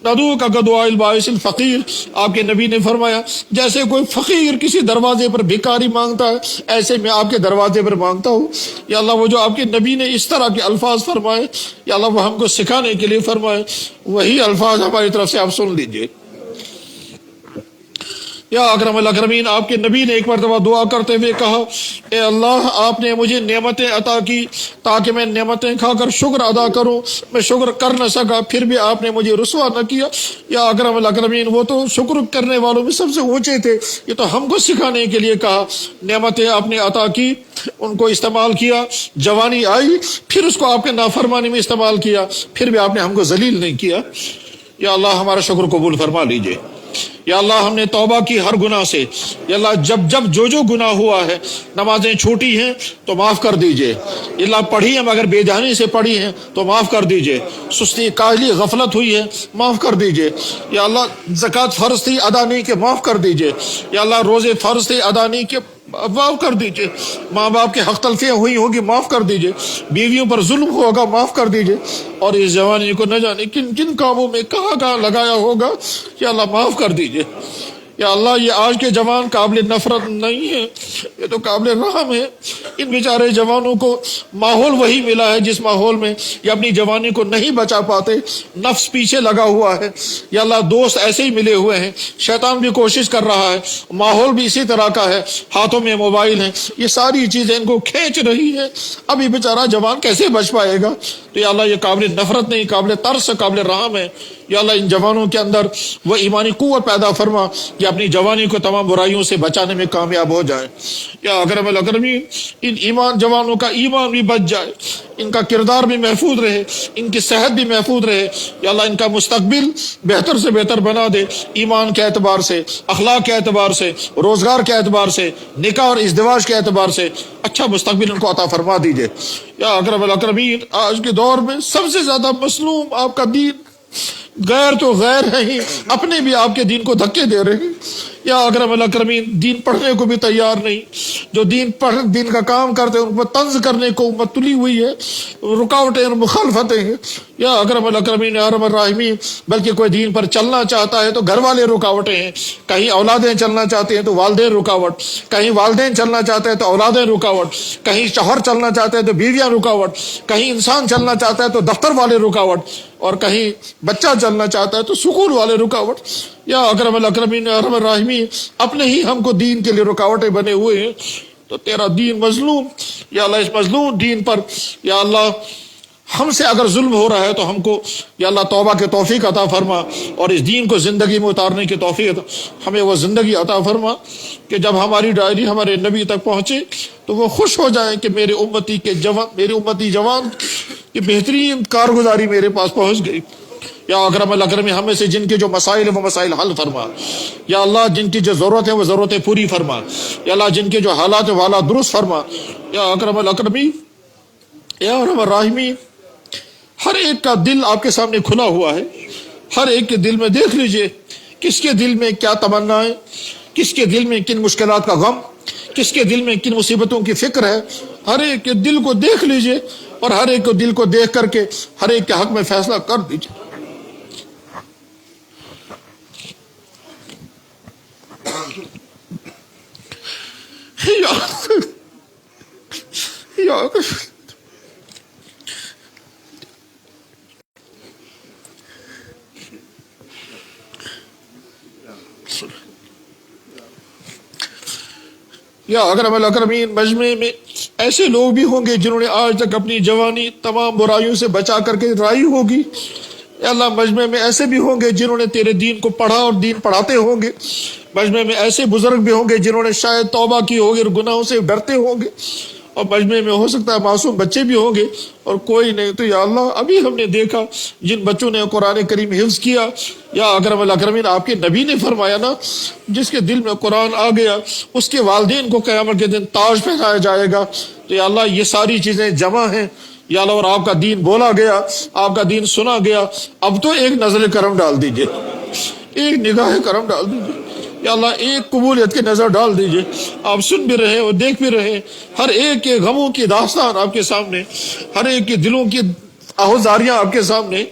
ندعوک کدعاء البائس الفقیر۔ آپ کے نبی نے فرمایا جیسے کوئی فقیر کسی دروازے پر بھکاری مانگتا ہے ایسے میں آپ کے دروازے پر مانگتا ہوں۔ یا اللہ وہ جو آپ کے نبی نے اس طرح کے الفاظ فرمائے، یا اللہ وہ ہم کو سکھانے کے لیے فرمائے، وہی الفاظ ہماری طرف سے آپ سن لیجئے۔ یا اکرم الاکرمین، آپ کے نبی نے ایک مرتبہ دعا کرتے ہوئے کہا اے اللہ آپ نے مجھے نعمتیں عطا کی تاکہ میں نعمتیں کھا کر شکر ادا کروں، میں شکر کر نہ سکا پھر بھی آپ نے مجھے رسوا نہ کیا۔ یا اکرم الاکرمین، وہ تو شکر کرنے والوں میں سب سے اونچے تھے، یہ تو ہم کو سکھانے کے لیے کہا۔ نعمتیں آپ نے عطا کی، ان کو استعمال کیا، جوانی آئی پھر اس کو آپ کے نافرمانی میں استعمال کیا، پھر بھی آپ نے ہم کو ذلیل نہیں کیا۔ یا اللہ ہمارا شکر قبول فرما لیجئے۔ یا اللہ ہم نے توبہ کی ہر گناہ سے، یا اللہ جب جو گناہ ہوا ہے، نمازیں چھوٹی ہیں تو معاف کر دیجئے، یا اللہ پڑھی ہیں مگر بے جانی سے پڑھی ہیں تو معاف کر دیجئے، سستی کاہلی غفلت ہوئی ہے معاف کر دیجئے، یا اللہ زکوٰۃ فرض تھی ادا نہیں کہ معاف کر دیجئے، یا اللہ روزے فرض تھے ادا نہیں کہ معاف کر دیجئے، ماں باپ کے حق تلفیاں ہوئی ہوگی معاف کر دیجئے، بیویوں پر ظلم ہوگا معاف کر دیجئے، اور اس جوانی کو نہ جانے کن کن کاموں میں کہاں لگایا ہوگا، یا اللہ معاف کر دیجئے۔ یا اللہ یہ آج کے جوان قابل نفرت نہیں ہے، یہ تو قابل رحم ہے۔ ان بیچارے جوانوں کو ماحول وہی ملا ہے جس ماحول میں یہ اپنی جوانی کو نہیں بچا پاتے، نفس پیچھے لگا ہوا ہے۔ یا اللہ دوست ایسے ہی ملے ہوئے ہیں، شیطان بھی کوشش کر رہا ہے، ماحول بھی اسی طرح کا ہے، ہاتھوں میں موبائل ہیں، یہ ساری چیزیں ان کو کھینچ رہی ہے۔ اب یہ بیچارہ جوان کیسے بچ پائے گا؟ تو یا اللہ یہ قابل نفرت نہیں، قابل ترس، قابل رحم ہے۔ یا اللہ ان جوانوں کے اندر وہ ایمانی قوت پیدا فرما کہ اپنی جوانی کو تمام برائیوں سے بچانے میں کامیاب ہو جائے۔ یا اکرم الاکرمین، ان جوانوں کا ایمان بھی بچ جائے، ان کا کردار بھی محفوظ رہے، ان کی صحت بھی محفوظ رہے۔ یا اللہ ان کا مستقبل بہتر سے بہتر بنا دے، ایمان کے اعتبار سے، اخلاق کے اعتبار سے، روزگار کے اعتبار سے، نکاح اور ازدواج کے اعتبار سے اچھا مستقبل ان کو عطا فرما دیجئے۔ یا اکرم الاکرمین، آج کے دور میں سب سے زیادہ مظلوم آپ کا دین، غیر تو غیر ہے ہی، اپنے بھی آپ کے دین کو دھکے دے رہے ہیں۔ یا اکرم الاکرمین، دین پڑھنے کو بھی تیار نہیں، جو دین کا کام کرتے ہیں ان پر طنز کرنے کو امت تلی ہوئی ہے، رکاوٹیں اور مخالفتیں ہیں۔ یا اکرم الاکرمین یا ارحم الراحمین، بلکہ کوئی دین پر چلنا چاہتا ہے تو گھر والے رکاوٹیں ہیں، کہیں اولادیں چلنا چاہتے ہیں تو والدین رکاوٹ، کہیں والدین چلنا چاہتے ہیں تو اولادیں رکاوٹ، کہیں شوہر چلنا چاہتے ہیں تو بیویاں رکاوٹ، کہیں انسان چلنا چاہتا ہے تو دفتر والے رکاوٹ، اور کہیں بچہ چلنا چاہتا ہے تو سکول والے رکاوٹ۔ یا اکرم الاکرمین یا ارحم الراحمین، اپنے ہی ہم کو دین کے لیے رکاوٹیں بنے ہوئے ہیں۔ تو تیرا دین مظلوم، یا اللہ اس مظلوم دین پر یا اللہ ہم سے اگر ظلم ہو رہا ہے تو ہم کو یا اللہ توبہ کے توفیق عطا فرما، اور اس دین کو زندگی میں اتارنے کی توفیق ہمیں وہ زندگی عطا فرما کہ جب ہماری ڈائری ہمارے نبی تک پہنچے تو وہ خوش ہو جائیں کہ میرے امتی جوان کی بہترین کارگزاری میرے پاس پہنچ گئی۔ یا اکرم الاکرمین ہمیں سے جن کے جو مسائل ہیں وہ مسائل حل فرما، یا اللہ جن کی جو ضرورت ہے وہ ضرورتیں پوری فرما، یا اللہ جن کے جو حالات ہیں وہ حالات درست فرما، یا اکرم الاکرمین یا ارحم الراحمین۔ ہر ایک کا دل آپ کے سامنے کھلا ہوا ہے، ہر ایک کے دل میں دیکھ لیجئے کس کے دل میں کیا تمنا ہے، کس کے دل میں کن مشکلات کا غم، کس کے دل میں کن مصیبتوں کی فکر ہے۔ ہر ایک کے دل کو دیکھ لیجئے اور ہر ایک کو دل کو دیکھ کر کے ہر ایک کے حق میں فیصلہ کر دیجئے۔ یا اکرم الاکرمین مجمع میں ایسے لوگ بھی ہوں گے جنہوں نے آج تک اپنی جوانی تمام برائیوں سے بچا کر کے رائی ہوگی۔ یا اللہ مجمع میں ایسے بھی ہوں گے جنہوں نے تیرے دین کو پڑھا اور دین پڑھاتے ہوں گے۔ مجمع میں ایسے بزرگ بھی ہوں گے جنہوں نے شاید توبہ کی ہوگی اور گناہوں سے ڈرتے ہوں گے، اور مجمع میں ہو سکتا ہے معصوم بچے بھی ہوں گے اور کوئی نہیں تو یا اللہ ابھی ہم نے دیکھا جن بچوں نے قرآن کریم حفظ کیا، یا اکرم الاکرمین آپ کے نبی نے فرمایا نا جس کے دل میں قرآن آ گیا اس کے والدین کو قیامت کے دن تاج پہنایا جائے گا۔ تو یا اللہ یہ ساری چیزیں جمع ہیں یا اللہ، اور آپ کا دین بولا گیا، آپ کا دین سنا گیا، اب تو ایک نظر کرم ڈال دیجئے، ایک نگاہ کرم ڈال دیجئے یا اللہ، ایک قبولیت کی نظر ڈال دیجئے۔ آپ سن بھی رہے اور دیکھ بھی رہے، ہر ایک کے غموں کی داستان آپ کے سامنے، ہر ایک کے دلوں کی آہوازاریاں آپ کے سامنے۔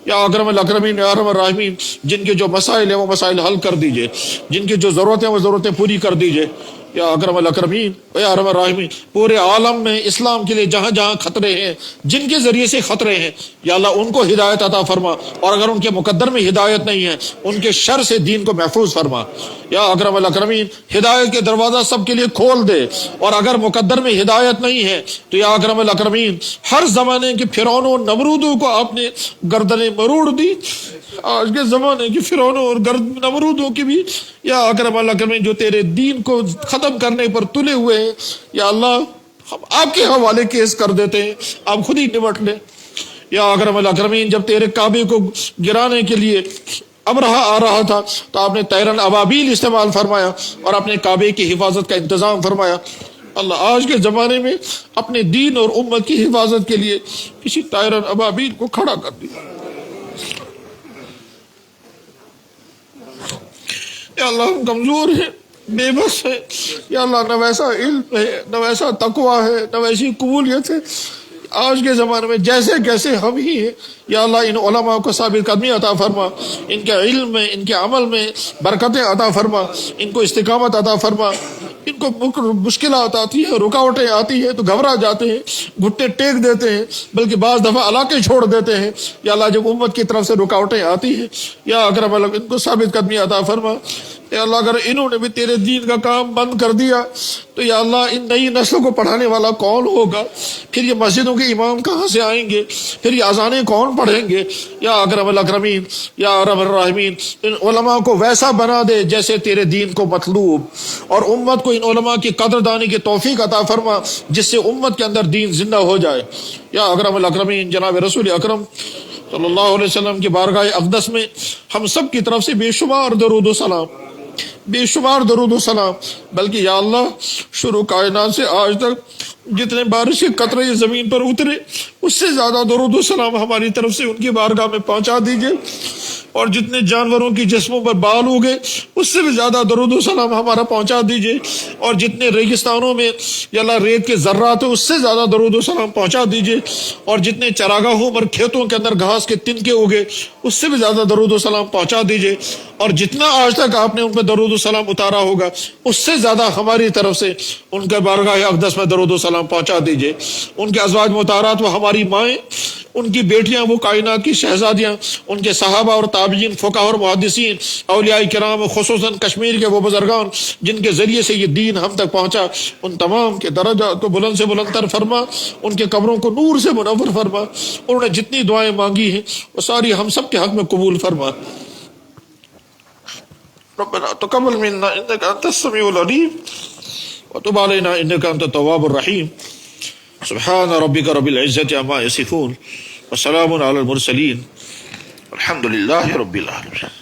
یا اکرم الاکرمین یا ارحم الراحمین جن کے جو مسائل ہیں وہ مسائل حل کر دیجئے، جن کی جو ضرورتیں ہیں وہ ضرورتیں پوری کر دیجئے۔ یا اکرم الاکرمین یا ارحم الراحمین پورے عالم میں اسلام کے لیے جہاں جہاں خطرے ہیں، جن کے ذریعے سے خطرے ہیں، یا اللہ ان کو ہدایت عطا فرما، اور اگر ان کے مقدر میں ہدایت نہیں ہے ان کے شر سے دین کو محفوظ فرما۔ یا اکرم الاکرمین ہدایت کے دروازہ سب کے لیے کھول دے، اور اگر مقدر میں ہدایت نہیں ہے تو یا اکرم الاکرمین ہر زمانے کے فرعونوں اور نمرودوں کو آپ نے گردنیں مروڑ دی، آج کے زمانے کے فرعونوں اور نمرودوں کی بھی یا اکرم الاکرمین جو تیرے دین کو ختم کرنے پر تلے ہوئے ہیں، یا اللہ ہم آپ کے حوالے کیس کر دیتے ہیں، آپ خود ہی نمٹ لیں۔ یا اکرم الاکرمین جب تیرے کعبے کو گرانے کے لیے ابرہہ آ رہا تھا تو آپ نے طیرن ابابیل استعمال فرمایا اور اپنے کعبے کی حفاظت کا انتظام فرمایا۔ اللہ آج کے زمانے میں اپنے دین اور امت کی حفاظت کے لیے کسی طیرن ابابیل کو کھڑا کر دیا۔ یا اللہ ہم کمزور ہیں، بے بس ہے، یا اللہ نہ ویسا علم ہے، نہ ویسا تقویٰ ہے، نہ ویسی قبولیت ہے۔ آج کے زمانے میں جیسے کیسے ہم ہی ہیں، یا اللہ ان علماء کو ثابت قدمی عطا فرما، ان کے علم میں ان کے عمل میں برکتیں عطا فرما، ان کو استقامت عطا فرما۔ ان کو مشکلات آتی ہیں، رکاوٹیں آتی ہیں تو گھبرا جاتے ہیں، گھٹنے ٹیک دیتے ہیں، بلکہ بعض دفعہ علاقے چھوڑ دیتے ہیں۔ یا اللہ جب امت کی طرف سے رکاوٹیں آتی ہیں یا اکرم اللہ ان کو ثابت قدمی عطا فرما۔ یا اللہ اگر انہوں نے بھی تیرے دین کا کام بند کر دیا تو یا اللہ ان نئی نسلوں کو پڑھانے والا کون ہوگا؟ پھر یہ مسجدوں کے امام کہاں سے آئیں گے؟ پھر یہ اذانیں کون پڑھیں گے؟ یا اکرم الاکرمین یا ارحم الراحمین ان علماء کو ویسا بنا دے جیسے تیرے دین کو مطلوب، اور امت کو ان علماء کی قدر دانی کی توفیق عطا فرما جس سے امت کے اندر دین زندہ ہو جائے۔ یا اکرم الاکرمین جناب رسول اکرم صلی اللہ علیہ وسلم کی بارگاہ اقدس میں ہم سب کی طرف سے بے شمار درود و سلام، بے شمار درود و سلام، بلکہ یا اللہ شروع کائنات سے آج تک جتنے بارش کے قطرے زمین پر اترے اس سے زیادہ درود و سلام ہماری طرف سے ان کی بارگاہ میں پہنچا دیجئے، اور جتنے جانوروں کی جسموں پر بال ہوگے اس سے بھی زیادہ درود و سلام ہمارا پہنچا دیجئے، اور جتنے ریگستانوں میں یا اللہ ریت کے ذرات ہیں اس سے زیادہ درود و سلام پہنچا دیجئے، اور جتنے چراگاہوں پر کھیتوں کے اندر گھاس کے تنکے اگے اس سے بھی زیادہ درود و سلام پہنچا دیجئے، اور جتنا آج تک آپ نے ان پہ درود و سلام اتارا ہوگا اس سے زیادہ ہماری طرف سے ان کے بارگاہ اقدس میں درود و سلام پہنچا دیجئے۔ ان کے ازواج مطہرات و ہماری مائیں ان کی بیٹیاں وہ کائنات کی شہزادیاں، ان کے صحابہ اور تابعین، فقہاء اور محدثین، اولیاء کرام، خصوصاً کشمیر کے وہ بزرگان جن کے ذریعے سے یہ دین ہم تک پہنچا، ان تمام کے درجات کو بلند سے بلند تر فرما، ان کے قبروں کو نور سے منور فرما، انہوں نے جتنی دعائیں مانگی ہیں وہ ساری ہم سب کے حق میں قبول فرما۔ ربنا تقبل منا انك انت السميع العليم وتب علينا انك انت التواب الرحيم سبحان ربك رب العزة عما يصفون وسلام على المرسلين الحمد لله رب العالمين۔